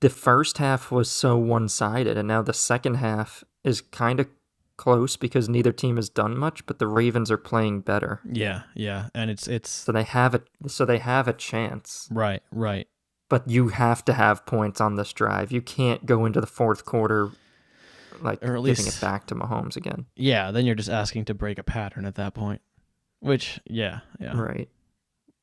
the first half was so one-sided, and now the second half is kind of close because neither team has done much, but the Ravens are playing better. Yeah, and it's so they have a chance. Right. But you have to have points on this drive. You can't go into the fourth quarter or at least giving it back to Mahomes again. Yeah, then you're just asking to break a pattern at that point. Which, yeah. Right.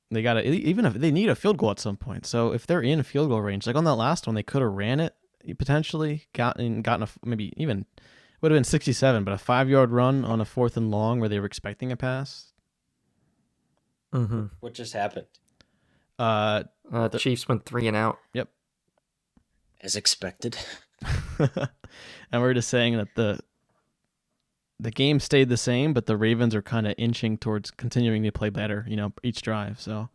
They gotta, even if they need a field goal at some point. So if they're in field goal range, like on that last one, they could have ran it potentially, gotten maybe even would have been 67, but a 5-yard run on a 4th and long where they were expecting a pass. Mm-hmm. What just happened? The Chiefs went 3 and out. Yep. As expected. And we're just saying that the game stayed the same, but the Ravens are kind of inching towards continuing to play better, each drive. So.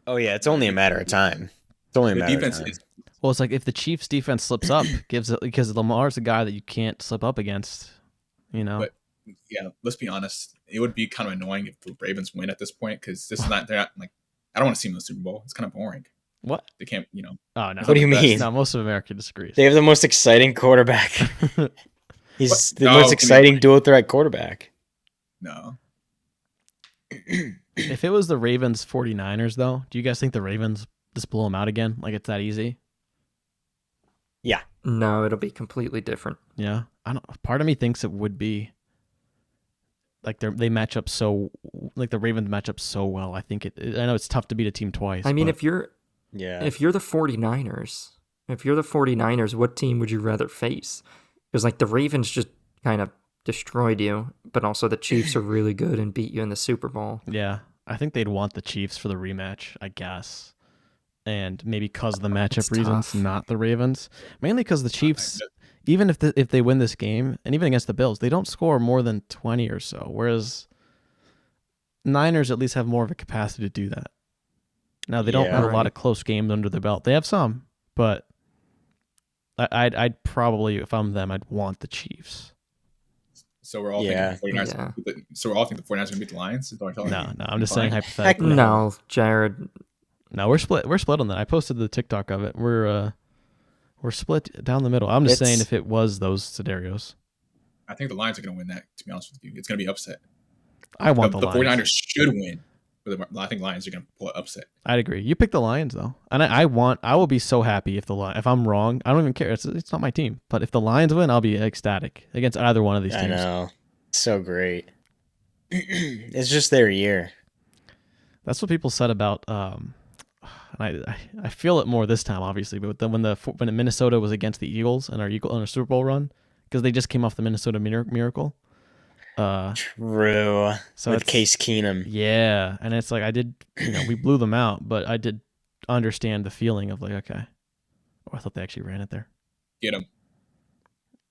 Oh yeah, it's only a matter of time. It's only a matter of time. Well, it's like if the Chiefs defense slips up, because Lamar's a guy that you can't slip up against, But yeah, let's be honest. It would be kind of annoying if the Ravens win at this point because they're not like, I don't want to see them in the Super Bowl. It's kind of boring. What? They can't, Oh no. What do you mean? No, most of America disagrees. They have the most exciting quarterback. He's the most exciting dual threat quarterback. No. If it was the Ravens 49ers, though, do you guys think the Ravens just blow them out again? Like it's that easy? Yeah. No, it'll be completely different. Yeah. Part of me thinks it would be. Like they match up so, like the Ravens match up so well. I think I know it's tough to beat a team twice. I mean, if you're the 49ers, If you're the 49ers, what team would you rather face? Because like the Ravens just kind of destroyed you, but also the Chiefs are really good and beat you in the Super Bowl. Yeah, I think they'd want the Chiefs for the rematch, I guess. And maybe because of the matchup reasons, not the Ravens. Mainly because the Chiefs, even if they win this game, and even against the Bills, they don't score more than 20 or so, whereas Niners at least have more of a capacity to do that. Now, they don't have a lot of close games under their belt. They have some, but I'd probably, if I'm them, I'd want the Chiefs. So we're all thinking the 49ers. Yeah. So we're all thinking the 49ers are going to beat the Lions? No, I'm just saying hypothetically. No, Jared. No, we're split. We're split on that. I posted the TikTok of it. We're split down the middle. I'm just saying if it was those scenarios. I think the Lions are going to win that, to be honest with you. It's going to be upset. I want the Lions. 49ers should win. But I think Lions are going to pull it upset. I'd agree. You pick the Lions, though. And I will be so happy if I'm wrong. I don't even care. It's not my team. But if the Lions win, I'll be ecstatic against either one of these teams. I know. So great. It's just their year. That's what people said about and I feel it more this time, obviously, but when Minnesota was against the Eagles in our Super Bowl run, because they just came off the Minnesota Miracle. True. So with Case Keenum. Yeah, and it's like we blew them out, but I did understand the feeling of like, okay. Oh, I thought they actually ran it there. Get him.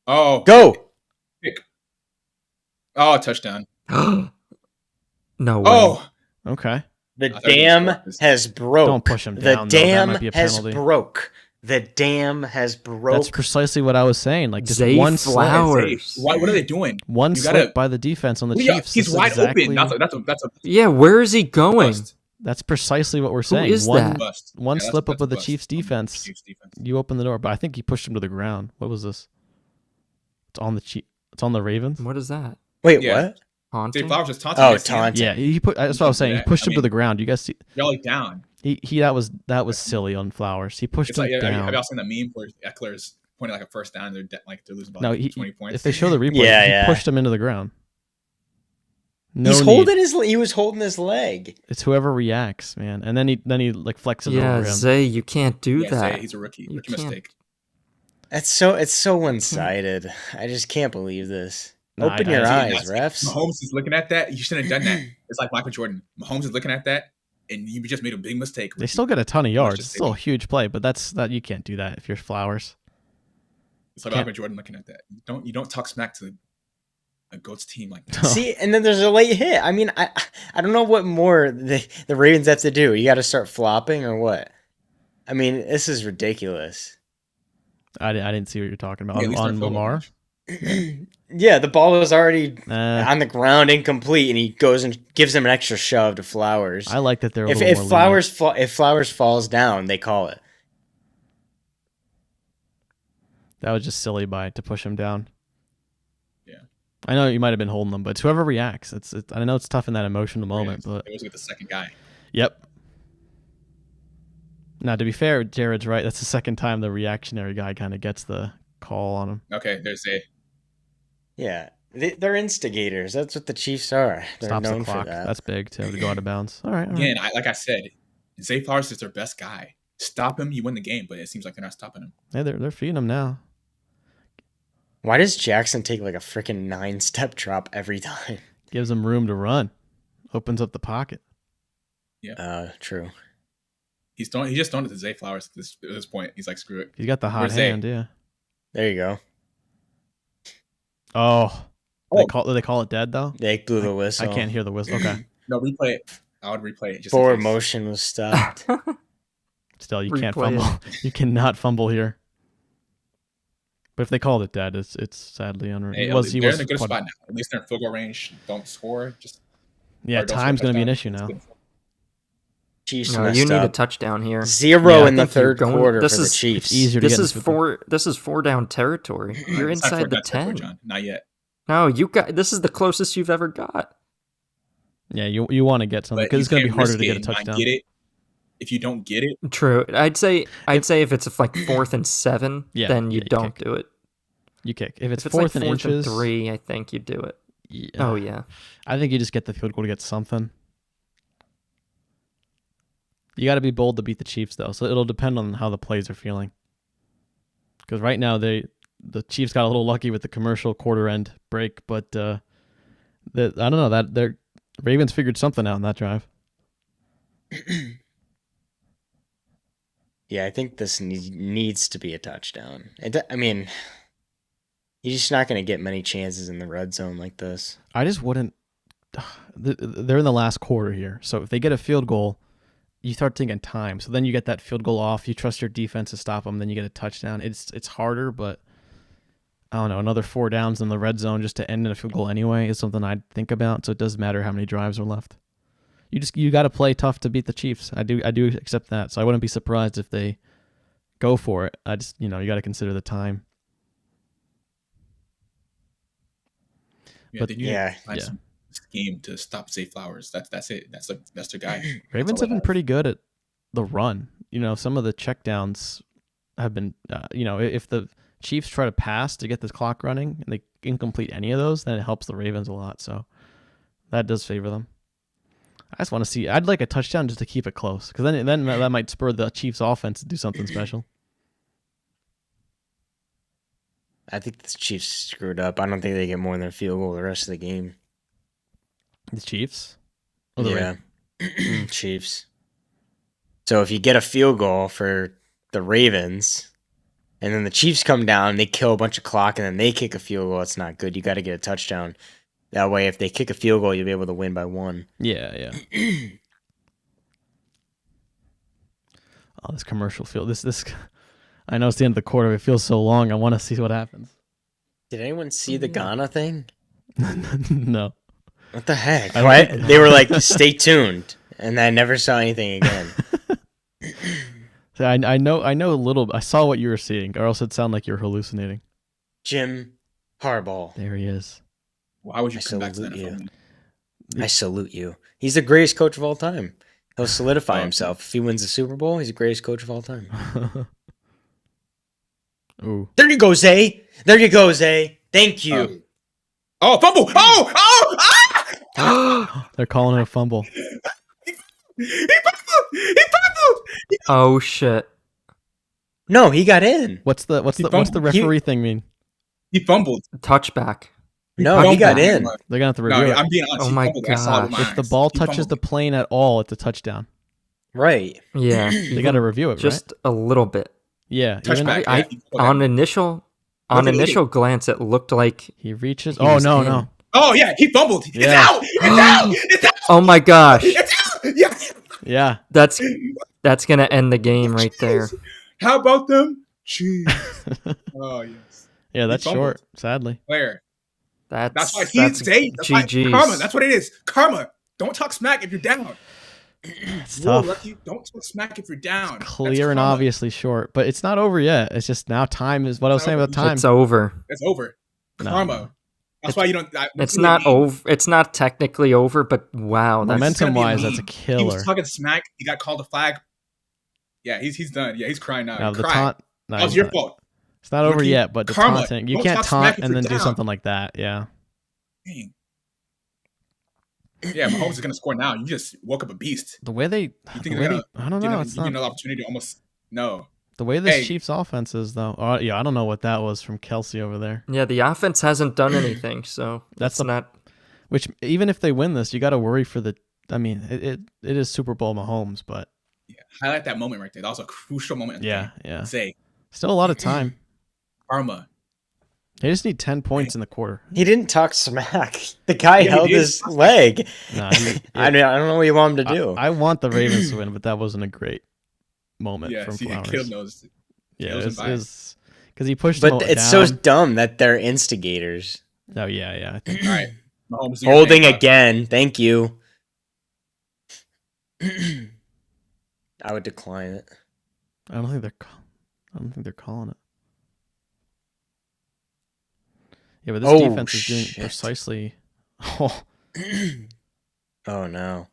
Oh. Go. Pick. Oh, touchdown. No way. Oh. Okay. The dam has broke. Don't push him down. The dam has broke. The dam has broke. That's precisely what I was saying. Like just Zay one Flowers. slip. What are they doing? One slip by the defense on the Chiefs. He's wide open. Yeah, where is he going? Bust. That's precisely what we're saying. Who is that? One slip up of the Chiefs defense. You open the door, but I think he pushed him to the ground. What was this? It's on the Ravens. What is that? Wait, what? Zay Flowers just taunting. Oh, taunting. Yeah, that's what I was saying. He pushed him to the ground. You guys see? Y'all like down. That was silly on Flowers. He pushed him down. Have y'all seen that meme where Eckler's pointing like a first down and they're losing by 20 points? If they show the replay, he pushed him into the ground. He was holding his leg. It's whoever reacts, man. And then he like flexes over him. Yeah, Zay, you can't do that. Zay, he's a rookie. Rookie mistake. It's so one-sided. I just can't believe this. Open your eyes, refs. Mahomes is looking at that. You shouldn't have done that. It's like Michael Jordan. Mahomes is looking at that, and you just made a big mistake. They still get a ton of yards. It's still a huge play, but you can't do that if you're Flowers. It's like Michael Jordan looking at that. You don't talk smack to a GOAT's team like that. See, and then there's a late hit. I mean, I don't know what more the Ravens have to do. You got to start flopping or what? I mean, this is ridiculous. I didn't see what you're talking about on Lamar. Yeah, the ball was already on the ground, incomplete, and he goes and gives him an extra shove to Flowers. I like that they're if Flowers falls down, they call it. That was just silly to push him down. Yeah, I know you might have been holding them, but it's whoever reacts. I know it's tough in that emotional moment, but it was with the second guy. Yep. Now, to be fair, Jared's right. That's the second time the reactionary guy kind of gets the call on him. Okay, there's a. Yeah, they're instigators. That's what the Chiefs are. They're Stops known the clock. for that. That's big to go out of bounds. All right. Again, like I said, Zay Flowers is their best guy. Stop him, you win the game. But it seems like they're not stopping him. Hey, they're feeding him now. Why does Jackson take like a freaking 9-step drop every time? Gives him room to run. Opens up the pocket. Yeah. True. He's just throwing it to Zay Flowers at this point. He's like, screw it. He's got the hot hand, yeah. There you go. Oh. They call it dead, though? They blew the whistle. I can't hear the whistle. Okay. No, replay it. I would replay it. Just forward motion was stopped. Still, you can't fumble. You cannot fumble here. But if they called it dead, it's sadly unreal. Hey, they're in a good spot now. At least they're in field goal range. Don't score. Time's going to be an issue now. Chiefs no, you need a touchdown here. 0 in the third quarter for the Chiefs. Easier to this is 4 down territory. You're inside the 10. John. Not yet. No, this is the closest you've ever got. Yeah, you want to get something because it's going to be harder to get a touchdown. Get it. If you don't get it, true. I'd say if it's like 4th and 7, then you don't do it. You kick. If it's 4th like and inches, 3, I think you do it. Yeah. Oh yeah. I think you just get the field goal to get something. You got to be bold to beat the Chiefs, though, so it'll depend on how the plays are feeling. Because right now the Chiefs got a little lucky with the commercial quarter end break, but I don't know that the Ravens figured something out in that drive. Yeah, I think this needs to be a touchdown. I mean, you're just not going to get many chances in the red zone like this. I just wouldn't. They're in the last quarter here, so if they get a field goal, you start thinking time. So then you get that field goal off. You trust your defense to stop them. Then you get a touchdown. It's harder, but I don't know. Another 4 downs in the red zone just to end in a field goal anyway is something I'd think about. So it doesn't matter how many drives are left. You got to play tough to beat the Chiefs. I do accept that. So I wouldn't be surprised if they go for it. I just you got to consider the time. Yeah, they need Yeah. to find some scheme to stop Zay Flowers. That's it. That's their guy. Ravens have been pretty good at the run. Some of the checkdowns have been, if the Chiefs try to pass to get the clock running and they incomplete any of those, then it helps the Ravens a lot. So that does favor them. I just want to see. I'd like a touchdown just to keep it close, because then that might spur the Chiefs' offense to do something special. I think the Chiefs screwed up. I don't think they get more than a field goal the rest of the game. The Chiefs? Yeah. Chiefs. So if you get a field goal for the Ravens, and then the Chiefs come down, they kill a bunch of clock, and then they kick a field goal, it's not good. You got to get a touchdown. That way, if they kick a field goal, you'll be able to win by 1. Yeah. Oh, this commercial field. This. I know it's the end of the quarter. It feels so long. I want to see what happens. Did anyone see the Ghana thing? No. What the heck? They were like, stay tuned. And I never saw anything again. So I know a little. I saw what you were seeing, or else it sounded like you're hallucinating. Jim Harbaugh. There he is. Why would you come back to the NFL? I salute you. He's the greatest coach of all time. He'll solidify himself. If he wins the Super Bowl, he's the greatest coach of all time. Ooh. There you go, Zay. There you go, Zay. Thank you. Fumble. They're calling it a fumble. He fumbled. Oh shit. No, he got in. What's the referee thing mean? He fumbled. Touchback. No, he got in. They're gonna have to review it. I'm being honest. Oh my god! If the ball touches the plane at all, it's a touchdown. Right. Yeah. They got to review it, just a little bit. Yeah. Touchback. On initial glance, it looked like he reaches. No. Oh yeah, he fumbled. Yeah. It's out. It's out. Oh my gosh. It's out. Yes. Yeah. That's gonna end the game right there. How about them? Jeez. Oh yes. Yeah, that's short. Sadly. Where? That's why he's Zay. That's why GG's. karma. That's what it is. Karma. Don't talk smack if you're down. It's tough. Don't talk smack if you're down. Clear and obviously short, but it's not over yet. It's just now time is what I was saying about time. It's over. It's over. Karma. No. That's why you don't. It's not over. It's not technically over, but wow, momentum-wise, that's a killer. He was talking smack. He got called a flag. Yeah, he's done. Yeah, he's crying now. The taunt. That was your fault. It's not over yet, but the taunting. You can't taunt and then do down. something like that. Yeah. Dang. Yeah, Mahomes is gonna score now. You just woke up a beast. The way they, I don't know. It's not an opportunity to almost no. The way this Chiefs offense is, though. I don't know what that was from Kelsey over there. Yeah, the offense hasn't done anything, so that's not. Which even if they win this, you got to worry for the. I mean, it is Super Bowl Mahomes, but yeah, highlight that moment right there. That was a crucial moment. Yeah. Say, still a lot of time. Karma. They just need 10 points in the quarter. He didn't talk smack. The guy held his leg. No, I don't know what you want him to do. I want the Ravens to win, but that wasn't a great moment from Flowers. Killed those. Yeah, it was because he pushed. But it's so dumb that they're instigators. Oh yeah. I think. All right, Mahomes, holding again. Thank you. I would decline it. I don't think they're calling it. Yeah, but this defense is doing precisely. Oh. Oh no.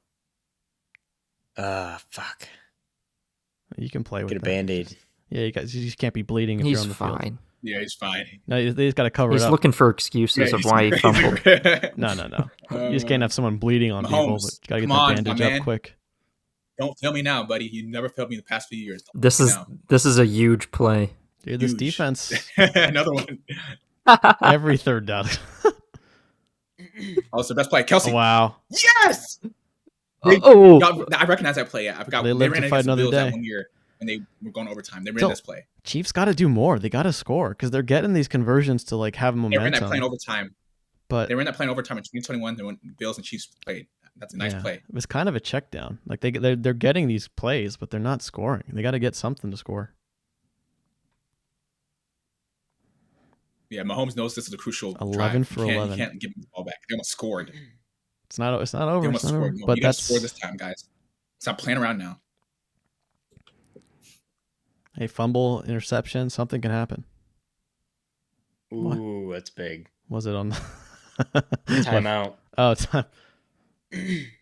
Fuck. You can play with Get a Band-Aid. Yeah, you just can't be bleeding if you're on the field. He's fine. Yeah, he's fine. No, they just got to cover it up. He's looking for excuses of why he fumbled. No. You just can't have someone bleeding on people. But you got to get that bandage up quick. Don't fail me now, buddy. You never failed me the past few years. This is a huge play. Dude, this Huge. defense, Another one. every third down. Oh, it's the best play. Kelsey. Oh, wow. Yes! I recognize that play. I forgot. They They live ran to fight against the another Bills day. that 1 year, and they were going overtime. They ran Still, this play. Chiefs got to do more. They got to score because they're getting these conversions to like have They momentum. ran that play in overtime. But They ran that play in overtime in 2021 when Bills and Chiefs played. That's a nice play. It was kind of a check down. Like they're getting these plays, but they're not scoring. They got to get something to score. Yeah, Mahomes knows this is a crucial 11 drive. for He 11. can't give him the ball back. They almost scored. It's not over. They almost It's not scored. over. No, But you got to that's score this time, guys. Stop playing around now. a fumble, interception. Something can happen. Ooh, that's big. Was it on the Timeout. Oh, time.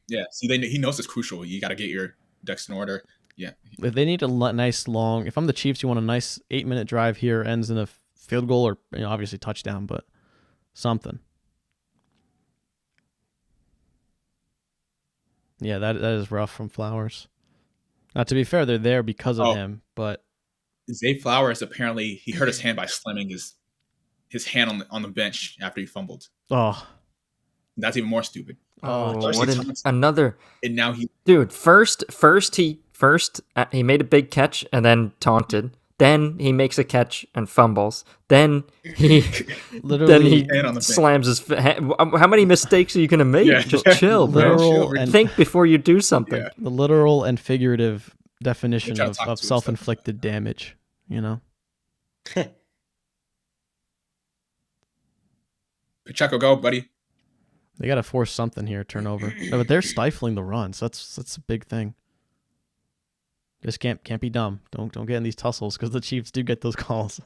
Yeah, see, he knows it's crucial. You got to get your ducks in order. Yeah. If they need a nice long. If I'm the Chiefs, you want a nice 8-minute drive here, ends in a field goal or obviously touchdown, but something. Yeah, that is rough from Flowers. Now, to be fair, they're there because of him, but Zay Flowers, apparently, he hurt his hand by slamming his hand on the bench after he fumbled. Oh. That's even more stupid. Another. And now Dude, first he made a big catch and then taunted. Then he makes a catch and fumbles. Then he slams his. How many mistakes are you gonna make? Yeah. Just chill, bro. Think before you do something. Yeah. The literal and figurative definition of self-inflicted damage. Pacheco, go, buddy. They got to force something here, turnover. No, but they're stifling the runs. That's a big thing. Just can't be dumb. Don't get in these tussles because the Chiefs do get those calls.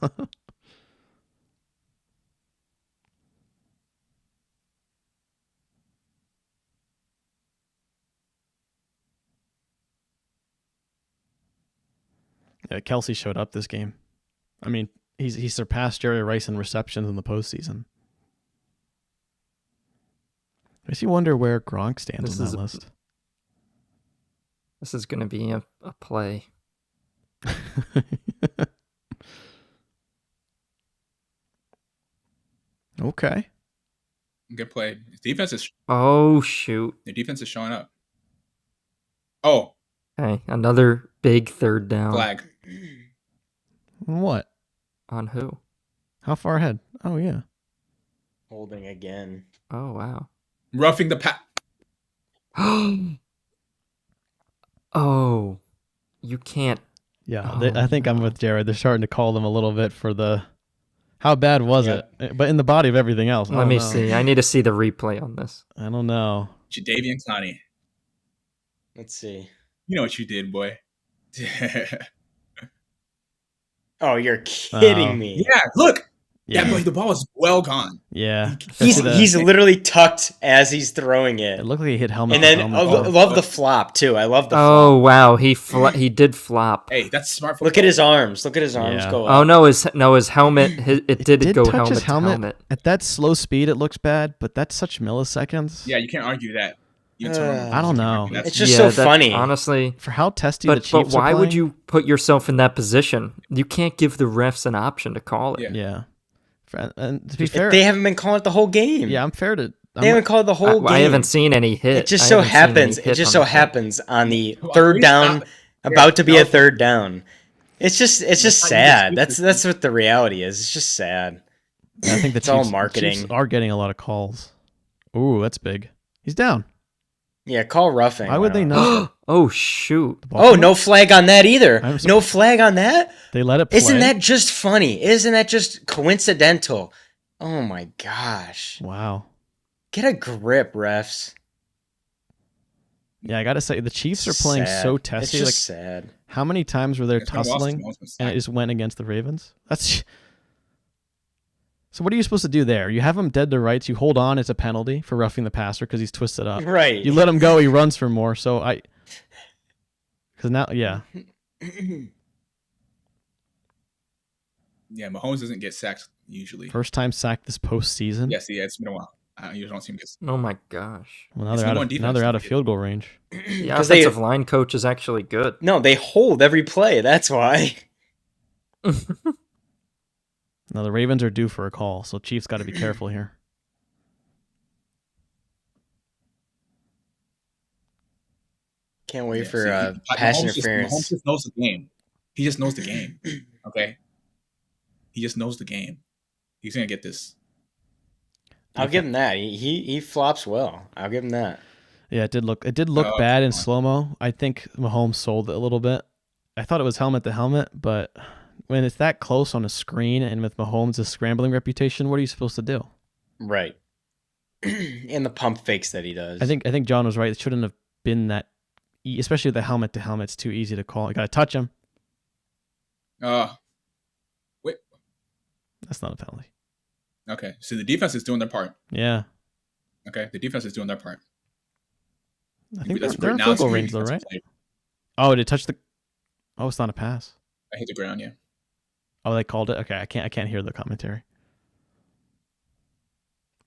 Yeah, Kelsey showed up this game. I mean, he surpassed Jerry Rice in receptions in the postseason. Makes you wonder where Gronk stands on that list. This is going to be a play. Okay. Good play. His defense is. Oh, shoot. The defense is showing up. Oh. Okay, another big third down. Flag. What? On who? How far ahead? Oh, yeah. Holding again. Oh, wow. Roughing the pass. Oh, you can't. Yeah, I think I'm with Jared. They're starting to call them a little bit for the. How bad was it? But in the body of everything else. Let me see. I need to see the replay on this. I don't know. Jadeveon Clowney. Let's see. You know what you did, boy. Oh, you're kidding me. Yeah, look. Yeah, the ball was well gone. Yeah. He's literally tucked as he's throwing it. It looked like he hit helmet. And then I love the flop too. I love the flop. Oh wow, he did flop. Hey, that's smart. Look at his arms. Look at his arms go up. Oh no, his helmet. It did go touch helmet his to helmet. helmet. At that slow speed, it looks bad, but that's such milliseconds. Yeah, you can't argue that. I don't know. It's just so funny. Honestly, for how testy the Chiefs are but why playing, would you put yourself in that position? You can't give the refs an option to call it. Yeah. And to be fair, they haven't been calling it the whole game. Yeah, I'm fair to. They haven't called the whole game. I haven't seen any hit. It just so happens. It just so happens on the third down, about to be a third down. It's just sad. That's what the reality is. It's just sad. I think it's all marketing. Chiefs are getting a lot of calls. Ooh, that's big. He's down. Yeah, call roughing. Why would they not? Oh shoot! Oh, no flag on that either. No flag on that. They let it play. Isn't that just funny? Isn't that just coincidental? Oh my gosh! Wow. Get a grip, refs. Yeah, I gotta say the Chiefs are playing so testy. It's just sad. How many times were there tussling and it just went against the Ravens? That's. So what are you supposed to do there? You have him dead to rights. You hold on. It's a penalty for roughing the passer because he's twisted up. Right. You let him go. He runs for more. So because now, yeah. Yeah, Mahomes doesn't get sacked usually. First time sacked this postseason. Yes, yeah, it's been a while. I usually don't see him get. Oh my gosh! Well, now they're out of field goal range. The offensive line coach is actually good. No, they hold every play. That's why. Now the Ravens are due for a call, so Chiefs got to be careful here. Can't wait for pass interference. Mahomes just knows the game. He just knows the game. Okay? He just knows the game. He's going to get this. I'll give him that. He flops well. I'll give him that. Yeah, it did look bad in slow-mo. I think Mahomes sold it a little bit. I thought it was helmet to helmet, but when it's that close on a screen and with Mahomes' scrambling reputation, what are you supposed to do? Right. And the pump fakes that he does. I think John was right. It shouldn't have been that, especially the helmet to helmet. It's too easy to call. You got to touch him. Wait. That's not a penalty. Okay, so the defense is doing their part. Yeah. Okay, the defense is doing their part. I think they're in field goal range though, right? Oh, did it touch the? Oh, it's not a pass. I hit the ground. Yeah. Oh, they called it. Okay, I can't hear the commentary.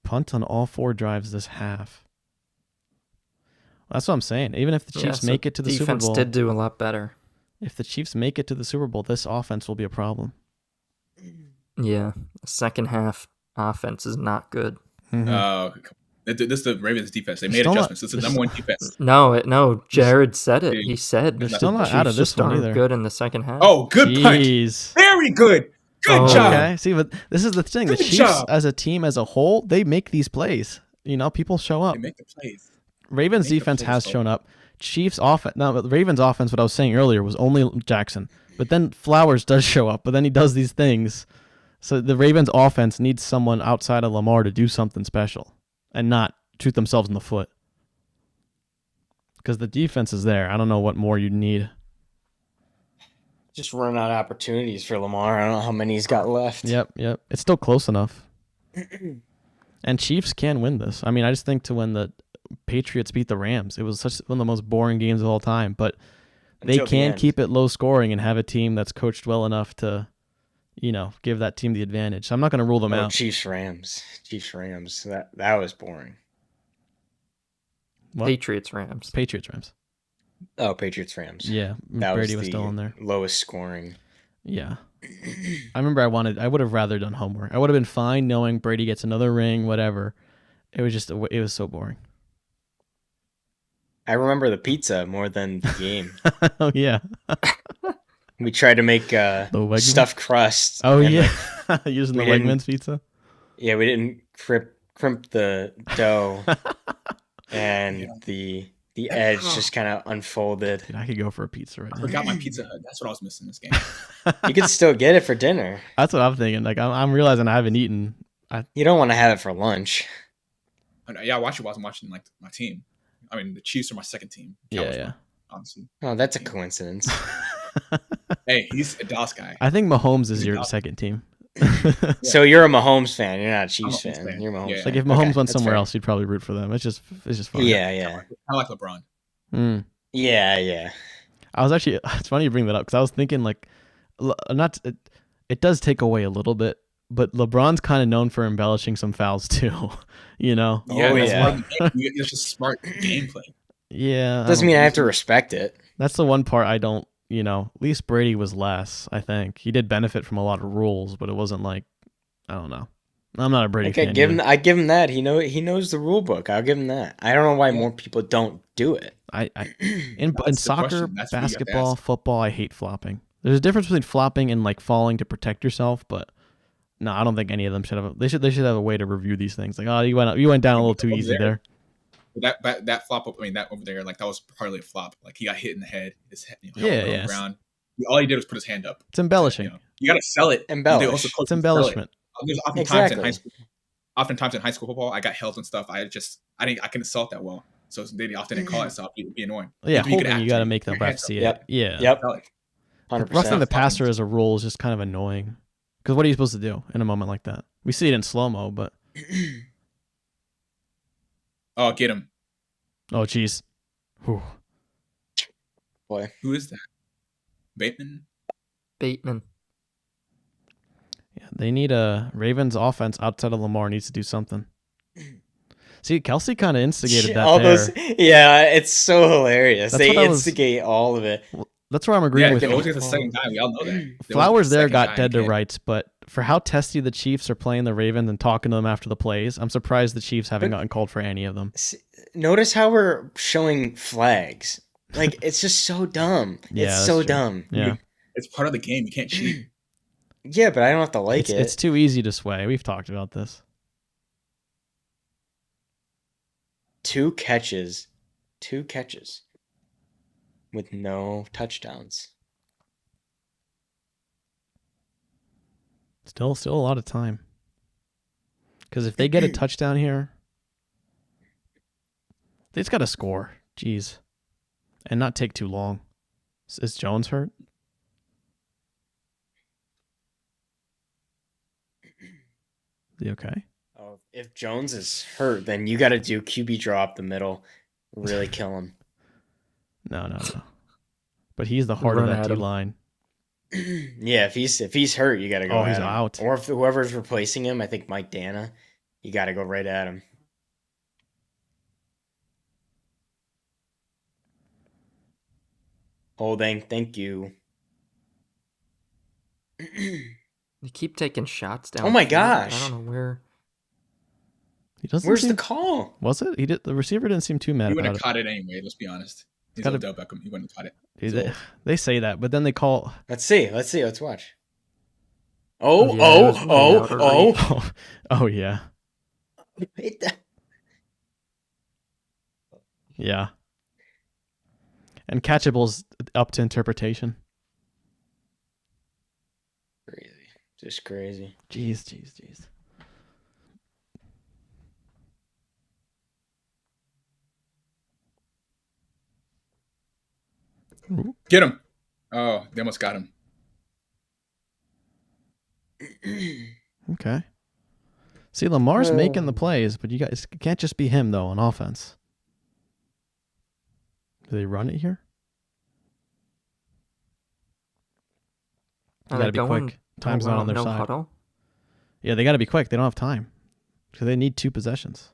Punt on all 4 drives this half. That's what I'm saying. Even if the Chiefs make it to the Super Bowl, defense did do a lot better. If the Chiefs make it to the Super Bowl, this offense will be a problem. Yeah, the second half offense is not good. Mm-hmm. This is the Ravens defense. They made adjustments. This is the number 1 defense. No, Jared said it. He said they're still not out of this one either. Good in the second half. Oh, good punch. Very good. Good job. Okay. See, but this is the thing. The Chiefs, as a team as a whole, they make these plays. You know, people show up. They make the plays. Ravens defense has shown up. Chiefs offense. Now, the Ravens offense, what I was saying earlier, was only Jackson. But then Flowers does show up. But then he does these things. So the Ravens offense needs someone outside of Lamar to do something special and not shoot themselves in the foot. Because the defense is there. I don't know what more you'd need. Just run out of opportunities for Lamar. I don't know how many he's got left. Yep. It's still close enough. And Chiefs can win this. I mean, I just think to when the Patriots beat the Rams, it was such one of the most boring games of all time. But they can keep it low scoring and have a team that's coached well enough to, give that team the advantage. So I'm not going to rule them out. Chiefs Rams. That was boring. What? Patriots Rams. Oh, Patriots Rams. Yeah, Brady was still in there. Lowest scoring. Yeah. I remember I would have rather done homework. I would have been fine knowing Brady gets another ring, whatever. It was so boring. I remember the pizza more than the game. Oh, yeah. We tried to make stuffed crust. Oh, yeah. Using the Wegmans pizza? Yeah, we didn't crimp the dough. And the edge just kind of unfolded. Dude, I could go for a pizza right now. I forgot my Pizza Hut. That's what I was missing this game. You could still get it for dinner. That's what I'm thinking. Like I'm realizing I haven't eaten. You don't want to have it for lunch. Yeah, I watch it while I'm watching like my team. I mean, the Chiefs are my second team. Yeah. Honestly. Oh, that's a coincidence. Hey, he's a Dallas guy. I I think Mahomes is your second team. So you're a Mahomes fan. You're not a Chiefs fan. You're Mahomes. Yeah. Like if Mahomes went somewhere else, you'd probably root for them. It's just fun. Yeah. Kind of like LeBron. Yeah. I was actually. It's funny you bring that up because I was thinking like, it does take away a little bit, but LeBron's kind of known for embellishing some fouls too. Yeah, it's just smart gameplay. Yeah, doesn't mean I have to respect it. That's the one part I don't. At least Brady was less. I think he did benefit from a lot of rules, but it wasn't like, I don't know. I'm not a Brady fan. I give him that. He knows the rule book. I'll give him that. I don't know why more people don't do it. In soccer, basketball, football, I hate flopping. There's a difference between flopping and like falling to protect yourself, but no, I don't think any of them should have. They should have a way to review these things. Like, oh, you went down a little too easy there. That flop up. I mean, that over there, like that was partly a flop. Like he got hit in the head. His head, ground. All he did was put his hand up. It's embellishing. You got to sell it. It's embellishment. There's oftentimes in high school football, I got held and stuff. I can assault that well. So they often didn't call it, so it'd be annoying. Yeah, holding, you got to make the ref see it. Yep. Yeah. Yep. 100%. Roughing the passer as a rule is just kind of annoying. Because what are you supposed to do in a moment like that? We see it in slow-mo, but... Oh, get him. Oh, jeez. Boy. Who is that? Bateman? Yeah, they need a Ravens offense outside of Lamar needs to do something. See, Kelsey kind of instigated that it's so hilarious. They instigate all of it. That's where I'm agreeing with you. The second guy. We all know that. Flowers there got dead to rights, but for how testy the Chiefs are playing the Ravens and talking to them after the plays, I'm surprised the Chiefs haven't gotten called for any of them. Notice how we're showing flags. Like, it's just so dumb. Yeah, it's that's so true. dumb. Yeah. It's part of the game. You can't cheat. Yeah, but I don't have to like it. It's too easy to sway. We've talked about this. 2 catches. 2 catches. With no touchdowns. Still a lot of time. Because if they get a touchdown here, they just got to score. Jeez. And not take too long. Is Jones hurt? Is he okay? Oh, if Jones is hurt, then you got to do QB draw up the middle. Really kill him. No. But he's the heart of that D-line. Yeah, if he's hurt, you got to go at he's him. out. Or if whoever's replacing him, I think Mike Dana, you got to go right at him. Holding, thank you. You keep taking shots down. Oh my gosh. I don't know where. Where's the call? Was it? The receiver didn't seem too mad about it. He wouldn't have caught it anyway, let's be honest. He's Odell Beckham. He wouldn't have caught it. They say that, but then they call. Let's see. Let's watch. Oh, yeah. Yeah. And catchable's up to interpretation. Crazy. Just crazy. Jeez. Get him. Oh, they almost got him. Okay. See, Lamar's making the plays, but you guys can't just be him, though, on offense. Do they run it here? You gotta be quick. Time's not on their side. Huddle? Yeah, they gotta be quick. They don't have time. Because they need 2 possessions.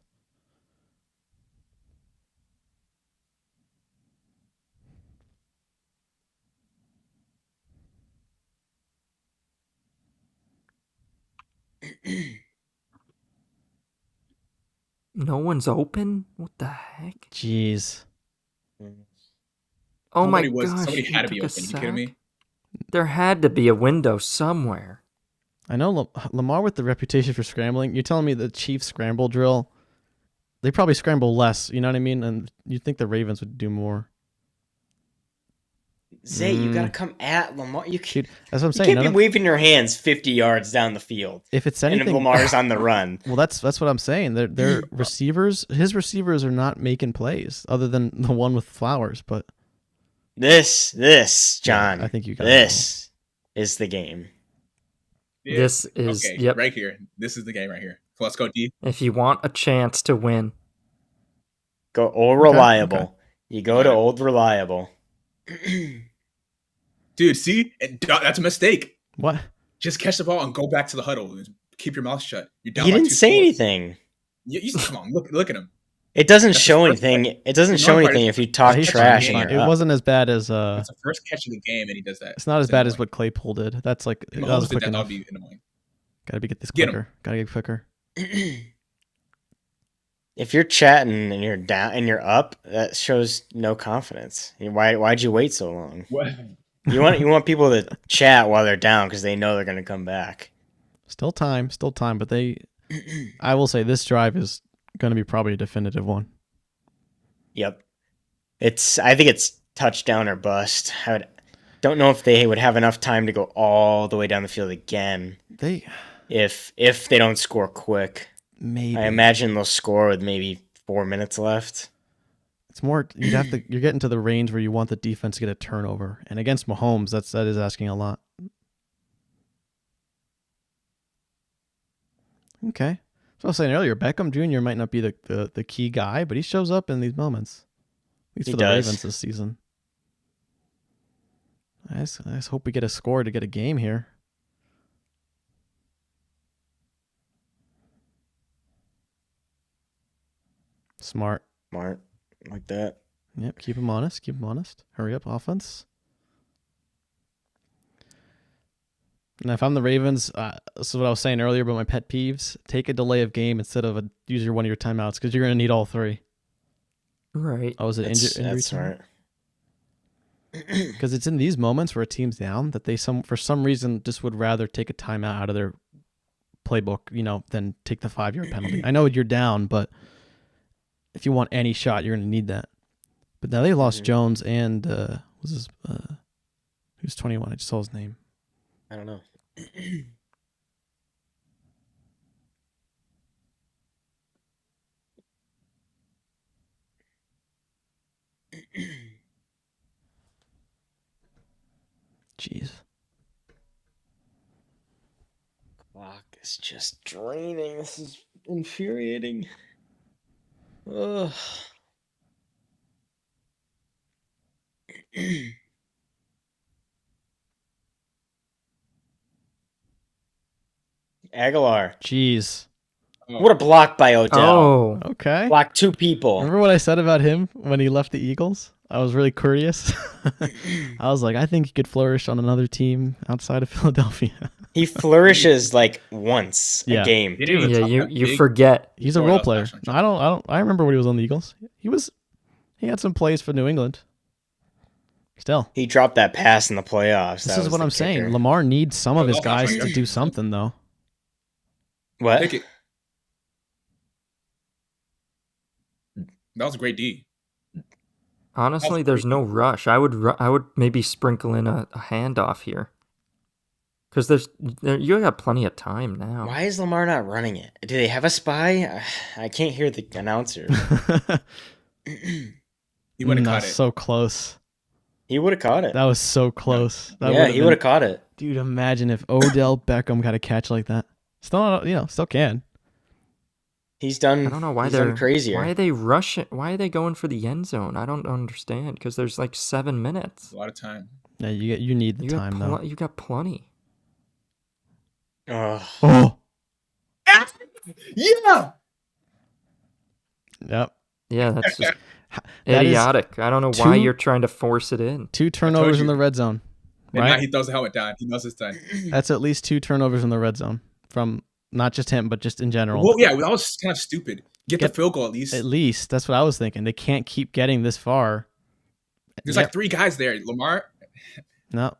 No one's open? What the heck? Jeez. Oh my gosh. Somebody had to be open. You kidding me? There had to be a window somewhere. I know Lamar with the reputation for scrambling. You're telling me the Chiefs scramble drill, they probably scramble less, you know what I mean? And you'd think the Ravens would do more. Zay, you gotta come at Lamar. Dude, that's what I'm saying. You can't be waving your hands 50 yards down the field. If it's anything, and Lamar's on the run. Well, that's what I'm saying. Their receivers, his receivers are not making plays other than the one with Flowers. But this, John. Yeah, I think you got this is the game. Yeah. This is right here. This is the game right here. So let's go D. If you want a chance to win, go old reliable. Okay. You go to old reliable. Dude, see? That's a mistake. What? Just catch the ball and go back to the huddle. Keep your mouth shut. You're down. He didn't say anything. Come on, look at him. It doesn't show anything. It doesn't show anything if you talk trash. It wasn't as bad as. It's the first catch of the game, and he does that. It's not as bad as what Claypool did. That's like that was quick enough. That'd be annoying. Gotta get this quicker. Gotta get quicker. If you're chatting and you're down and you're up, that shows no confidence. Why'd you wait so long? What? You want people to chat while they're down because they know they're gonna come back. Still time, but I will say this drive is gonna be probably a definitive one. Yep. I think it's touchdown or bust. Don't know if they would have enough time to go all the way down the field again. If they don't score quick. Maybe. I imagine they'll score with maybe 4 minutes left. It's more you're getting to the range where you want the defense to get a turnover. And against Mahomes, that is asking a lot. Okay. So I was saying earlier, Beckham Jr. might not be the key guy, but he shows up in these moments. At least for the Ravens this season. I just hope we get a score to get a game here. Smart. Like that. Yep, keep him honest. Hurry up, offense. And if I'm the Ravens, this is what I was saying earlier about my pet peeves. Take a delay of game instead of use one of your timeouts because you're going to need all three. Right. Oh, was it injury That's time? smart. Because it's in these moments where a team's down that they for some reason just would rather take a timeout out of their playbook, than take the 5-yard penalty. I know you're down, but if you want any shot, you're going to need that. But now they lost Jones and who's 21? I just saw his name. I don't know. Jeez. Clock is just draining. This is infuriating. Ugh. Aguilar. Jeez. What a block by Odell. Oh, Okay. Blocked 2 people. Remember what I said about him when he left the Eagles? I was really courteous. I was like, I think he could flourish on another team outside of Philadelphia. He flourishes like once a game. yeah. You forget. He's a role player. I remember when he was on the Eagles. He had some plays for New England. Still. He dropped that pass in the playoffs. This is what I'm saying. Lamar needs some of his guys to do something, though. What? Take it. That was a great D. Honestly, there's no rush. I would maybe sprinkle in a handoff here, because you got plenty of time now. Why is Lamar not running it? Do they have a spy? I can't hear the announcer. He would have caught it. So close. He would have caught it. That was so close. He would have caught it. Dude, imagine if Odell Beckham got a catch like that. Still can. He's done. I don't know why done crazier. Why are they rushing? Why are they going for the end zone? I don't understand. Because there's like 7 minutes. A lot of time. Yeah, you need the time though. You got plenty. Oh. Yeah. Yep. Yeah, that's just idiotic. I don't know why you're trying to force it in. 2 turnovers in the red zone. And right? now he throws the helmet down. He knows his time. That's at least 2 turnovers in the red zone from not just him, but just in general. Well, yeah, that was kind of stupid. Get the field goal at least. At least. That's what I was thinking. They can't keep getting this far. There's like 3 guys there. Lamar. No.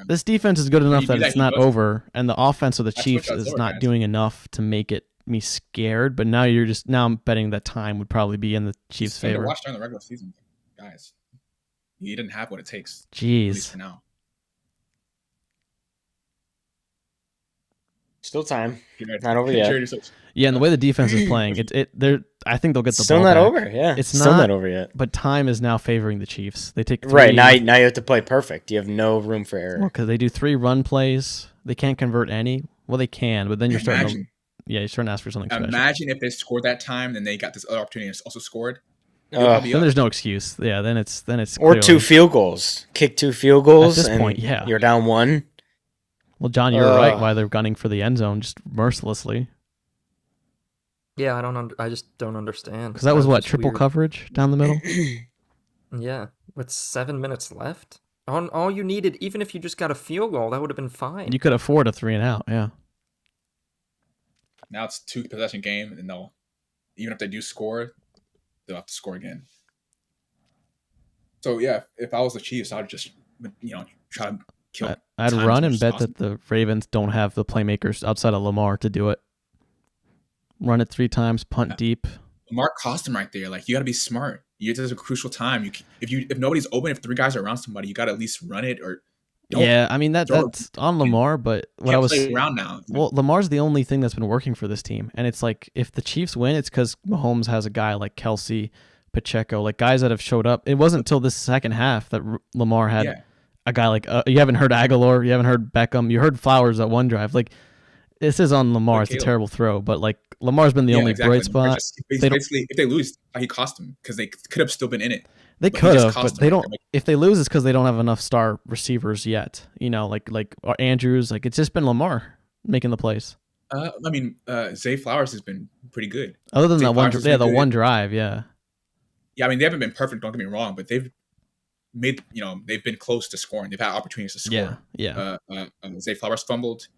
This defense is good enough that it's not over, and the offense of the Chiefs is not doing enough to make it me scared. But now I'm betting that time would probably be in the Chiefs' favor. Watch during the regular season, guys. He didn't have what it takes. Jeez. At least for now. Still time. Not over yet. Yeah, and the way the defense is playing, I think they'll get the still ball not back. over. Yeah, it's still not over yet. But time is now favoring the Chiefs. They take 3, right now. You have to play perfect. You have no room for error. Well, because they do 3 run plays. They can't convert any. Well, they can, but then you're starting to ask for something special. Imagine if they scored that time, then they got this other opportunity and also scored. Then there's no excuse. Yeah, then it's or clearly 2 field goals. Kick 2 field goals. At this point, yeah, you're down 1. Well, John, you're right. Why they're gunning for the end zone just mercilessly? Yeah, I just don't understand. Because that was what, triple coverage down the middle? Yeah, with 7 minutes left. All you needed, even if you just got a field goal, that would have been fine. You could afford a 3 and out. Yeah. Now it's 2 possession game, and even if they do score, they'll have to score again. So yeah, if I was the Chiefs, I'd just try to kill. I'd run and bet that the Ravens don't have the playmakers outside of Lamar to do it. Run it 3 times, punt deep. Lamar cost him right there. Like, you got to be smart. This is a crucial time. If nobody's open, if 3 guys are around somebody, you got to at least run it or. Yeah, I mean that's on Lamar, but what I was play around now. Well, Lamar's the only thing that's been working for this team, and it's like if the Chiefs win, it's because Mahomes has a guy like Kelsey, Pacheco, like guys that have showed up. It wasn't until this second half that Lamar had a guy like you haven't heard Aguilar, you haven't heard Beckham, you heard Flowers that one drive. Like this is on Lamar. It's a terrible throw, but like Lamar's been the only bright spot. Basically, if they lose, he cost them because they could have still been in it. They could have, but they don't. If they lose, it's because they don't have enough star receivers yet. Like Andrews. Like it's just been Lamar making the plays. I mean, Zay Flowers has been pretty good. Other than that one, one drive, yeah. Yeah, I mean they haven't been perfect. Don't get me wrong, but they've made, they've been close to scoring. They've had opportunities to score. Yeah. Zay Flowers fumbled.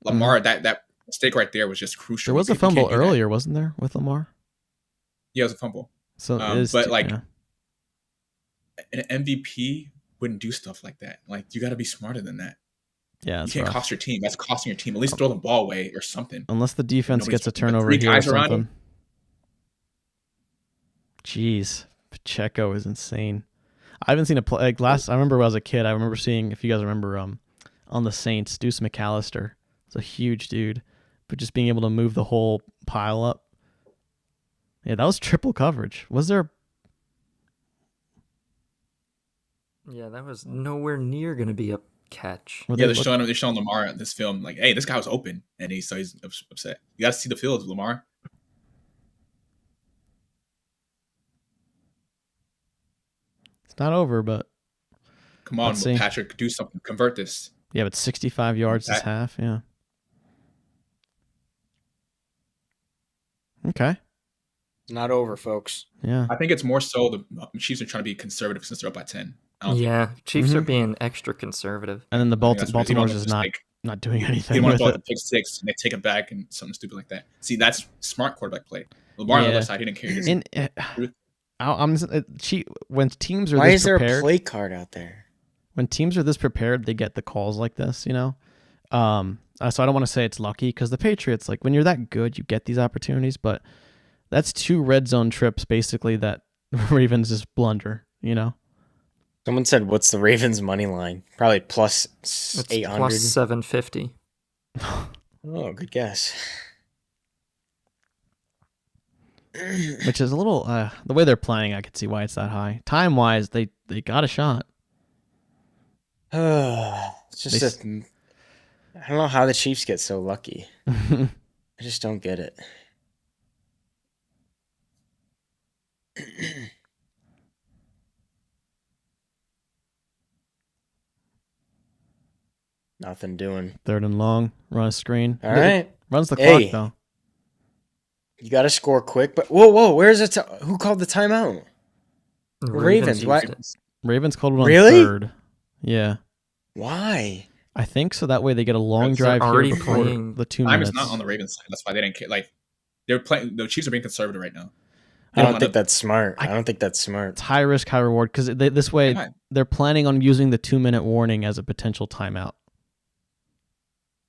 Lamar, that mistake right there was just crucial. There was a fumble earlier, wasn't there, with Lamar? Yeah, it was a fumble. So but like an MVP wouldn't do stuff like that. Like, you got to be smarter than that. Yeah, you can't cost your team. That's costing your team. At least throw the ball away or something. Unless the defense gets a turnover here or something. Jeez, Pacheco is insane. I haven't seen a play like last. I remember when I was a kid. I remember seeing, if you guys remember, on the Saints, Deuce McAllister. It's a huge dude, but just being able to move the whole pile up. Yeah, that was triple coverage. Was there? Yeah, that was nowhere near going to be a catch. Yeah, they're showing Lamar in this film like, hey, this guy was open, and he's upset. You got to see the field, Lamar. It's not over, but come on, Patrick, do something, convert this. Yeah, but 65 yards this half. Yeah. Okay. It's not over, folks. Yeah. I think it's more so the Chiefs are trying to be conservative since they're up by 10. Chiefs are being extra conservative. And then the Baltimore's just not doing anything. They want to throw pick six and they take it back and something stupid like that. See, that's smart quarterback play. Lamar on the other side, he didn't care. When teams are why this is there a play card out there? When teams are this prepared, they get the calls like this, So I don't want to say it's lucky, because the Patriots, like, when you're that good, you get these opportunities, but that's 2 red zone trips basically that Ravens just blunder, Someone said, what's the Ravens money line? Probably plus 800. Plus 750. Oh, good guess. Which is a little, the way they're playing, I could see why it's that high. Time-wise, they got a shot. It's just I don't know how the Chiefs get so lucky. I just don't get it. Nothing doing. 3rd and long. Run a screen. All right. Runs the clock, though. You got to score quick. But whoa, where's it? Who called the timeout? Ravens. Why? Ravens called it on 3rd. Yeah. Why? I think so. That way they get a long drive here before the 2 minutes. Time is not on the Ravens side. That's why they didn't care. Like, they're playing. The Chiefs are being conservative right now. I don't think that's smart. I don't think that's smart. It's high risk, high reward, because this way they're planning on using the 2-minute warning as a potential timeout.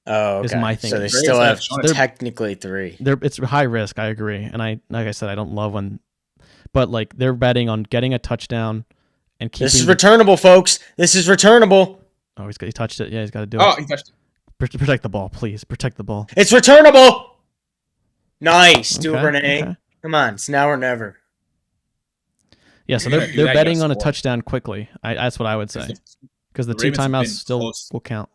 Oh, okay. Is my thing. So they still have technically 3. It's high risk. I agree, and like I said, I don't love when, but like they're betting on getting a touchdown and keeping. This is returnable, folks. This is returnable. Oh, he touched it. Yeah, he's got to do it. Oh, he touched it. Protect the ball, please. Protect the ball. It's returnable. Nice, Duvernay. Okay. Come on, it's now or never. Yeah, so they're betting on a touchdown quickly. That's what I would say, because the 2 timeouts still will count.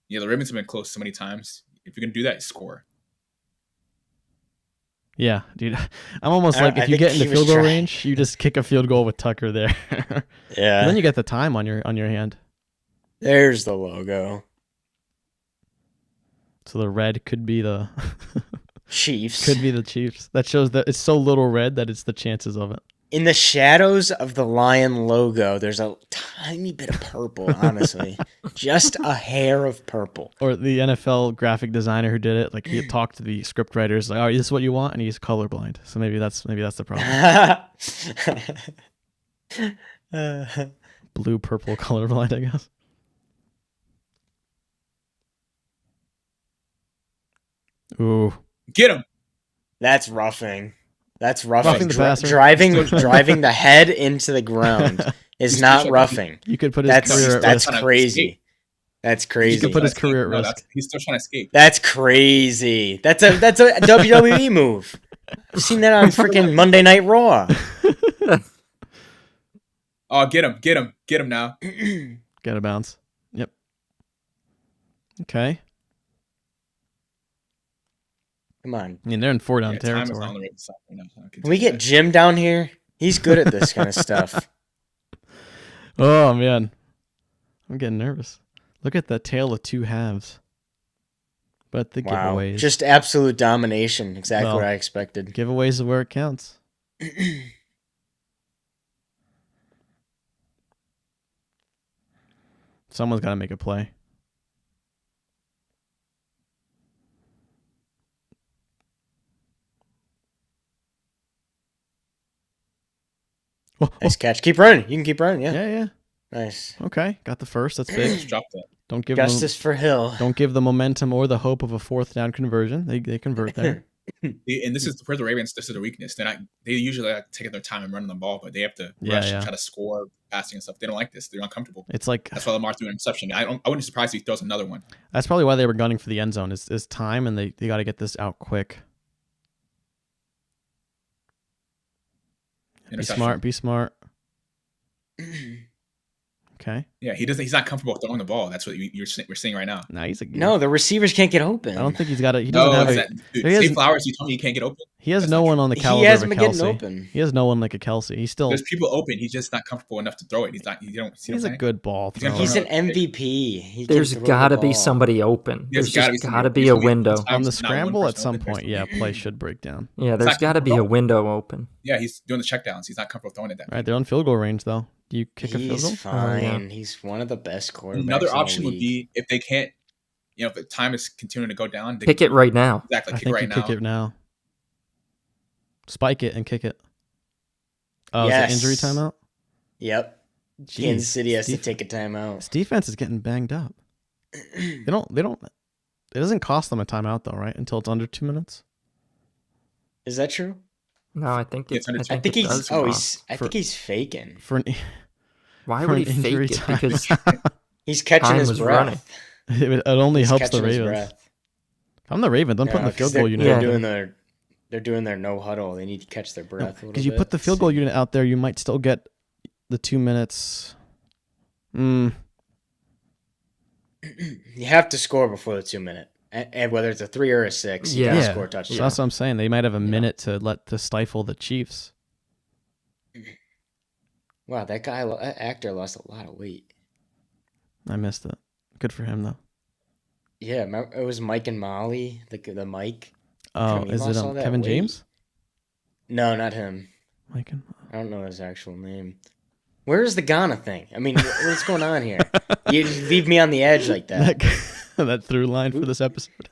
Yeah, the Ravens have been close so many times. If you're gonna do that, score. Yeah, dude. I'm almost like, if you get into field goal range, you just kick a field goal with Tucker there. Yeah. And then you get the time on your hand. There's the logo. So the red could be the Chiefs. Could be the Chiefs. That shows that it's so little red that it's the chances of it. In the shadows of the lion logo, there's a tiny bit of purple, honestly. Just a hair of purple. Or the NFL graphic designer who did it, like, he talked to the script writers, like, oh, this is what you want, and he's colorblind. So maybe that's the problem. Blue, purple, colorblind, I guess. Ooh. Get him. That's roughing. That's roughing. The passer. Driving the head into the ground is not roughing. You could put his career at risk. That's crazy. That's crazy. You could put his career at risk. He's still trying to escape. That's crazy. That's a WWE move. I've seen that on freaking Monday Night Raw. Oh, get him now. Get a bounce. Yep. Okay. Come on. I mean, they're in 4-down territory. Can we get Jim down here? He's good at this kind of stuff. Oh, man. I'm getting nervous. Look at the tale of 2 halves. But the giveaways. Just absolute domination. Exactly what I expected. Giveaways are where it counts. Someone's got to make a play. Nice catch. Keep running. You can keep running. Yeah. Yeah. Nice. Okay, got the first. That's big. Just dropped that. Don't give Justice for Hill. Don't give the momentum or the hope of a 4th down conversion. They convert there. And this is where the Ravens. This is their weakness. They usually like taking their time and running the ball, but they have to rush and try to score passing and stuff. They don't like this. They're uncomfortable. It's like that's why Lamar threw an interception. I wouldn't be surprised if he throws another one. That's probably why they were gunning for the end zone. Is time, and they got to get this out quick. Be smart. Okay. Yeah, he's not comfortable throwing the ball. That's what we're seeing right now. No, the receivers can't get open. I don't think he's got it. He doesn't have it. Zay Flowers, you told me he can't get open. He has no one on the caliber of a Kelsey. Open. He has no one like a Kelsey. He's still. There's people open. He's just not comfortable enough to throw it. He's a good ball thrower. He's an MVP. There's got to be somebody open. There's got to be a window on the scramble at some point. Yeah, play should break down. Yeah, there's got to be a window open. Yeah, he's doing the checkdowns. He's not comfortable throwing it. Right, they're on field goal range though. Do you kick a field goal? He's fine. He's one of the best quarterbacks. Another option would be if they can't, if the time is continuing to go down, kick it right now. Exactly, kick it now. Spike it and kick it. Oh, yes. Is it injury timeout? Yep. Jeez, Kansas City has to take a timeout. This defense is getting banged up. They don't. It doesn't cost them a timeout though, right? Until it's under 2 minutes. Is that true? No, I think he's faking. Why would he fake it? Because he's catching his breath. It only helps the Ravens. If I'm the Ravens, I'm putting the field goal unit. They're doing their no huddle. They need to catch their breath. Because you put the field goal unit out there, you might still get the 2 minutes. You have to score before the 2 minute. And whether it's a 3 or a 6, you gotta score a touchdown. So that's what I'm saying. They might have a minute to stifle the Chiefs. Wow, that actor lost a lot of weight. I missed it. Good for him though. Yeah, it was Mike and Molly, the Mike. Oh, is it Kevin James? No, not him. Mike and I don't know his actual name. Where is the Ghana thing? I mean, what's going on here? You leave me on the edge like that. That through line for this episode.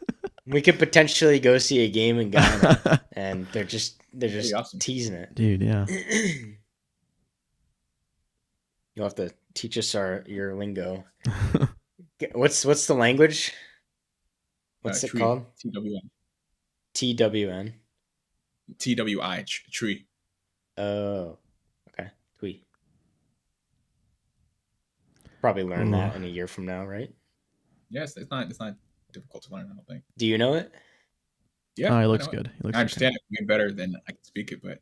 We could potentially go see a game in Ghana, and they're just awesome. teasing it, dude. Yeah. You'll have to teach us your lingo. What's the language? What's it called? TWN. TWN. TWI. Tree. Oh, okay. Twee. Probably learn that in a year from now, right? Yes, it's not difficult to learn, I don't think. Do you know it? Yeah. He looks good. I understand it way better than I can speak it, but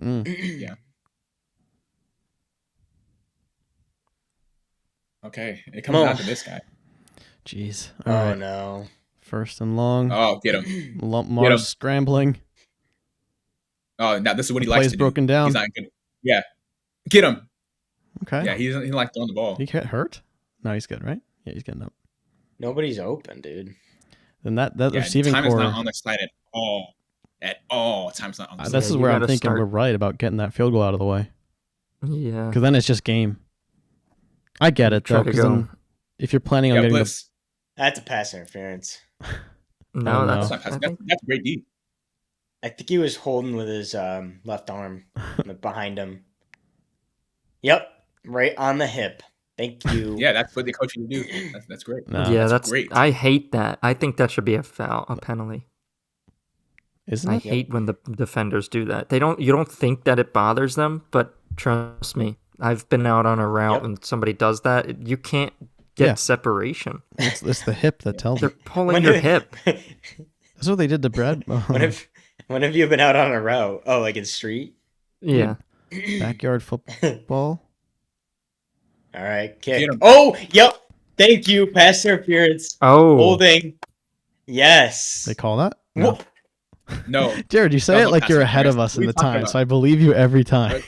yeah. Okay, it comes down to this guy. Jeez. All right. No. First and long. Oh, get him. Mars scrambling. Oh, now this is what he likes to do. Broken down. He's not good. Yeah. Get him. Okay. Yeah, he doesn't like throwing the ball. He get hurt? No, he's good, right? Yeah, he's getting up. Nobody's open, dude. Then that receiving time core... is not on their side at all. At all. Time's not on their side. This is where I'm thinking we're right about getting that field goal out of the way. Yeah. Because then it's just game. I get it, though, because if you're planning on getting That's a pass interference. No, that's not pass. That's a great D. I think he was holding with his left arm behind him. Yep. Right on the hip. Thank you. Yeah, that's what they coach you to do. That's great. No, yeah, that's great. I hate that. I think that should be a foul, a penalty. Isn't it? I hate when the defenders do that. You don't think that it bothers them, but trust me, I've been out on a route and somebody does that. You can't get separation. It's the hip that tells They're pulling your hip. That's what they did to Brad. When have you been out on a route? Oh, like in street? Yeah. Backyard football. All right, kick. Oh, yep. Thank you. Pass interference. Oh. Holding. Yes. They call that? No. Jared, you say it like you're ahead of us in the time, so I believe you every time.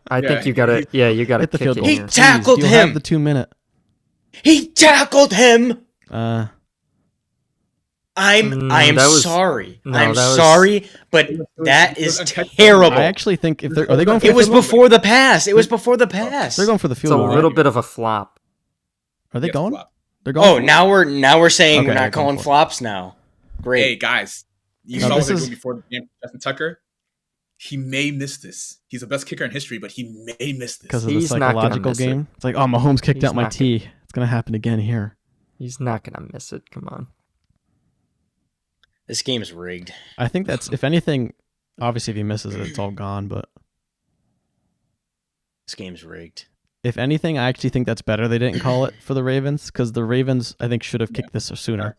I think you gotta hit the field goal. He tackled him. You'll have the 2 minute. He tackled him. I am sorry. I'm sorry, but that is terrible. I actually think are they going for it was before the pass. It was before the pass. They're going for the field goal. It's a little bit of a flop. Are they Yes, going? flop. They're going. Oh, now we're saying Okay, we're they're not going calling for it. flops now. Great. Hey guys, you No, saw what this they're is- doing before the game. Justin Tucker, he may miss this. He's the best kicker in history, but he may miss this. Because of the He's not gonna psychological miss it. game. It's like, oh, Mahomes kicked He's out my not tee. It's gonna happen again here. He's not gonna miss it. Come on. This game is rigged. I think that's, if anything, obviously if he misses it, it's all gone. But This game's rigged. if anything, I actually think that's better. They didn't call it for the Ravens because the Ravens, I think, should have kicked this sooner.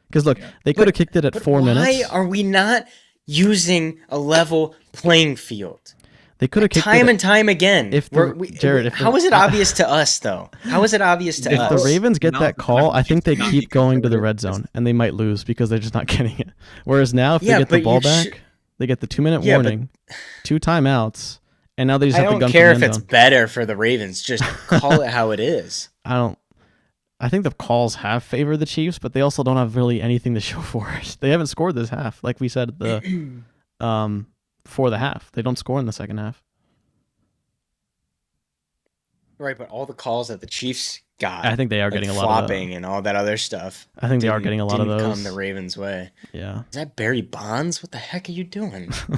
Because look, they could have kicked it at 4 minutes. Why are we not using a level playing field? They could have kicked Time it and time again. if the- Jared, if how the- is it obvious to us though? How is it obvious to If us? the Ravens get No, that the call, I think they Chiefs keep not going to the conservative. red zone, and they might lose because they're just not getting it. Whereas now, if Yeah, they get the but ball you back, should- they get the 2-minute Yeah, but- warning, 2 timeouts, and now they just I have to don't gun care for if the it's end zone. better for the Ravens. Just call it how it is. I think the calls have favored the Chiefs, but they also don't have really anything to show for it. They haven't scored this half, like we said before the half. They don't score in the second half. Right, but all the calls that the Chiefs got, I think they are like getting a lot flopping and all that other stuff. I think they are didn't- getting a lot of didn't those. come the Ravens' way. Yeah. Is that Barry Bonds? What the heck are you doing? All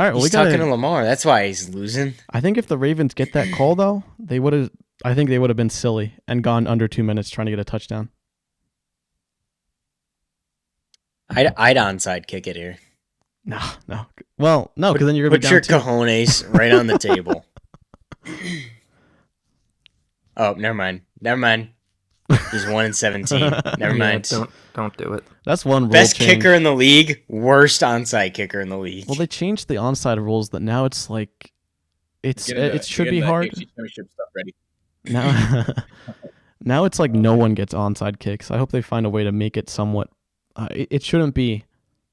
right. Well, He's we got talking to Lamar. That's why he's losing. I think if the Ravens get that call though, they would have. I think they would have been silly and gone under 2 minutes trying to get a touchdown. I'd onside kick it here. No. Well, no, because then you're gonna Put be your down 2. cojones right on the table. Oh, never mind. He's 1-17. Never Yeah, mind. don't do it. That's one rule Best change. kicker in the league, worst onside kicker in the league. Well, they changed the onside rules that now it's like it should be Getting the hard. AFC Championship stuff ready. Now, now it's like no one gets onside kicks. I hope they find a way to make it somewhat. It shouldn't be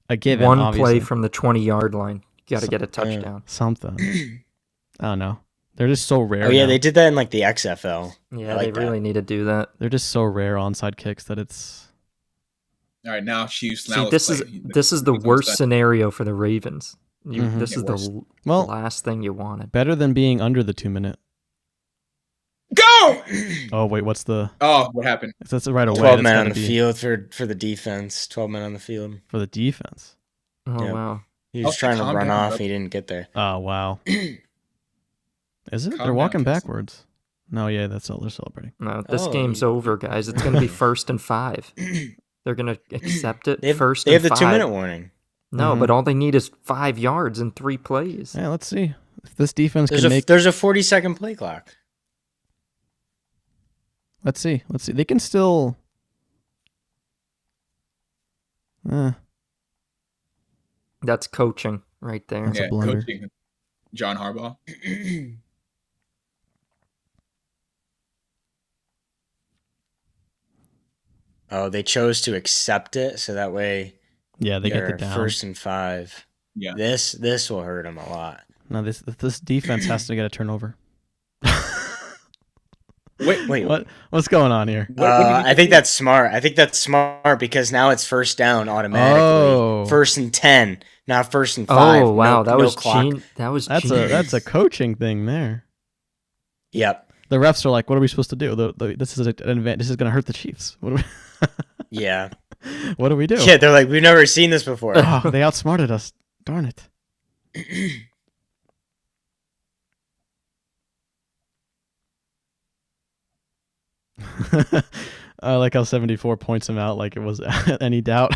a given. One obviously. play from the 20-yard line. You got to get a touchdown. Something. I don't know. They're just so rare. Oh yeah, now. they did that in like the XFL. Yeah, I like they really need to do that. They're just so rare onside kicks that it's. All right, now Chiefs. See, this is the worst scenario for the Ravens. Mhm. This Yeah, is worse. the Well, last thing you wanted. better than being under the 2 minute. Go! Oh wait, what's the? Oh, what happened? That's right away. 12 That's men gotta on the be field for the defense. 12 men on the field. for the defense. Oh, Yeah. wow. He was Okay, trying to calm run down, off. bro. He didn't get there. Oh wow. Is it? Calm They're down, walking Justin. backwards. No, yeah, they're celebrating. No, this Oh, game's over, guys. It's going to be 1st and 5. They're going to accept it They have, first they have and the 5. 2-minute warning. No, Mhm. but all they need is 5 yards in 3 plays. Yeah, let's see if this defense There's can a make. there's a 40-second play clock. Let's see. They can still. That's coaching right there. That's a Yeah, blunder. coaching John Harbaugh. Oh, they chose to accept it, so that way Yeah, they get they're the down. 1st and 5. Yeah. This will hurt them a lot. No, this defense has to get a turnover. Wait, What's going on here? What do you I think that's smart. I think that's smart because now it's 1st down automatically. Oh. 1st and 10, not 1st and 5. Oh, wow. No, that no was clock. That's That's a coaching thing there. Yep. The refs are like, what are we supposed to do? This is an event. This is going to hurt the Chiefs. What Yeah. what do we do? Yeah, they're like, we've never seen this before. Oh, they outsmarted us. Darn it. I like how 74 points him out like it was any doubt.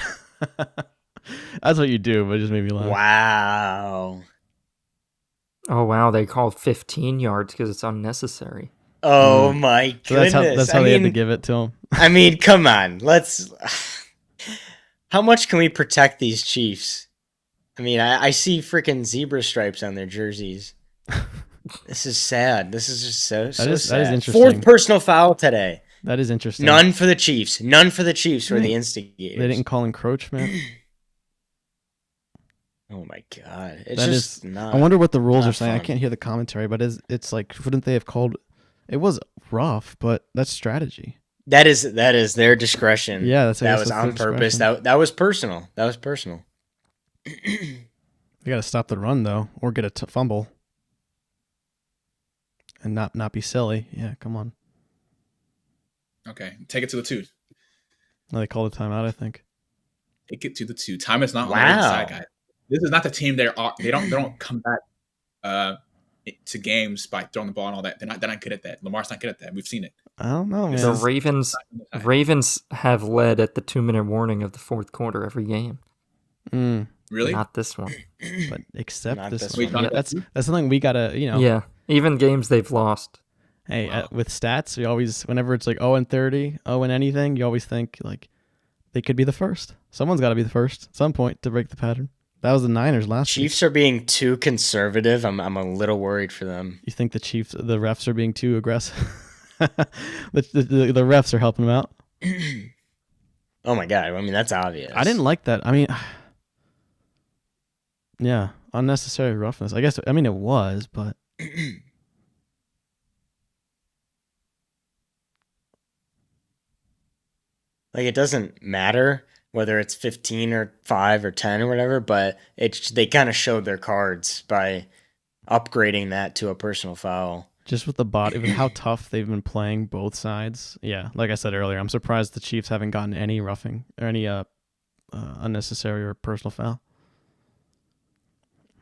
That's what you do, but it just made me laugh. Wow. Oh, wow. They called 15 yards because it's unnecessary. Oh my So goodness. that's how I they had to mean, give it to him. I mean, come on. Let's. How much can we protect these Chiefs? I mean, I see freaking zebra stripes on their jerseys. This is sad. This is just so That is sad. interesting. 4th personal foul today. That is interesting. None for the Chiefs. None for the Chiefs were the They instigators. They didn't call encroachment. Oh my god! It's That just is- not. I wonder what the rules not are saying. I fun. can't hear the commentary, but it's like, wouldn't they have called? It was rough, but that's strategy. That is their discretion. Yeah, that's I that guess was that's on their purpose. discretion. That was personal. That was personal. They got to stop the run though, or get a fumble, and not be silly. Yeah, come on. Okay, take it to the 2. No, they called a timeout, I think. Take it to the 2. Time is not on the Wow. side, guys. This is not the team they don't come back to games by throwing the ball and all that. They're not good at that. Lamar's not good at that. We've seen it. I don't know, man. The Ravens have led at the 2-minute warning of the fourth quarter every game. Really? Not this one. But except Not this this one. one. Yeah, that's something we gotta, Yeah, even games they've lost. Hey, Wow. with stats, you always, whenever it's like 0-30, 0 in anything, you always think like they could be the first. Someone's got to be the first at some point to break the pattern. That was the Niners last week. Chiefs are being too conservative. I'm a little worried for them. You think the refs are being too aggressive? the refs are helping them out. Oh my god! I mean, that's obvious. I didn't like that. I mean, yeah, unnecessary roughness. I guess. I mean, it was, but. Like, it doesn't matter whether it's 15 or 5 or 10 or whatever, but they kind of showed their cards by upgrading that to a personal foul. Just with the body, with how tough they've been playing both sides. Yeah, like I said earlier, I'm surprised the Chiefs haven't gotten any roughing or any unnecessary or personal foul.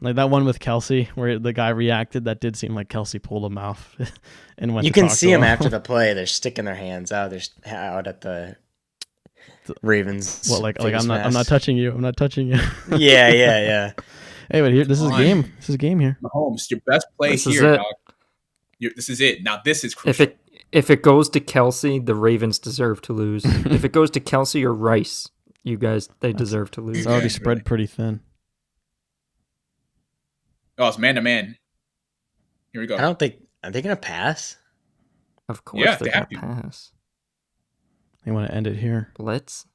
Like that one with Kelsey, where the guy reacted, that did seem like Kelsey pulled him off and went. You to can talk see to him after the play; they're sticking their hands out. They're out at the Ravens. What, like I'm not touching you. I'm not touching you. yeah. Hey, but here, this is game. This is game here. Mahomes, your best play This here, is it. dog. This is it. Now this is crucial. If it goes to Kelsey, the Ravens deserve to lose. If it goes to Kelsey or Rice, they deserve to lose. It's already Yeah, spread really. pretty thin. Oh, it's man to man. Here we go. I don't think are they gonna pass? Of course, Yeah, they're they have gonna pass. They want to end it here. Blitz.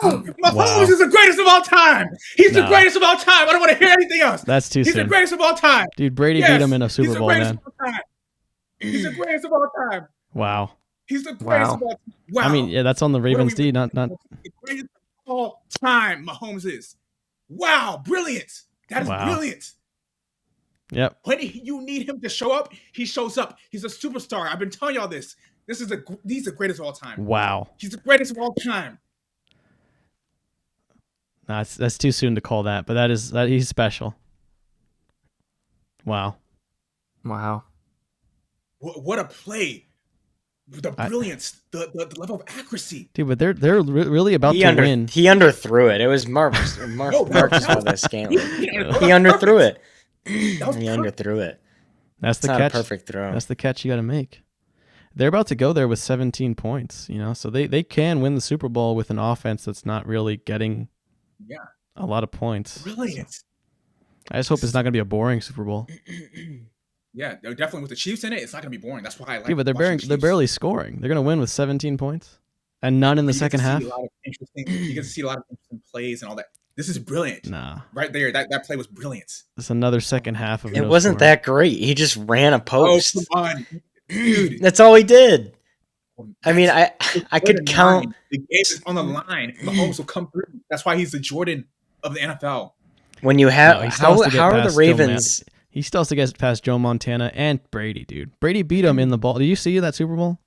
Mahomes Wow. is the greatest of all time. He's the Nah. greatest of all time. I don't want to hear anything else. That's too He's the soon. greatest of all time. Dude, Brady Yes, beat him in a He's Super the Bowl, greatest man. of all time. He's the greatest of all time. Wow. He's the greatest Wow. of all time. Wow. I mean, yeah, that's on the What are Ravens we- D, not. The greatest of all time, Mahomes is. Wow, brilliant. That is Wow. brilliant. Yep. When you need him to show up, he shows up. He's a superstar. I've been telling y'all this. He's the greatest of all time. Wow. He's the greatest of all time. Nah, that's too soon to call that, but that he's special. Wow. Wow. What a play. The brilliance, the level of accuracy. Dude, but they're really about to win. He underthrew it. It was Marcus Valdez Scantling. He underthrew it. He underthrew it. That's It's the not catch. a perfect throw. That's the catch you got to make. They're about to go there with 17 points, so they can win the Super Bowl with an offense that's not really getting a lot of points. Brilliant. I just hope it's not going to be a boring Super Bowl. Yeah, definitely with the Chiefs in it, it's not going to be boring. That's why I like. Dude, but they're watching they're Chiefs. barely scoring. They're going to win with 17 points and none in the You get second to see half. a lot of you get to see a lot of interesting plays and all that. This is brilliant. Nah, Right there, that play was brilliant. it's another second half of It no wasn't scoring. that great. He just ran a post. Oh, come on, dude. That's all he did. I mean, I could count. The game is on the line. Mahomes will come through. That's why he's the Jordan of the NFL. When you No, have he still has to get how are the past Joe Ravens? He still has to get past Joe Montana and Brady, dude. Brady beat him in the ball. Did you see that Super Bowl?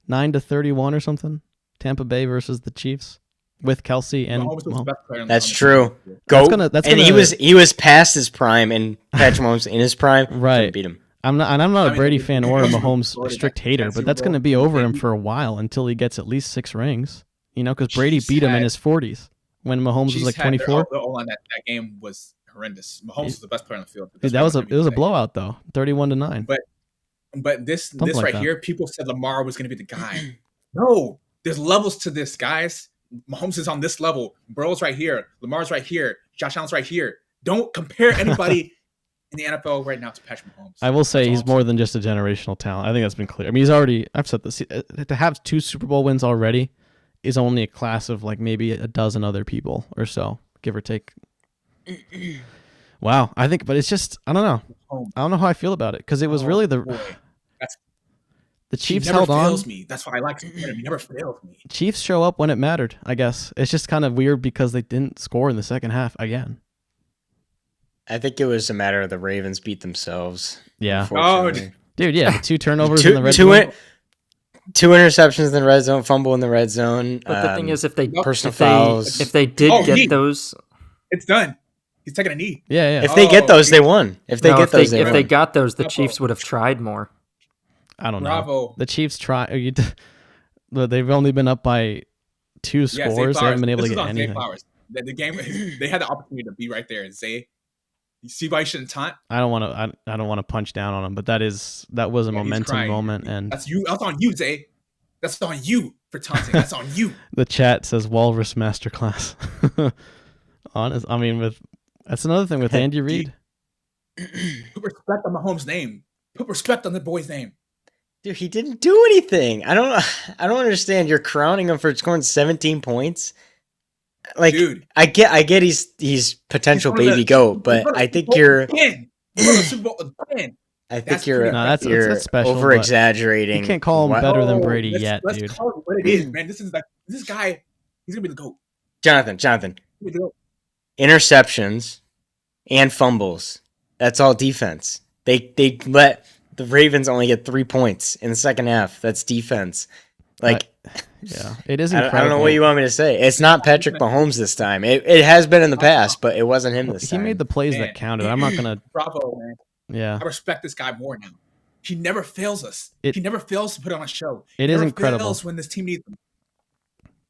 9-31 or something. Tampa Bay versus the Chiefs with Kelsey and Mahomes was the Mahomes. best player on That's the true. field. Go. That's And gonna- he was past his prime, and Patrick Mahomes in his prime. Right. couldn't beat him. I'm not a I mean, Brady fan or a Mahomes Jordan, strict that hater, but Super that's going to Bowl, be over him he- for a while until he gets at least 6 rings. Because Brady Chiefs beat him in had- his 40s when Mahomes was Chiefs like had 24. their O-line that game was horrendous. Mahomes was the best player on the field. Dude, it was a blowout though, 31-9. But this Something like right that. here, people said Lamar was going to be the guy. No, there's levels to this, guys. Mahomes is on this level. Burrow's right here. Lamar's right here. Josh Allen's right here. Don't compare anybody in the NFL right now to Patrick Mahomes. I will say That's he's all. more than just a generational talent. I think that's been clear. I mean, I've said this, to have 2 Super Bowl wins already is only a class of like maybe a dozen other people or so, give or take. Wow. But it's just, I don't know. I don't know how I feel about it because it was really the Chiefs he never held on. fails me. That's why I like him. He never fails me. Chiefs show up when it mattered, I guess. It's just kind of weird because they didn't score in the second half again. I think it was a matter of the Ravens beat themselves. Yeah. Unfortunately. Dude, yeah, the 2 turnovers Two- in the red two zone. in- 2 interceptions in the red zone, fumble in the red zone. But the thing is, if they personal if they fouls. if they did Oh, get knee. those, It's done. He's taking a knee. Yeah. If they get those, they won. If they no, get if those, they they if won. they got those, the Bravo. Chiefs would have tried more. I don't know. Bravo. The Chiefs try. They've only been up by 2 Yeah, Zay scores. They haven't Flowers. been able This to is get on Zay anything. Flowers. The game, they had the opportunity to be right there. Zay, you see why you shouldn't taunt? I don't want to. I don't want to punch down on him, but that was a Yeah, momentum he's crying. moment, and That's you. That's on you, Zay. That's on you for taunting. That's on you. the chat says Walrus Masterclass. Honest, I mean, that's another thing with Andy Reid. Put respect on Mahomes' name. Put respect on the boy's name. Dude, he didn't do anything. I don't understand. You're crowning him for scoring 17 points. Like, Dude, I get he's potential He's one of baby the- goat, but he's one of I the think Super Bowl you're again. He's one of the Super Bowl again. I think That's you're pretty- No, that's special, over exaggerating. You can't call him better than Brady yet, let's dude. call it what it is, man. This guy. He's gonna be the GOAT. Jonathan, He's gonna be the GOAT. interceptions and fumbles. That's all defense. They let the Ravens only get 3 points in the second half. That's defense. Like, Yeah, it is I incredible. don't know what you want me to say. It's not Patrick Mahomes this time. It has been in the past, but it wasn't him this He time. made the plays Man. that counted. I'm not gonna. Bravo, man. Yeah, I respect this guy more now. He never fails us. He never fails to put on a show. It He is never incredible. fails when this team needs him.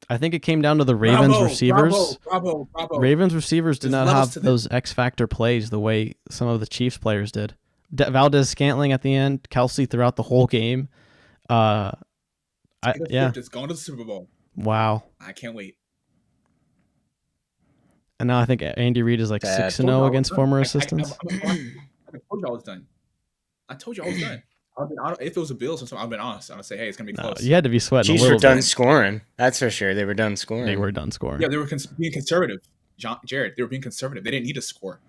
I think it came down to the Ravens Bravo, receivers. Bravo. Ravens receivers did There's not levels have to this. those X factor plays the way some of the Chiefs players did. Valdez Scantling at the end, Kelsey throughout the whole game. Taylor Yeah, Swift is going to the Super Bowl. wow. I can't wait. And now I think Andy Reid is like Bad. 6-0 against former assistants. I told you I was done. I told you I was done. If it was a Bills or something, I've been honest. I would say, hey, it's gonna be No, close. you had to be sweating Chiefs a were little done bit. scoring. That's for sure. They were done scoring. They were done scoring. Yeah, they were being conservative. Jared, they were being conservative. They didn't need to score.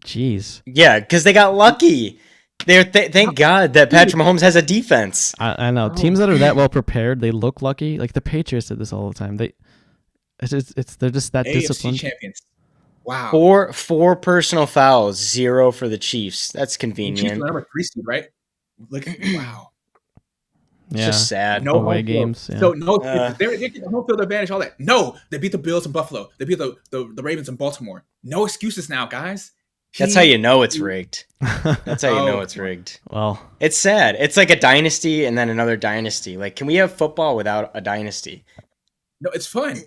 Jeez. Yeah, because they got lucky. Thank God that Patrick Mahomes has a defense. I know. Teams that are that well prepared, they look lucky. Like the Patriots did this all the time. They're just that AFC disciplined. champions. Wow. Four personal fouls, 0 for the Chiefs. That's Chiefs convenient. were number 3 seed, right? Look, wow. It's Yeah. just sad. No Away home field. games, yeah. So no, Uh. they get the home field advantage. All that. No, they beat the Bills in Buffalo. They beat the Ravens in Baltimore. No excuses now, guys. That's how you know it's rigged. That's how you know Oh. it's rigged. Well, It's sad. It's like a dynasty and then another dynasty. Like, can we have football without a dynasty? No, it's fun.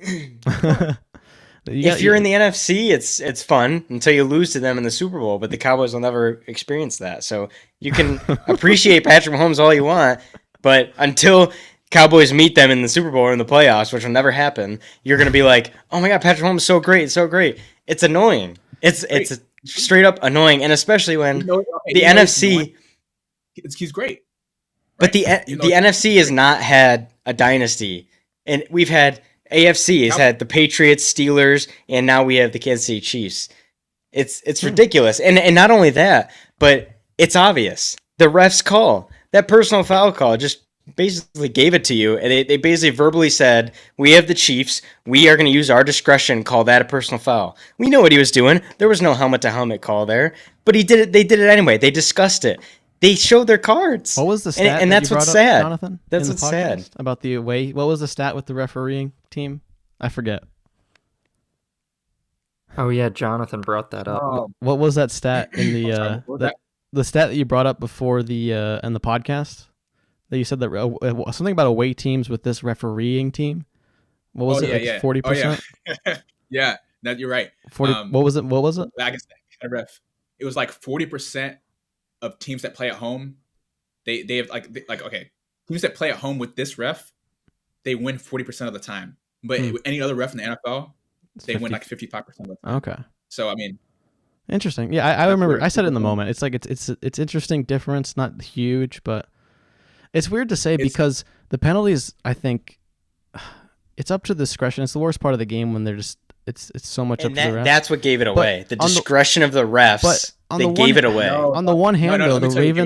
If you're in the NFC, it's fun until you lose to them in the Super Bowl, but the Cowboys will never experience that. So you can appreciate Patrick Mahomes all you want, but until Cowboys meet them in the Super Bowl or in the playoffs, which will never happen, you're going to be like, oh my God, Patrick Mahomes is so great, so great. It's annoying. It's straight up annoying, and especially when the NFC... He's great. But Right? the NFC has not had a dynasty, and we've had AFC has had the Patriots, Steelers, and now we have the Kansas City Chiefs. It's ridiculous, and not only that, but it's obvious. The refs call that personal foul call just basically gave it to you, and they basically verbally said, "We have the Chiefs. We are going to use our discretion. Call that a personal foul." We know what he was doing. There was no helmet to helmet call there, but he did it. They did it anyway. They discussed it. They showed their cards. what was the stat? And that that's you what's brought up, sad. Jonathan? That's in the what's sad. podcast about the away. What was the stat with the refereeing team? I forget. Oh yeah, Jonathan brought that up. What was that stat in the sorry, what was the stat that you brought up before the in the podcast? That you said that something about away teams with this refereeing team. What was it? Like 40%? Yeah, that you're right. 40. What was it? What was it? Back at ref, it was like 40% of teams that play at home. They have like okay, teams that play at home with this ref, they win 40% of the time. But with any other ref in the NFL, they win like 55% of the time. Okay. So I mean, Interesting. Yeah, I remember. weird. I said it in the moment. It's like it's interesting difference, not huge, but it's weird to say because the penalties. I think it's up to discretion. It's the worst part of the game when they're just it's so much And up to the refs. that's what gave it away. The on the- discretion of the refs. but on They the gave one- it away. No. On the one hand, no, though, let me the tell you, give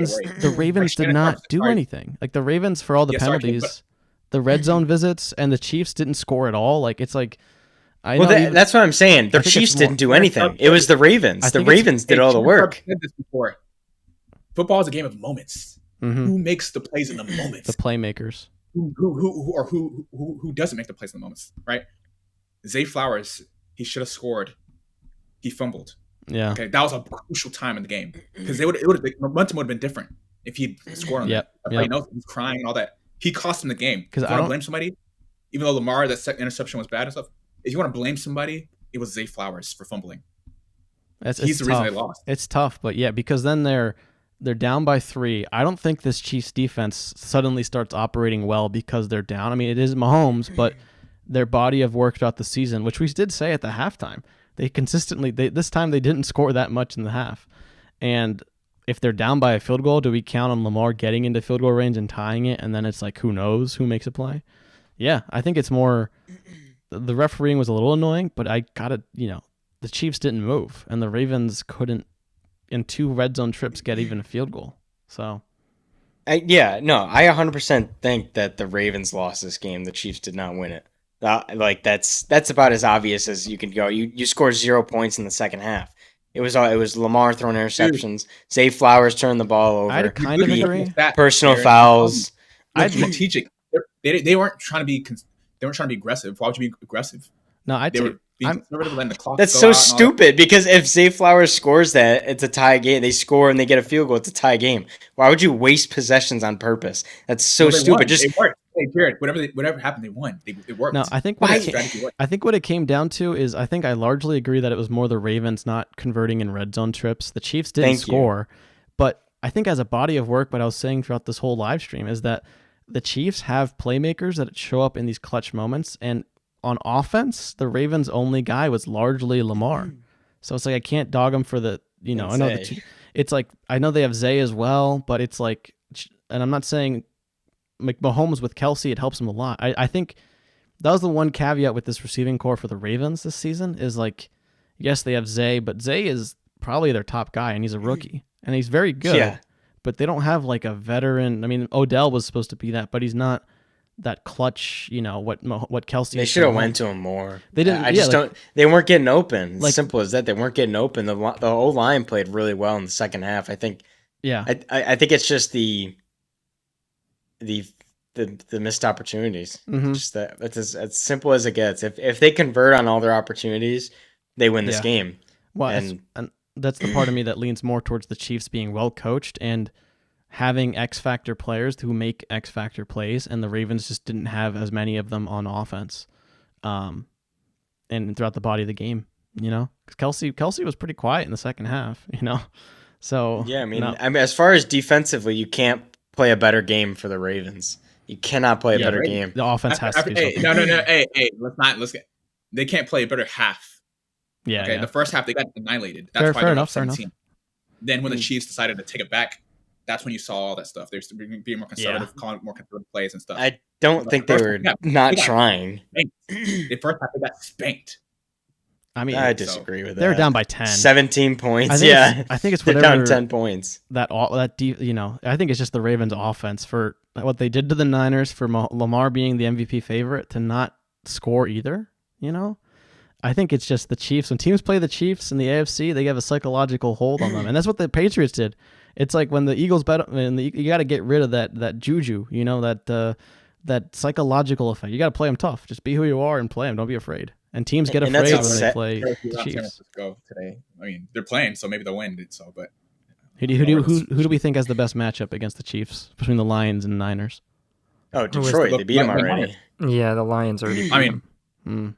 it Ravens away. did Shannon not Sharp, do sorry. anything. Like the Ravens for all the Yeah, sorry, penalties, the red zone visits, and the Chiefs didn't score at all. Like it's like That's what I'm saying. The Chiefs didn't do anything. It was the Ravens. The Ravens did all the work. Said this before. Football is a game of moments. Who makes the plays in the moments? The playmakers. Who doesn't make the plays in the moments, right? Zay Flowers, he should have scored. He fumbled. Yeah. Okay, that was a crucial time in the game because the momentum would have been different if he scored on that. You know, he's crying and all that. He cost him the game. Because I don't blame somebody, even though Lamar, that second interception was bad and stuff. If you want to blame somebody, it was Zay Flowers for fumbling. He's the reason they lost. It's tough, but yeah, because then they're down by 3. I don't think this Chiefs defense suddenly starts operating well because they're down. I mean, it is Mahomes, but their body of work throughout the season, which we did say at the halftime, they consistently, this time they didn't score that much in the half. And if they're down by a field goal, do we count on Lamar getting into field goal range and tying it? And then it's like, who knows who makes a play? Yeah, I think it's more, the refereeing was a little annoying, but the Chiefs didn't move and the Ravens couldn't, in 2 red zone trips, get even a field goal. So, I 100% think that the Ravens lost this game. The Chiefs did not win it. That's about as obvious as you can go. You scored 0 points in the second half. It was Lamar throwing interceptions. Zay Flowers turned the ball over. I kind of agree. Personal fouls. Strategic. They weren't trying to be. They weren't trying to be aggressive. Why would you be aggressive? No, they were being conservative, letting the clock. That's so stupid because if Zay Flowers scores that, it's a tie game. They score and they get a field goal. It's a tie game. Why would you waste possessions on purpose? That's so stupid. It worked. Hey, Jared, whatever happened, they won. It worked. No, I think what it came down to is I think I largely agree that it was more the Ravens not converting in red zone trips. The Chiefs didn't score, but I think as a body of work, what I was saying throughout this whole live stream is that the Chiefs have playmakers that show up in these clutch moments, and on offense, the Ravens' only guy was largely Lamar. So it's like I can't dog them for the, I know it's like I know they have Zay as well, but it's like, and I'm not saying Mahomes with Kelsey, it helps him a lot. I think that was the one caveat with this receiving core for the Ravens this season is like, yes, they have Zay, but Zay is probably their top guy, and he's a rookie, and he's very good. Yeah. But they don't have like a veteran. I mean, Odell was supposed to be that, but he's not that clutch. What Kelsey. They should have went to him more. They didn't. They weren't getting open. Simple as that. They weren't getting open. The O line played really well in the second half. I think. Yeah. I think it's just the missed opportunities. Mm-hmm. Just that. That's as simple as it gets. If they convert on all their opportunities, they win this game. Well, and that's the part of me that leans more towards the Chiefs being well coached and having X factor players who make X factor plays, and the Ravens just didn't have as many of them on offense, and throughout the body of the game. Because Kelsey was pretty quiet in the second half. So yeah, I mean, as far as defensively, you can't play a better game for the Ravens. You cannot play a better game. The offense has to do something. No. Hey, let's get. They can't play a better half. Yeah. Okay. Yeah. The first half they got annihilated. That's why they're up 17. Then when the Chiefs decided to take it back, that's when you saw all that stuff. They're being more conservative, calling more conservative plays and stuff. I don't think they were not trying. The first half they got spanked. I mean, I disagree with that. They're down by 10. 17 points. I think it's whatever. They're down 10 points. I think it's just the Ravens' offense for what they did to the Niners, for Lamar being the MVP favorite to not score either. I think it's just the Chiefs. When teams play the Chiefs in the AFC, they have a psychological hold on them, and that's what the Patriots did. It's like when the Eagles bet, and you got to get rid of that juju, that psychological effect. You got to play them tough. Just be who you are and play them. Don't be afraid. And teams get afraid when they play the Chiefs. Today. I mean, they're playing, so maybe they'll win. But who do we think has the best matchup against the Chiefs between the Lions and Niners? Oh, Detroit. They beat them already. Yeah, the Lions already beat them.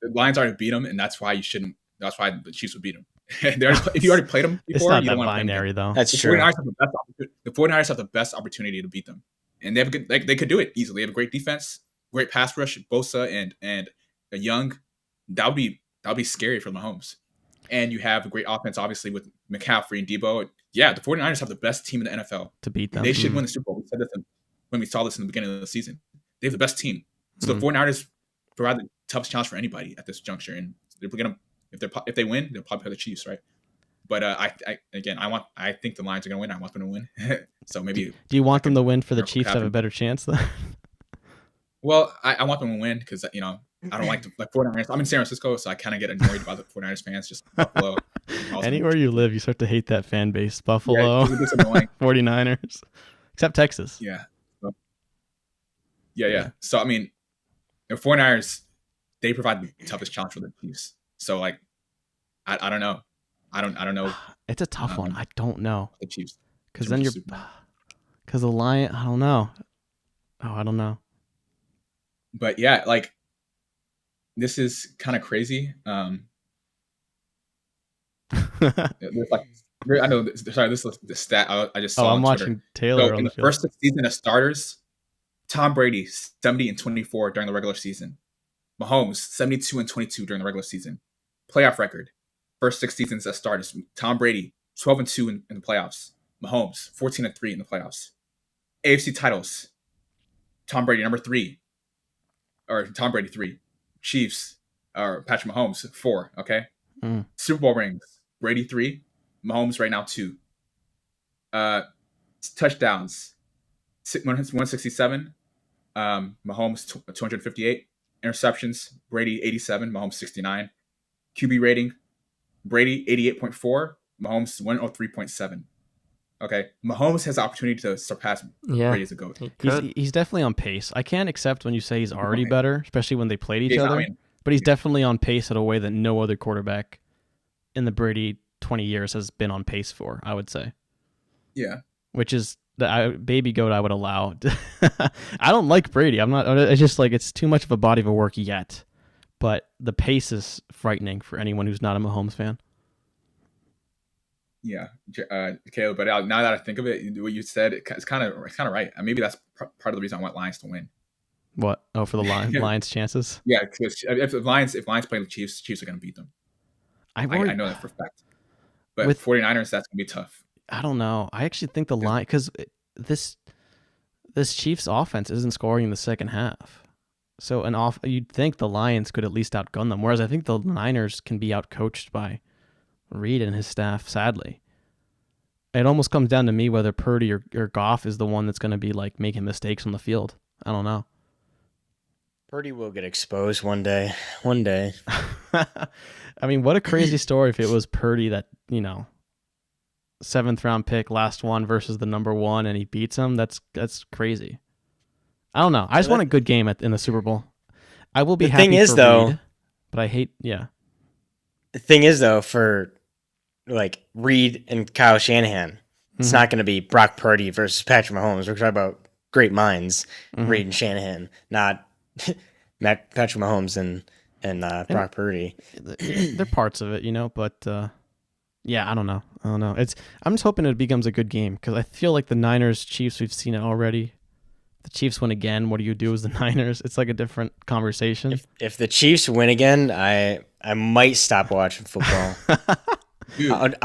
The Lions already beat them, and that's why you shouldn't. That's why the Chiefs would beat them. If you already played them before, it's not you that don't binary though. That's true. The 49ers have the best opportunity to beat them, and they have they could do it easily. They have a great defense, great pass rush, Bosa and a Young. That would be scary for Mahomes. And you have a great offense, obviously, with McCaffrey and Debo. Yeah, the 49ers have the best team in the NFL to beat them. They should win the Super Bowl. We said this when we saw this in the beginning of the season. They have the best team. So the 49ers provide the toughest challenge for anybody at this juncture, and they're gonna if they win, they'll probably play the Chiefs, right? But I think the Lions are gonna win. I want them to win. So maybe. Do you want them to win for the Chiefs to have a better chance, though? Well, I want them to win because I don't like the 49ers. I'm in San Francisco, so I kind of get annoyed by the 49ers fans. Just Buffalo. Anywhere you live, you start to hate that fan base. Yeah, Buffalo, it's just annoying. 49ers, except Texas. Yeah. Yeah. So, I mean, the 49ers, they provide the toughest challenge for the Chiefs. So, like, I don't know. I don't know. It's a tough one. I don't know. The Chiefs. Because then because the Lion, I don't know. I don't know. But yeah, like, this is kind of crazy. There's like, I know. Sorry, this is the stat I just saw. I'm on Twitter. watching Taylor. So in the first 6 seasons as starters, Tom Brady 70-24 during the regular season. Mahomes 72-22 during the regular season. Playoff record: first 6 seasons as starters. Tom Brady 12-2 in the playoffs. Mahomes 14-3 in the playoffs. AFC titles: Tom Brady number 3, or Tom Brady 3. Chiefs or Patrick Mahomes 4. Okay. Super Bowl rings: Brady 3, Mahomes right now 2. Touchdowns: 167, Mahomes 258. Interceptions: Brady 87, Mahomes 69. QB rating: Brady 88.4, Mahomes 103.7. Okay, Mahomes has the opportunity to surpass Brady as a GOAT. He's definitely on pace. I can't accept when you say he's already better, especially when they played each other. But he's definitely on pace in a way that no other quarterback in the Brady 20 years has been on pace for, I would say. Yeah. Which is the baby GOAT I would allow. I don't like Brady. It's just like it's too much of a body of work yet. But the pace is frightening for anyone who's not a Mahomes fan. Yeah, Caleb. But now that I think of it, what you said, it's kind of right. Maybe that's part of the reason I want Lions to win. What? Oh, for the Lions' chances? Yeah, because if Lions play the Chiefs are going to beat them. I know that for a fact. But with 49ers, that's going to be tough. I don't know. I actually think the line, because this Chiefs offense isn't scoring in the second half. So you'd think the Lions could at least outgun them. Whereas I think the Niners can be outcoached by Reed and his staff, sadly. It almost comes down to me whether Purdy or Goff is the one that's going to be like making mistakes on the field. I don't know. Purdy will get exposed one day. One day. I mean, what a crazy story if it was Purdy that, 7th round pick, last one versus the number 1, and he beats him. That's crazy. I don't know. I just want a good game in the Super Bowl. I will be happy for Reed, but I hate, yeah. The thing is, though, for like Reed and Kyle Shanahan, it's not going to be Brock Purdy versus Patrick Mahomes. We're talking about great minds, Reed and Shanahan, not Patrick Mahomes and Brock Purdy. They're parts of it, but yeah, I don't know. I'm just hoping it becomes a good game because I feel like the Niners Chiefs, we've seen it already. The Chiefs win again. What do you do as the Niners? It's like a different conversation. If the Chiefs win again, I might stop watching football. Dude, you have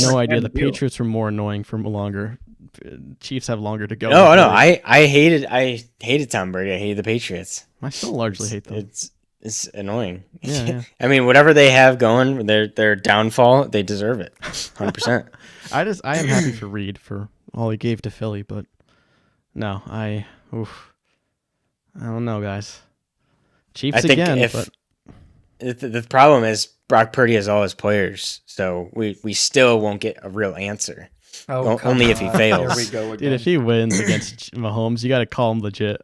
no idea. The Patriots were more annoying for longer. Chiefs have longer to go. No. I hated Tom Brady. I hated the Patriots. I still largely hate them. It's annoying. Yeah. I mean, whatever they have going, their downfall, they deserve it. 100%. I am happy for Reed for all he gave to Philly, but no, I don't know, guys. Chiefs I think again. but the problem is Brock Purdy has all his players, so we still won't get a real answer. Only if he fails. Here we go again. Dude, if he wins against Mahomes, you got to call him legit.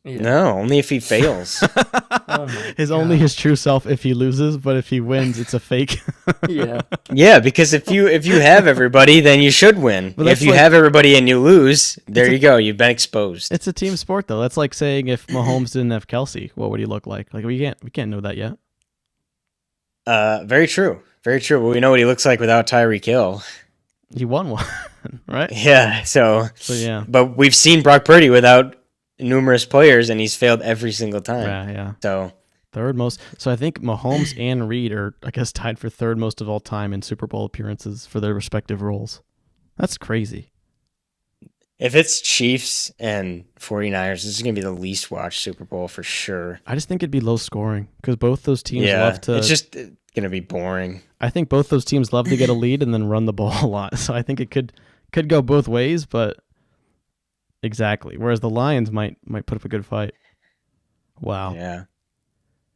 Yeah. No, only if he fails. His true self if he loses, but if he wins, it's a fake. Yeah, because if you have everybody, then you should win. If you have everybody and you lose, there you go. You've been exposed. It's a team sport, though. That's like saying if Mahomes didn't have Kelsey, what would he look like? Like we can't know that yet. Very true. Very true. Well, we know what he looks like without Tyreek Hill. He won one, right? Yeah. So yeah. But we've seen Brock Purdy without numerous players, and he's failed every single time. Yeah. So third most. So I think Mahomes and Reed are, I guess, tied for third most of all time in Super Bowl appearances for their respective roles. That's crazy. If it's Chiefs and 49ers, this is going to be the least watched Super Bowl for sure. I just think it'd be low scoring because both those teams love to... It's just going to be boring. I think both those teams love to get a lead and then run the ball a lot. So I think it could go both ways, but exactly. Whereas the Lions might put up a good fight. Wow. Yeah.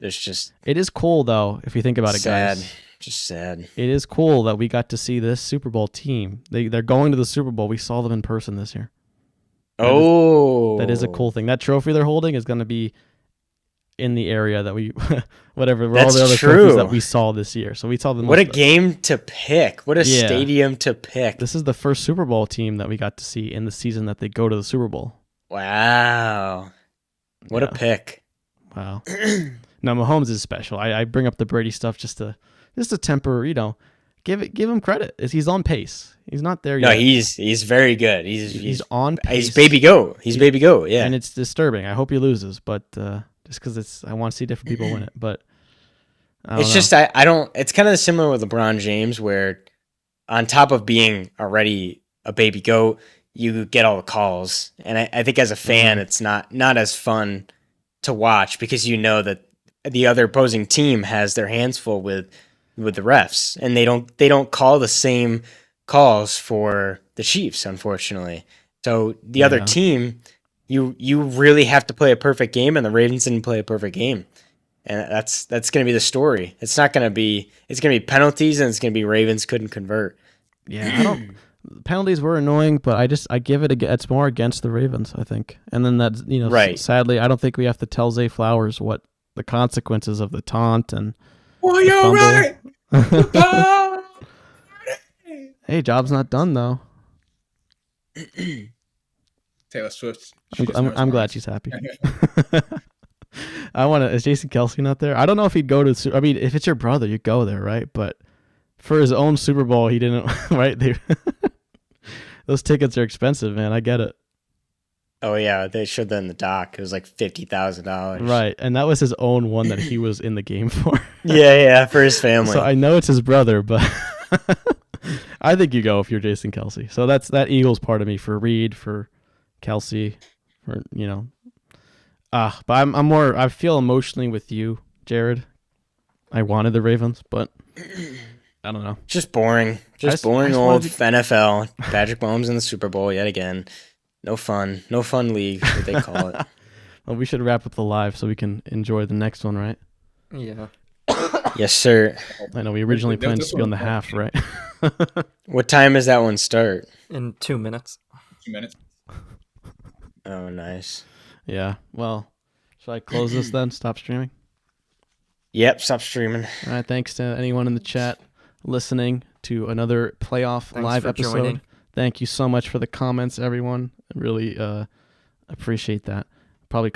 there's just It is cool though, if you think about it, guys. Just sad. It is cool that we got to see this Super Bowl team. They're going to the Super Bowl. We saw them in person this year. That is a cool thing. That trophy they're holding is going to be in the area that we, whatever, all the other trophies that we saw this year. So we saw them. What a game to pick. What a stadium to pick. This is the first Super Bowl team that we got to see in the season that they go to the Super Bowl. Wow. What a pick. Wow. Now Mahomes is special. I bring up the Brady stuff just to temper, give him credit. He's on pace. He's not there yet. No, he's very good. He's on pace. He's baby go. He's baby go. Yeah. And it's disturbing. I hope he loses, but just because I want to see different people win it. But it's just I don't. It's kind of similar with LeBron James, where on top of being already a baby goat, you get all the calls, and I think as a fan, it's not as fun to watch because you know that the other opposing team has their hands full with the refs, and they don't call the same calls for the Chiefs, unfortunately. So the other team, you really have to play a perfect game, and the Ravens didn't play a perfect game, and that's going to be the story. It's going to be penalties, and it's going to be Ravens couldn't convert. Yeah, penalties were annoying, but I give it's more against the Ravens, I think. And then that's right. Sadly, I don't think we have to tell Zay Flowers what the consequences of the taunt and. Well, you're right. Hey, job's not done though. Taylor Swift. I'm glad she's happy. Is Jason Kelce not there? I don't know if he'd go to. I mean, if it's your brother, you go there, right? But for his own Super Bowl, he didn't. Right? Those tickets are expensive, man. I get it. Oh yeah, they showed that in the doc. It was like $50,000. Right, and that was his own one that he was in the game for. yeah, for his family. So I know it's his brother, but I think you go if you're Jason Kelce. So that's that Eagles part of me for Reed, for Kelce, for but I'm more. I feel emotionally with you, Jared. I wanted the Ravens, but I don't know. Just boring. Boring old NFL. Patrick Mahomes in the Super Bowl yet again. No fun league, what they call it. Well, we should wrap up the live so we can enjoy the next one, right? Yeah. Yes, sir. I know we originally planned to be on the half, right? What time does that one start? In 2 minutes. 2 minutes. Oh, nice. Yeah. Well, should I close this then? Stop streaming? Yep, stop streaming. All right. Thanks to anyone in the chat listening to another playoff live episode. Joining. Thank you so much for the comments, everyone. I really appreciate that. Probably